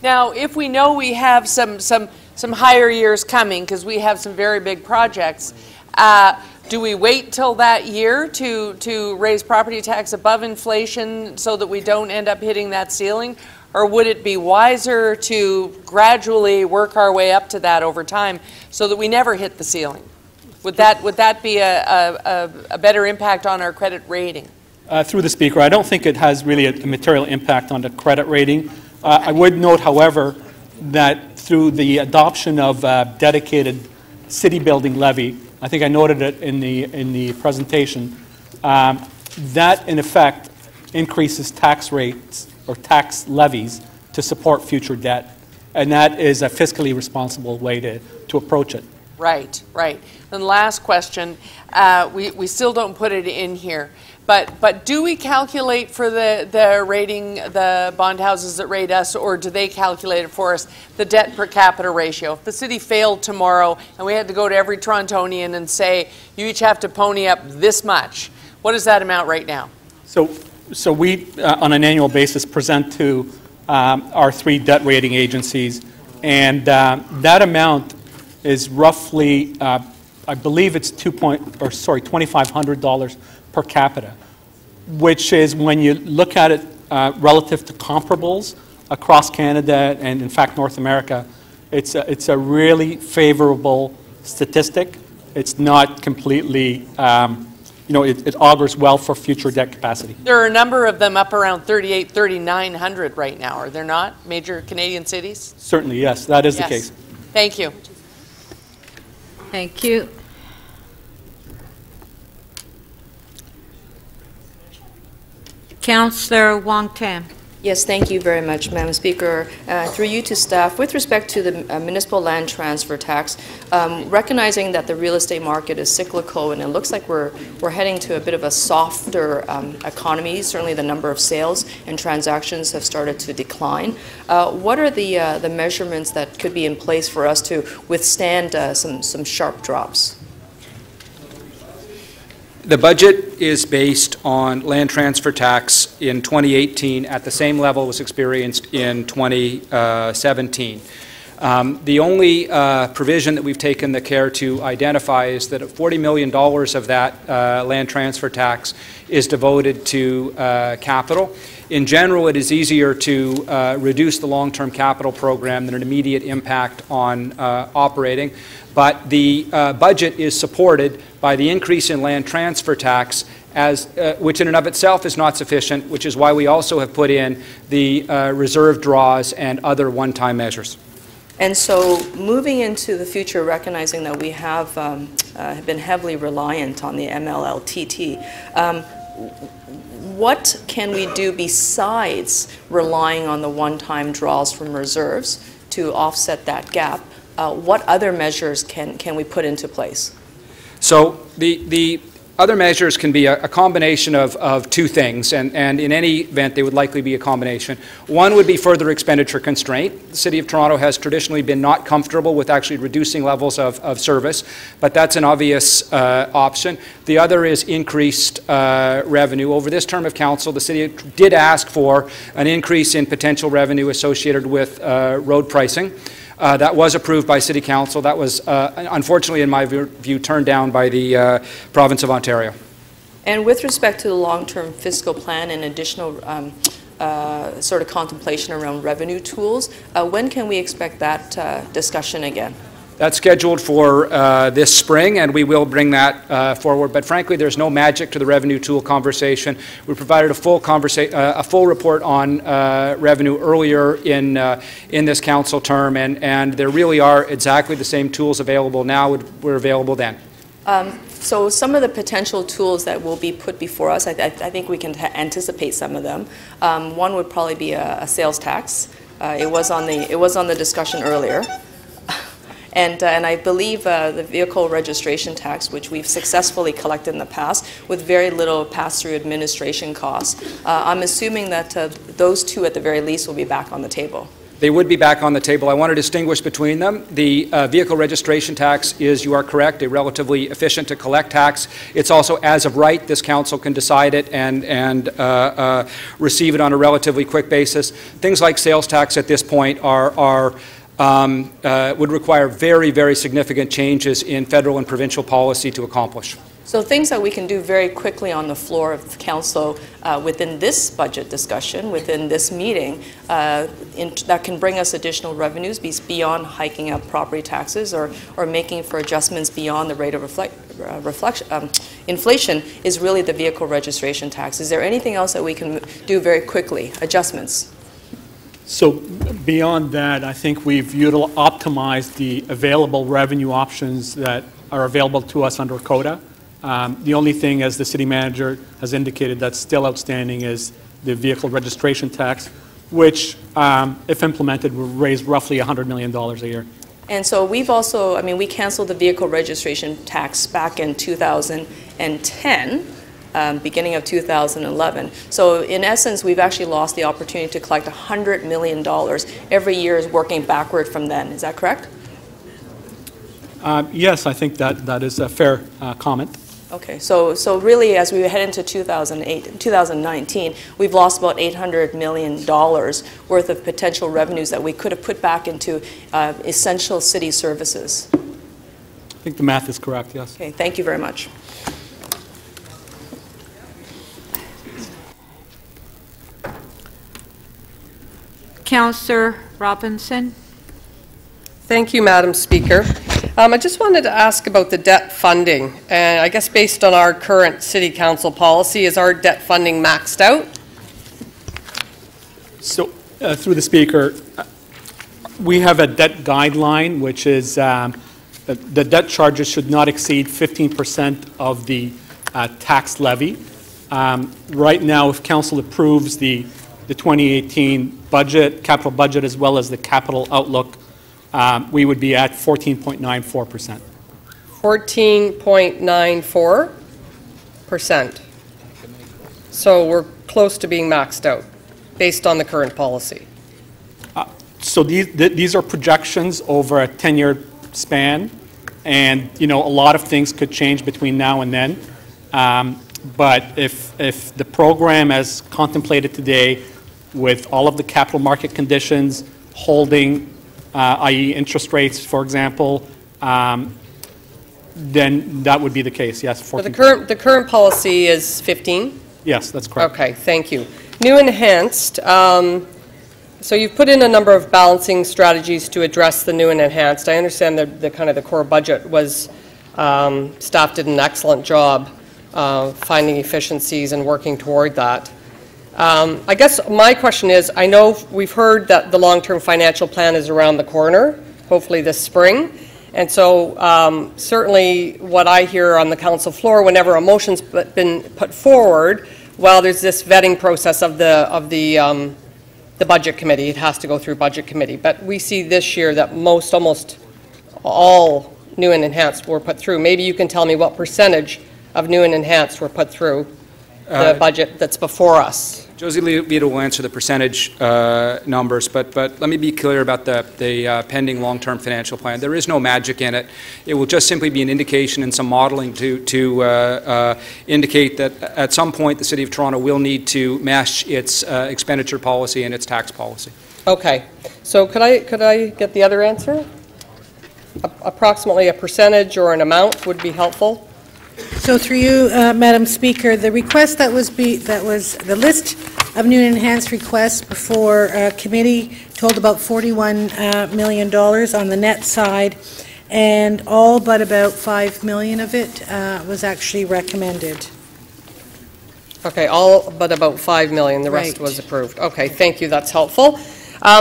Now, if we know we have some higher years coming because we have some very big projects, do we wait till that year to raise property tax above inflation so that we don't end up hitting that ceiling? Or would it be wiser to gradually work our way up to that over time so that we never hit the ceiling? Would that be a better impact on our credit rating? Through the Speaker, I don't think it has really a material impact on the credit rating. I would note, however, that through the adoption of dedicated city building levy, I think I noted it in the presentation, that in effect increases tax rates or tax levies to support future debt. And that is a fiscally responsible way to approach it. Right, right. And last question, we still don't put it in here, but do we calculate for the rating, the bond houses that rate us, or do they calculate it for us, the debt per capita ratio? If the city failed tomorrow and we had to go to every Torontonian and say, you each have to pony up this much, what is that amount right now? So So we, on an annual basis, present to our 3 debt rating agencies, and that amount is roughly, I believe it's $2,500 per capita, which is, when you look at it relative to comparables across Canada and, in fact, North America, it's a really favorable statistic. It's not completely, it augurs well for future debt capacity. There are a number of them up around 3,900 right now, are there not? Major Canadian cities? Certainly, yes, that is the case. Thank you. Thank you. Councillor Wong-Tam. Yes, thank you very much, Madam Speaker. Through you to staff, with respect to the municipal land transfer tax, recognizing that the real estate market is cyclical and it looks like we're heading to a bit of a softer economy, certainly the number of sales and transactions have started to decline. What are the measurements that could be in place for us to withstand some sharp drops? The budget is based on land transfer tax in 2018 at the same level was experienced in 2017. The only provision that we've taken the care to identify is that $40 million of that land transfer tax is devoted to capital. In general, it is easier to reduce the long-term capital program than an immediate impact on operating. But the budget is supported by the increase in land transfer tax, which in and of itself is not sufficient, which is why we also have put in the reserve draws and other one-time measures. And so moving into the future, recognizing that we have been heavily reliant on the MLLTT, what can we do besides relying on the one-time draws from reserves to offset that gap? What other measures can we put into place? So the other measures can be a combination of 2 things, and in any event, they would likely be a combination. One would be further expenditure constraint. The City of Toronto has traditionally been not comfortable with actually reducing levels of service, but that's an obvious option. The other is increased revenue. Over this term of council, the City did ask for an increase in potential revenue associated with road pricing. That was approved by City Council. That was, unfortunately, in my view, turned down by the Province of Ontario. And with respect to the long-term fiscal plan and additional sort of contemplation around revenue tools, when can we expect that discussion again? That's scheduled for this spring, and we will bring that forward. But frankly, there's no magic to the revenue tool conversation. We provided a full report on revenue earlier in this council term, and there really are exactly the same tools available now were available then. So some of the potential tools that will be put before us, I think we can anticipate some of them. One would probably be a sales tax. It was on the discussion earlier. And I believe the vehicle registration tax, which we've successfully collected in the past with very little pass-through administration costs. I'm assuming that those 2 at the very least will be back on the table. They would be back on the table. I want to distinguish between them. The vehicle registration tax is, you are correct, a relatively efficient to collect tax. It's also, as of right, this council can decide it and receive it on a relatively quick basis. Things like sales tax at this point would require very, very significant changes in federal and provincial policy to accomplish. So things that we can do very quickly on the floor of the council within this budget discussion, within this meeting, that can bring us additional revenues beyond hiking up property taxes or making for adjustments beyond the rate of inflation, is really the vehicle registration tax. Is there anything else that we can do very quickly, adjustments? So beyond that, I think we've optimized the available revenue options that are available to us under CODA. The only thing, as the city manager has indicated, that's still outstanding is the vehicle registration tax, which, if implemented, would raise roughly $100 million a year. And so we've also, we canceled the vehicle registration tax back in 2010. Beginning of 2011. So in essence, we've actually lost the opportunity to collect $100 million every year, is working backward from then. Is that correct? Yes, I think that is a fair comment. Okay, so really, as we head into 2019, we've lost about $800 million worth of potential revenues that we could have put back into essential city services. I think the math is correct, yes. Okay, thank you very much. Councillor Robinson. Thank you, Madam Speaker. I just wanted to ask about the debt funding. And I guess based on our current City Council policy, is our debt funding maxed out? So, through the Speaker, we have a debt guideline, which is the debt charges should not exceed 15% of the tax levy. Right now, if Council approves the 2018 budget, capital budget, as well as the capital outlook, we would be at 14.94%. 14.94%. So we're close to being maxed out, based on the current policy. So these are projections over a 10-year span, and a lot of things could change between now and then. But if the program as contemplated today, with all of the capital market conditions holding, i.e. interest rates, for example, then that would be the case, yes. So the current policy is 15? Yes, that's correct. Okay, thank you. New enhanced, so you've put in a number of balancing strategies to address the new and enhanced. I understand that the core budget was, staff did an excellent job finding efficiencies and working toward that. I guess my question is, I know we've heard that the long-term financial plan is around the corner, hopefully this spring. And so certainly what I hear on the council floor, whenever a motion's been put forward, well, there's this vetting process of the budget committee. It has to go through budget committee. But we see this year that almost all new and enhanced were put through. Maybe you can tell me what percentage of new and enhanced were put through the budget that's before us. Josie Levita will answer the percentage numbers, but let me be clear about the pending long-term financial plan. There is no magic in it. It will just simply be an indication and some modeling to indicate that at some point the City of Toronto will need to match its expenditure policy and its tax policy. Okay. So could I get the other answer? Approximately a percentage or an amount would be helpful. So through you, Madam Speaker, the request that was the list of new and enhanced requests before committee totaled about $41 million on the net side, and all but about $5 million of it was actually recommended. Okay, all but about $5 million. The rest was approved. Okay, thank you. That's helpful.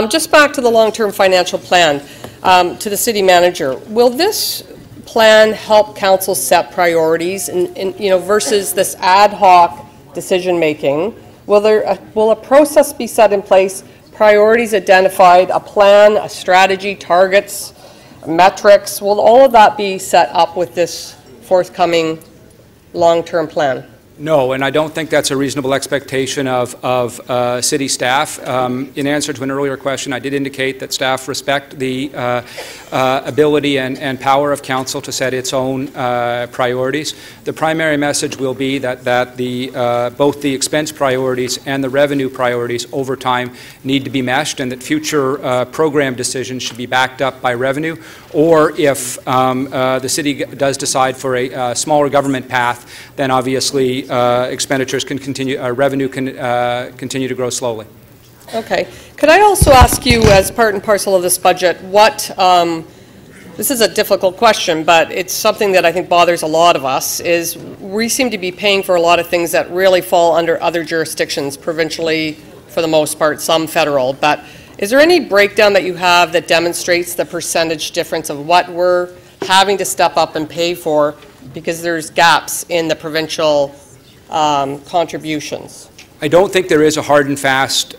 Just back to the long-term financial plan, to the city manager. Will this plan help council set priorities and versus this ad hoc decision making? Will a process be set in place, priorities identified, a plan, a strategy, targets, metrics? Will all of that be set up with this forthcoming long-term plan? No, and I don't think that's a reasonable expectation of city staff. In answer to an earlier question, I did indicate that staff respect the ability and power of council to set its own priorities. The primary message will be that both the expense priorities and the revenue priorities over time need to be meshed, and that future program decisions should be backed up by revenue, or if the city does decide for a smaller government path, then obviously expenditures can continue, revenue can continue to grow slowly. Okay. Could I also ask you, as part and parcel of this budget, what, this is a difficult question, but it's something that I think bothers a lot of us, is we seem to be paying for a lot of things that really fall under other jurisdictions, provincially for the most part, some federal. But is there any breakdown that you have that demonstrates the percentage difference of what we're having to step up and pay for because there's gaps in the provincial contributions? I don't think there is a hard and fast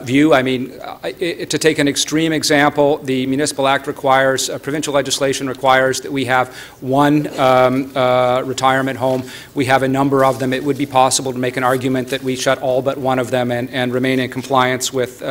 view. I mean, to take an extreme example, the Municipal Act requires, provincial legislation requires that we have one retirement home. We have a number of them. It would be possible to make an argument that we shut all but one of them and remain in compliance with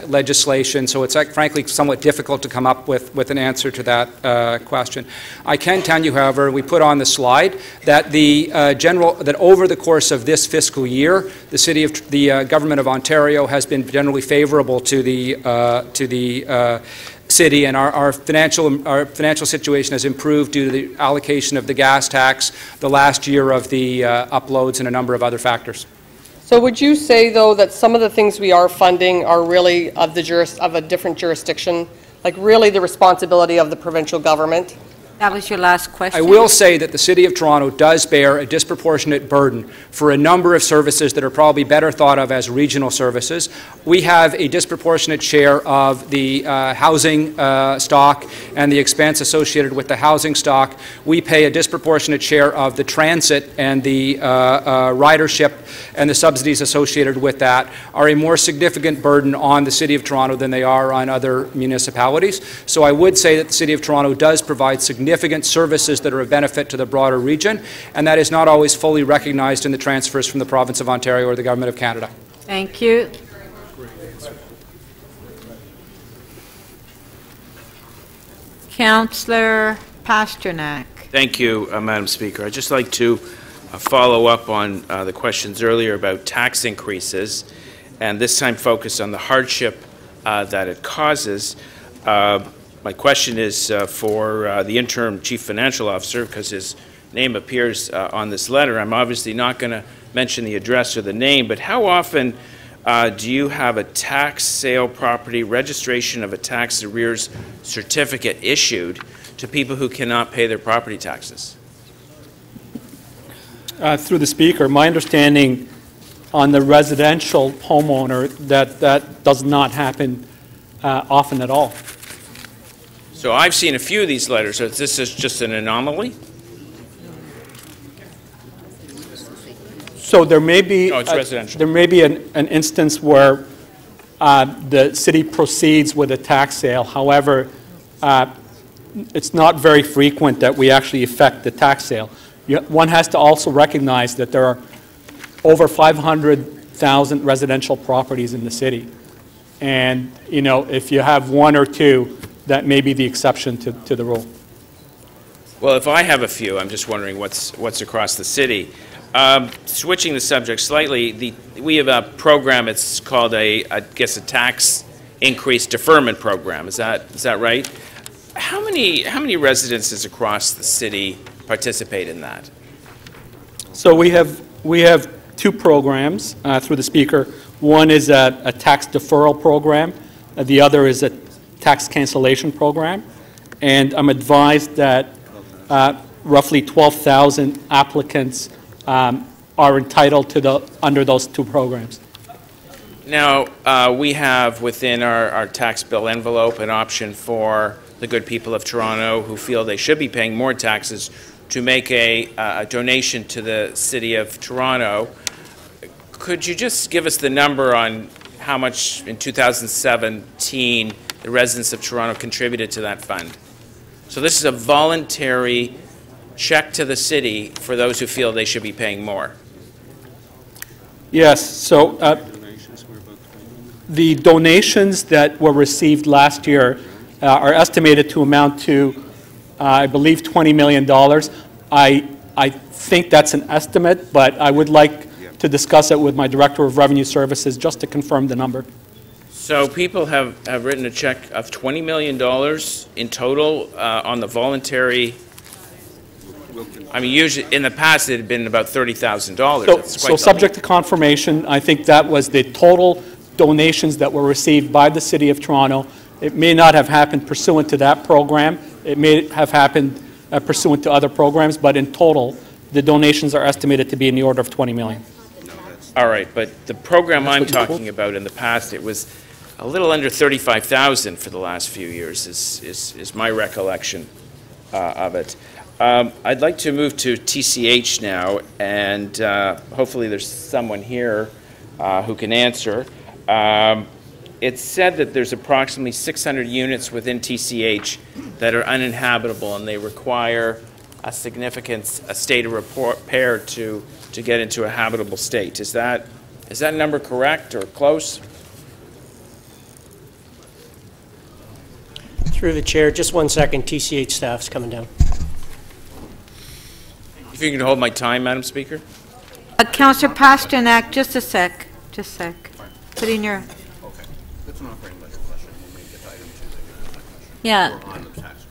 legislation. So it's frankly somewhat difficult to come up with an answer to that question. I can tell you, however, we put on the slide that that over the course of this fiscal year, the government of Ontario has been generally favorable to the city, and our financial situation has improved due to the allocation of the gas tax, the last year of the uploads, and a number of other factors. So would you say, though, that some of the things we are funding are really of a different jurisdiction, like really the responsibility of the provincial government? That was your last question. I will say that the City of Toronto does bear a disproportionate burden for a number of services that are probably better thought of as regional services. We have a disproportionate share of the housing stock and the expense associated with the housing stock. We pay a disproportionate share of the transit, and the ridership and the subsidies associated with that are a more significant burden on the City of Toronto than they are on other municipalities. So I would say that the City of Toronto does provide significant services that are of benefit to the broader region, and that is not always fully recognized in the transfers from the Province of Ontario or the Government of Canada. Thank you. Councillor Pasternak. Thank you, Madam Speaker. I'd just like to follow up on the questions earlier about tax increases, and this time focus on the hardship that it causes. My question is for the interim Chief Financial Officer, because his name appears on this letter. I'm obviously not going to mention the address or the name, but how often do you have a tax sale property registration of a tax arrears certificate issued to people who cannot pay their property taxes? Through the Speaker, my understanding on the residential homeowner that does not happen often at all. So I've seen a few of these letters. So this is just an anomaly? So there may be, no, it's residential. There may be an instance where the city proceeds with a tax sale. However, it's not very frequent that we actually effect the tax sale. One has to also recognize that there are over 500,000 residential properties in the city. And, you know, if you have one or two, that may be the exception to the rule. Well, if I have a few, I'm just wondering what's across the city. Switching the subject slightly, we have a program. It's called I guess a tax increase deferment program. Is that right? How many residences across the city participate in that? So we have two programs through the Speaker. One is a tax deferral program. The other is a tax cancellation program, and I'm advised that roughly 12,000 applicants are entitled to under those two programs. Now, we have within our tax bill envelope an option for the good people of Toronto who feel they should be paying more taxes to make a donation to the City of Toronto. Could you just give us the number on how much in 2017 the residents of Toronto contributed to that fund? So this is a voluntary check to the city for those who feel they should be paying more. Yes, so the donations that were received last year are estimated to amount to, I believe, $20 million. I think that's an estimate, but I would like to discuss it with my Director of Revenue Services just to confirm the number. So people have written a check of $20 million in total on the voluntary. I mean, usually in the past it had been about $30,000. So subject to confirmation, I think that was the total donations that were received by the City of Toronto. It may not have happened pursuant to that program. It may have happened pursuant to other programs, but in total, the donations are estimated to be in the order of $20 million. All right, but the program I'm talking about in the past, it was a little under $35,000 for the last few years is my recollection of it. I'd like to move to TCH now, and hopefully there's someone here who can answer. It's said that there's approximately 600 units within TCH that are uninhabitable, and they require a significant state of repair to get into a habitable state. Is that number correct or close? Through the chair, just 1 second. TCH staff's coming down. If you can hold my time, Madam Speaker. Councillor Pasternak, just a sec. Just a sec. Put in your... That's an operating budget question. When we get to item 2, Yeah. on the tax.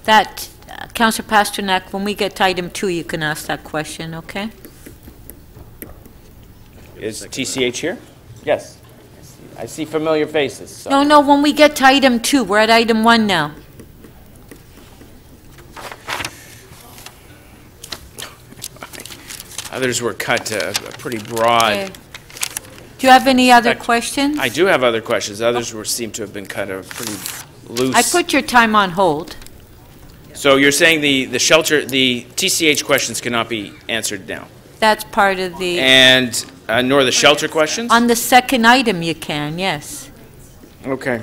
That, Councillor Pasternak, when we get to item 2, you can ask that question, okay? Is TCH here? Yes. I see familiar faces. So. No, when we get to item 2, we're at item 1 now. Others were cut pretty broad. Okay. Do you have any other questions? I do have other questions. Others seem to have been cut pretty loose. I put your time on hold. So you're saying the TCH questions cannot be answered now? That's part of the... And nor the shelter questions? On the second item you can, yes. Okay.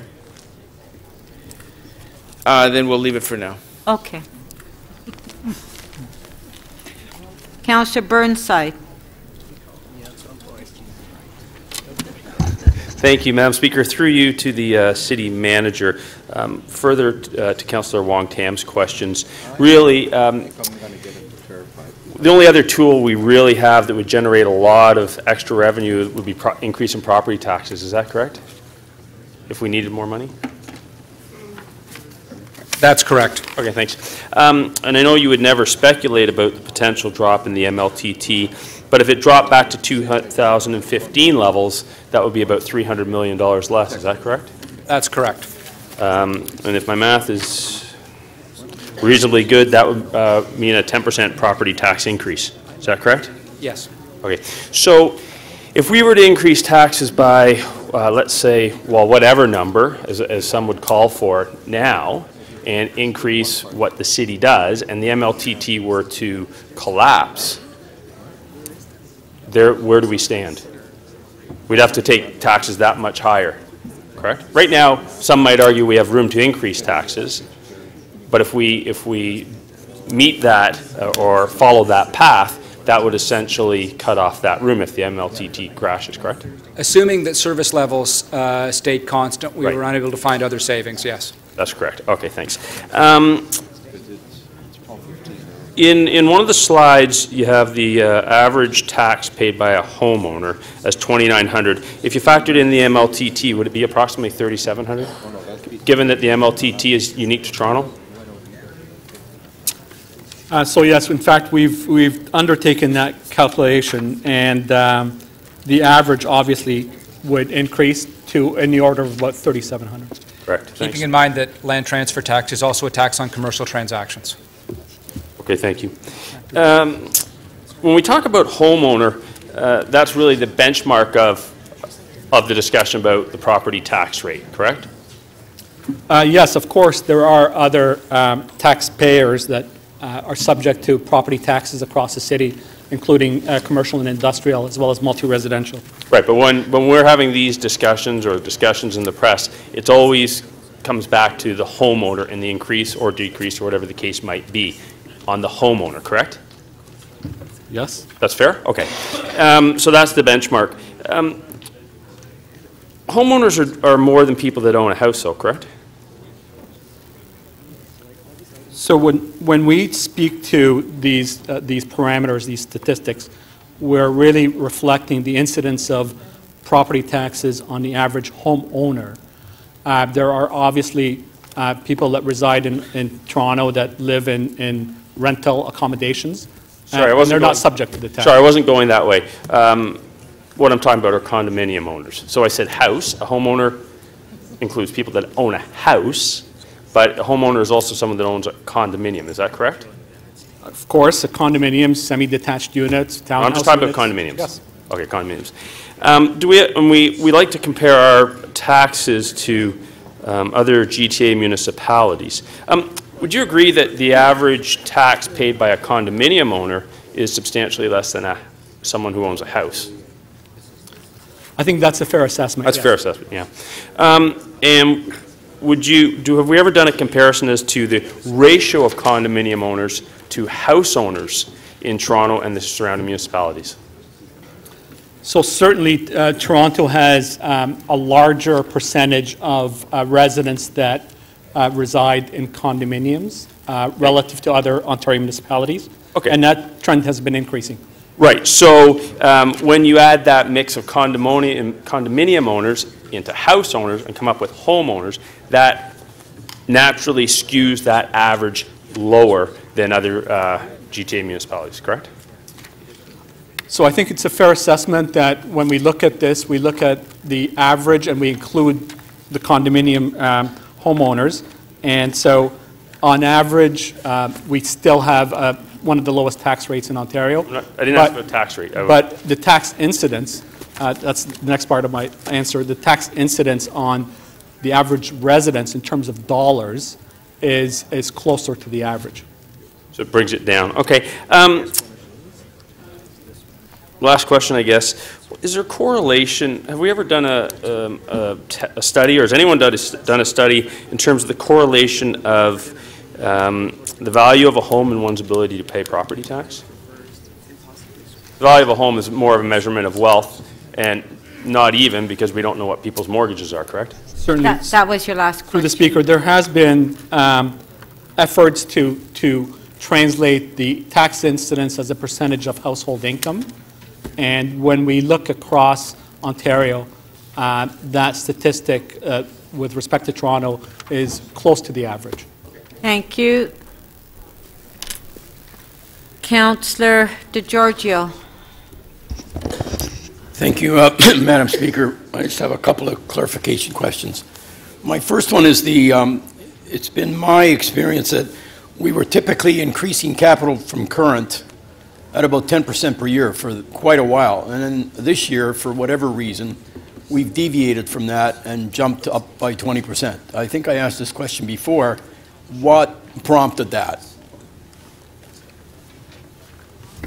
Then we'll leave it for now. Okay. Councillor Burnside. Thank you, Madam Speaker. Through you to the city manager. Further to Councillor Wong-Tam's questions, really, the only other tool we really have that would generate a lot of extra revenue would be increase in property taxes. Is that correct? If we needed more money? That's correct. Okay, thanks. And I know you would never speculate about the potential drop in the MLTT, but if it dropped back to 2015 levels, that would be about $300 million less. Is that correct? That's correct. And if my math is reasonably good, that would mean a 10% property tax increase. Is that correct? Yes. Okay. So if we were to increase taxes by, let's say, well, whatever number, as some would call for now, and increase what the city does, and the MLTT were to collapse, where do we stand? We'd have to take taxes that much higher, correct? Right now, some might argue we have room to increase taxes, but if we meet that or follow that path, that would essentially cut off that room if the MLTT crashes, correct? Assuming that service levels stayed constant, we were unable to find other savings, yes. That's correct. Okay, thanks. In one of the slides, you have the average tax paid by a homeowner as $2,900. If you factored in the MLTT, would it be approximately $3,700? Given that the MLTT is unique to Toronto? So yes, in fact, we've undertaken that calculation, and the average obviously would increase to in the order of about $3,700. Correct. Keeping in mind that land transfer tax is also a tax on commercial transactions. Okay, thank you. When we talk about homeowner, that's really the benchmark of the discussion about the property tax rate, correct? Yes, of course, there are other taxpayers that are subject to property taxes across the city, including commercial and industrial, as well as multi-residential. Right, but when we're having these discussions or discussions in the press, it always comes back to the homeowner and the increase or decrease or whatever the case might be on the homeowner, correct? Yes. That's fair? Okay. So that's the benchmark. Homeowners are more than people that own a house, though, correct? So when we speak to these parameters, these statistics, we're really reflecting the incidence of property taxes on the average homeowner. There are obviously people that reside in Toronto that live in rental accommodations. Sorry, I wasn't they're going, not subject to the tax. Sorry, I wasn't going that way. What I'm talking about are condominium owners. So I said house. A homeowner includes people that own a house. But a homeowner is also someone that owns a condominium. Is that correct? Of course, a condominium, semi-detached units, townhouse I'm just talking units. about condominiums. Yes. Okay, condominiums. We like to compare our taxes to other GTA municipalities. would you agree that the average tax paid by a condominium owner is substantially less than someone who owns a house? I think that's a fair assessment. That's yes. a fair assessment, yeah. And have we ever done a comparison as to the ratio of condominium owners to house owners in Toronto and the surrounding municipalities? So certainly Toronto has a larger percentage of residents that reside in condominiums relative to other Ontario municipalities. Okay. And that trend has been increasing. Right. So when you add that mix of condominium owners into house owners and come up with homeowners, that naturally skews that average lower than other GTA municipalities, correct? So I think it's a fair assessment that when we look at this, we look at the average and we include the condominium homeowners. And so on average, we still have one of the lowest tax rates in Ontario. I didn't ask about tax rate. But the tax incidence, that's the next part of my answer, the tax incidence on the average residence in terms of dollars is closer to the average. So it brings it down. Okay. Last question, I guess. Is there correlation? Have we ever done a study, or has anyone done a study in terms of the correlation of the value of a home and one's ability to pay property tax? The value of a home is more of a measurement of wealth, and not even because we don't know what people's mortgages are, correct? Certainly. That was your last question. Through the Speaker, there has been efforts to translate the tax incidence as a percentage of household income. And when we look across Ontario, that statistic with respect to Toronto is close to the average. Thank you. Councillor DeGiorgio. Thank you, Madam Speaker. I just have a couple of clarification questions. My first one is it's been my experience that we were typically increasing capital from current at about 10% per year for quite a while. And then this year, for whatever reason, we've deviated from that and jumped up by 20%. I think I asked this question before. What prompted that?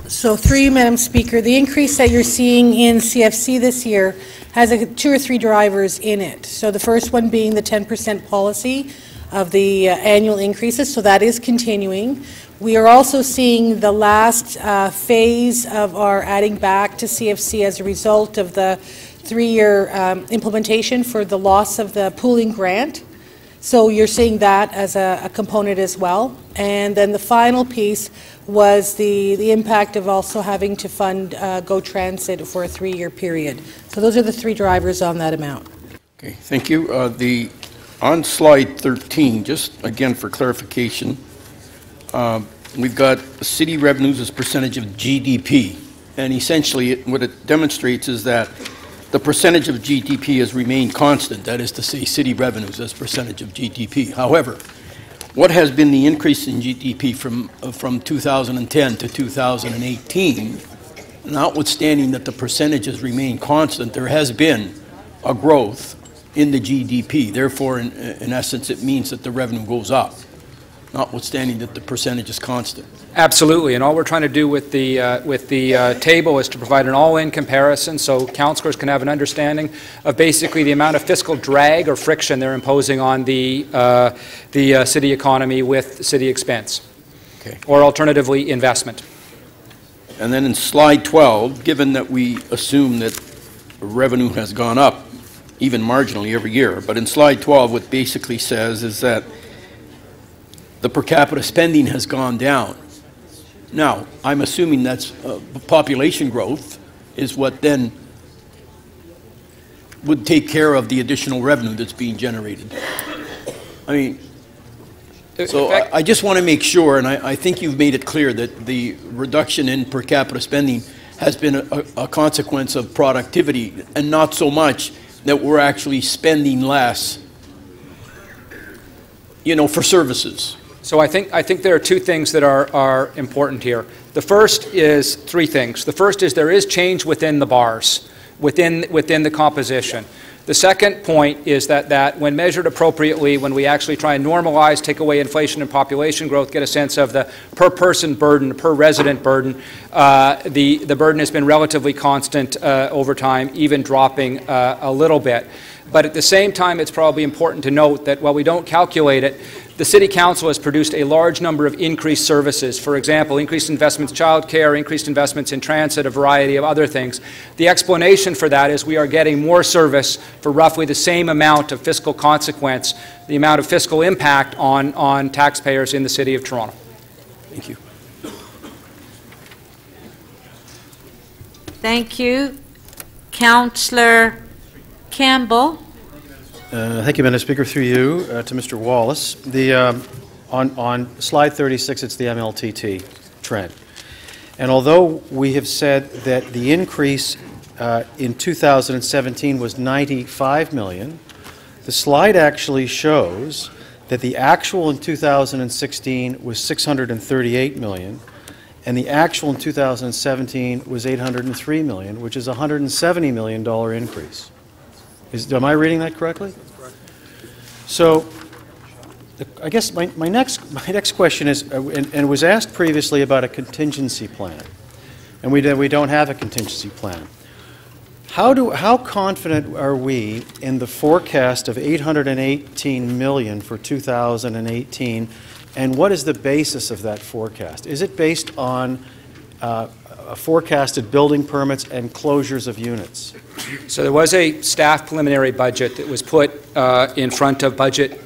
So through you, Madam Speaker, the increase that you're seeing in CFC this year has two or three drivers in it. So the first one being the 10% policy of the annual increases, so that is continuing. We are also seeing the last phase of our adding back to CFC as a result of the 3-year implementation for the loss of the pooling grant. So you're seeing that as a component as well. And then the final piece was the impact of also having to fund GO Transit for a 3-year period. So those are the three drivers on that amount. Okay, thank you. On slide 13, just again for clarification, we've got city revenues as percentage of GDP. And essentially what it demonstrates is that the percentage of GDP has remained constant, that is to say city revenues as percentage of GDP. However, what has been the increase in GDP from 2010 to 2018, notwithstanding that the percentages remain constant, there has been a growth in the GDP. Therefore, in essence, it means that the revenue goes up, notwithstanding that the percentage is constant. Absolutely, and all we're trying to do with the table is to provide an all-in comparison so councillors can have an understanding of basically the amount of fiscal drag or friction they're imposing on the city economy with city expense, okay, or alternatively investment. And then in slide 12, given that we assume that revenue has gone up even marginally every year, but in slide 12 what basically says is that the per capita spending has gone down. Now, I'm assuming that's population growth is what then would take care of the additional revenue that's being generated. I mean, so I just want to make sure, and I think you've made it clear that the reduction in per capita spending has been a consequence of productivity and not so much that we're actually spending less, you know, for services. So I think there are two things that are important here. The first is three things. The first is there is change within the bars, within the composition. The second point is that when measured appropriately, when we actually try and normalize, take away inflation and population growth, get a sense of the per-person burden, per resident burden, the burden has been relatively constant over time, even dropping a little bit. But at the same time, it's probably important to note that while we don't calculate it, the City Council has produced a large number of increased services. For example, increased investments in child care, increased investments in transit, a variety of other things. The explanation for that is we are getting more service for roughly the same amount of fiscal consequence, the amount of fiscal impact on taxpayers in the City of Toronto. Thank you. Thank you. Councillor Campbell. Thank you, Madam Speaker. Through you to Mr. Wallace. On slide 36, it's the MLTT trend. And although we have said that the increase in 2017 was $95 million, the slide actually shows that the actual in 2016 was $638 million, and the actual in 2017 was $803 million, which is a $170 million increase. Am I reading that correctly? So, I guess my next question is, and it was asked previously about a contingency plan, and we don't have a contingency plan. How confident are we in the forecast of $818 million for 2018, and what is the basis of that forecast? Is it based on forecasted building permits and closures of units? So there was a staff preliminary budget that was put in front of Budget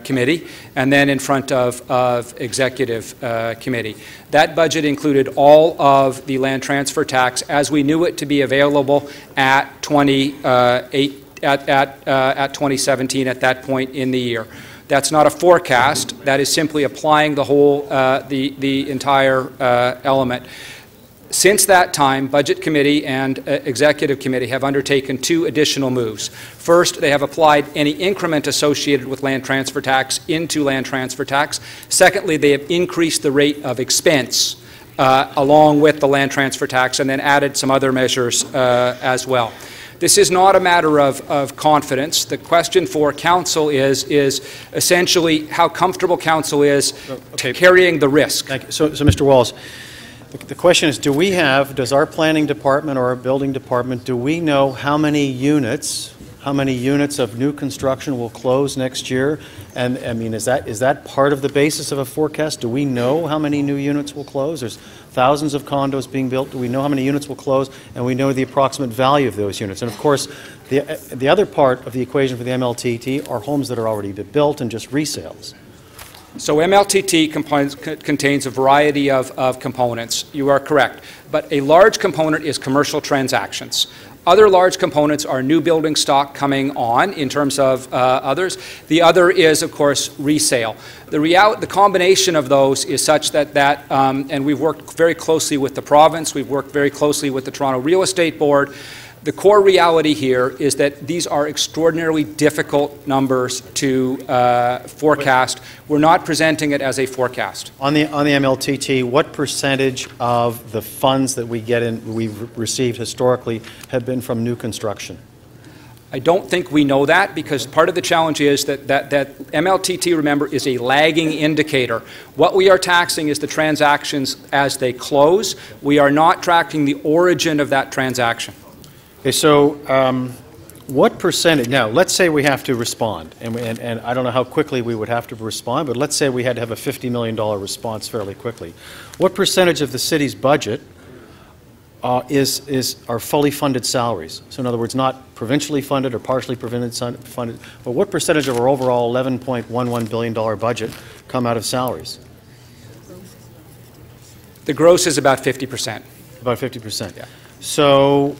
Committee and then in front of Executive Committee. That budget included all of the land transfer tax as we knew it to be available at 2017 at that point in the year. That's not a forecast. That is simply applying the whole, the entire element. Since that time, Budget Committee and Executive Committee have undertaken two additional moves. First, they have applied any increment associated with land transfer tax into land transfer tax. Secondly, they have increased the rate of expense along with the land transfer tax and then added some other measures as well. This is not a matter of confidence. The question for Council is essentially how comfortable Council is carrying the risk. Thank you. So Mr. Wallace, the question is, does our planning department or our building department, do we know how many units of new construction will close next year? And I mean, is that part of the basis of a forecast? Do we know how many new units will close? There's thousands of condos being built. Do we know how many units will close? And we know the approximate value of those units. And of course, the other part of the equation for the MLTT are homes that are already built and just resales. So MLTT contains a variety of components. You are correct. But a large component is commercial transactions. Other large components are new building stock coming on in terms of others. The other is, of course, resale. The combination of those is such that and we've worked very closely with the province, we've worked very closely with the Toronto Real Estate Board. The core reality here is that these are extraordinarily difficult numbers to forecast. We're not presenting it as a forecast. On the MLTT, what percentage of the funds that we've received historically have been from new construction? I don't think we know that because part of the challenge is that MLTT, remember, is a lagging indicator. What we are taxing is the transactions as they close. We are not tracking the origin of that transaction. Okay, so what percentage, now let's say we have to respond, and I don't know how quickly we would have to respond, but let's say we had to have a $50 million response fairly quickly. What percentage of the city's budget are fully funded salaries? So in other words, not provincially funded or partially funded, but what percentage of our overall $11.11 billion budget come out of salaries? The gross is about 50%. About 50%. Yeah. So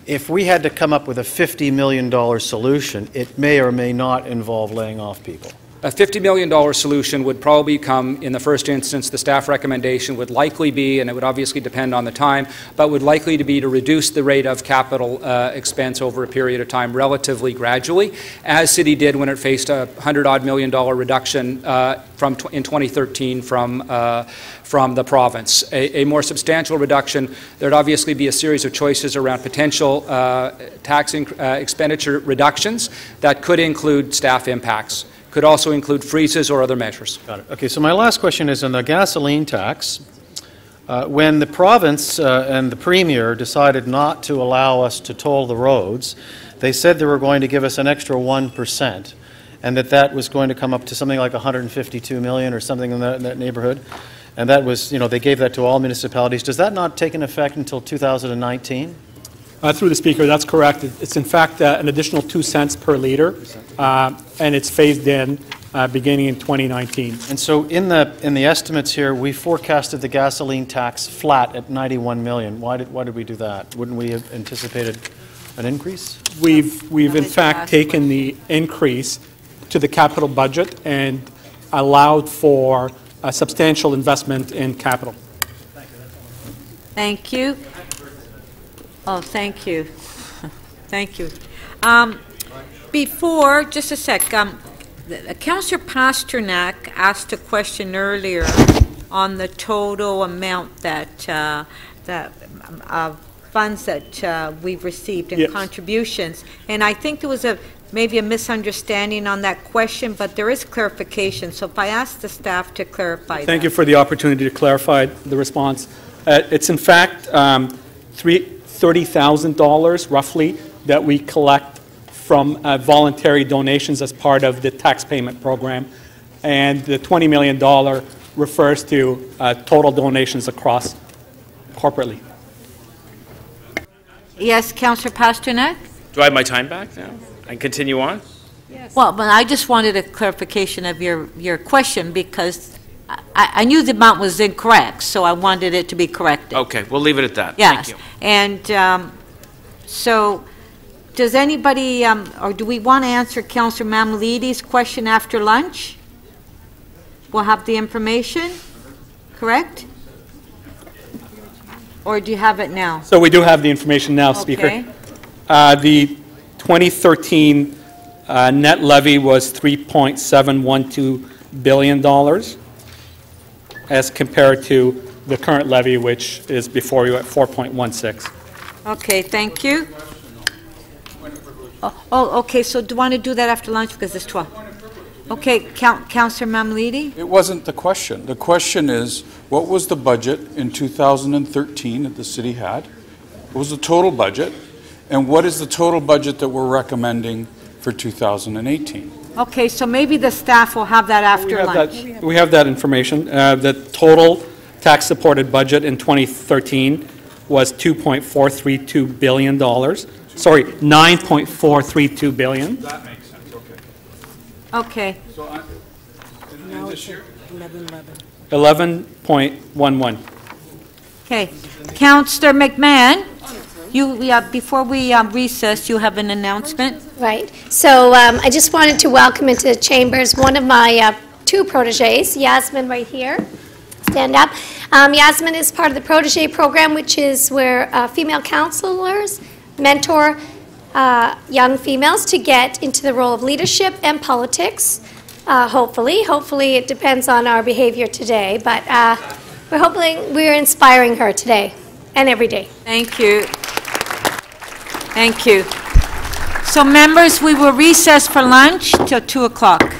if we had to come up with a $50 million solution, it may or may not involve laying off people. A $50 million solution would probably come in the first instance. The staff recommendation would likely be, and it would obviously depend on the time, but would likely to be to reduce the rate of capital expense over a period of time relatively gradually, as City did when it faced a $100-odd million reduction in 2013 from the province. A more substantial reduction, there'd obviously be a series of choices around potential tax expenditure reductions that could include staff impacts. Could also include freezes or other measures. Got it. Okay, so my last question is on the gasoline tax. When the province and the Premier decided not to allow us to toll the roads, they said they were going to give us an extra 1%, and that was going to come up to something like $152 million or something in that neighborhood. And that was, they gave that to all municipalities. Does that not take an effect until 2019? Through the Speaker, that's correct. It's in fact an additional 2 cents per liter, and it's phased in beginning in 2019. And so in the estimates here, we forecasted the gasoline tax flat at $91 million. Why did we do that? Wouldn't we have anticipated an increase? We've in fact taken the increase to the capital budget and allowed for a substantial investment in capital. Thank you. Oh, thank you. Thank you. Before, just a sec, Councillor Pasternak asked a question earlier on the total amount that, funds that we've received in contributions. And I think there was maybe a misunderstanding on that question, but there is clarification. So if I ask the staff to clarify that. Thank you for the opportunity to clarify the response. It's in fact $30,000 roughly that we collect from voluntary donations as part of the tax payment program, and the $20 million refers to total donations across corporately. Yes, Councillor Pasternak? Do I have my time back now? I can continue on? Yes. Well, but I just wanted a clarification of your question because I knew the amount was incorrect, so I wanted it to be corrected. Okay, we'll leave it at that. Yes. Thank you. And so does anybody, or do we want to answer Councillor Mamalides' question after lunch? We'll have the information, correct? Or do you have it now? So we do have the information now, Speaker. Okay. The 2013 net levy was $3.712 billion as compared to the current levy, which is before you at 4.16. Okay, thank you. Oh, okay, so do you want to do that after lunch because it's 12? Okay, Councillor Mamalidi? It wasn't the question. The question is, what was the budget in 2013 that the city had? What was the total budget? And what is the total budget that we're recommending for 2018? Okay, so maybe the staff will have that after lunch. We have that information. The total tax-supported budget in 2013 was $2.432 billion. Sorry, $9.432 billion. That makes sense, okay. Okay. So and this year? 11.11. Okay. Councillor McMahon, before we recess, you have an announcement. Right. So I just wanted to welcome into the chambers one of my two proteges, Yasmin right here. Stand up. Yasmin is part of the protege program, which is where female counselors mentor young females to get into the role of leadership and politics, hopefully. Hopefully it depends on our behavior today, but we're inspiring her today and every day. Thank you. Thank you. So members, we will recess for lunch till 2 o'clock.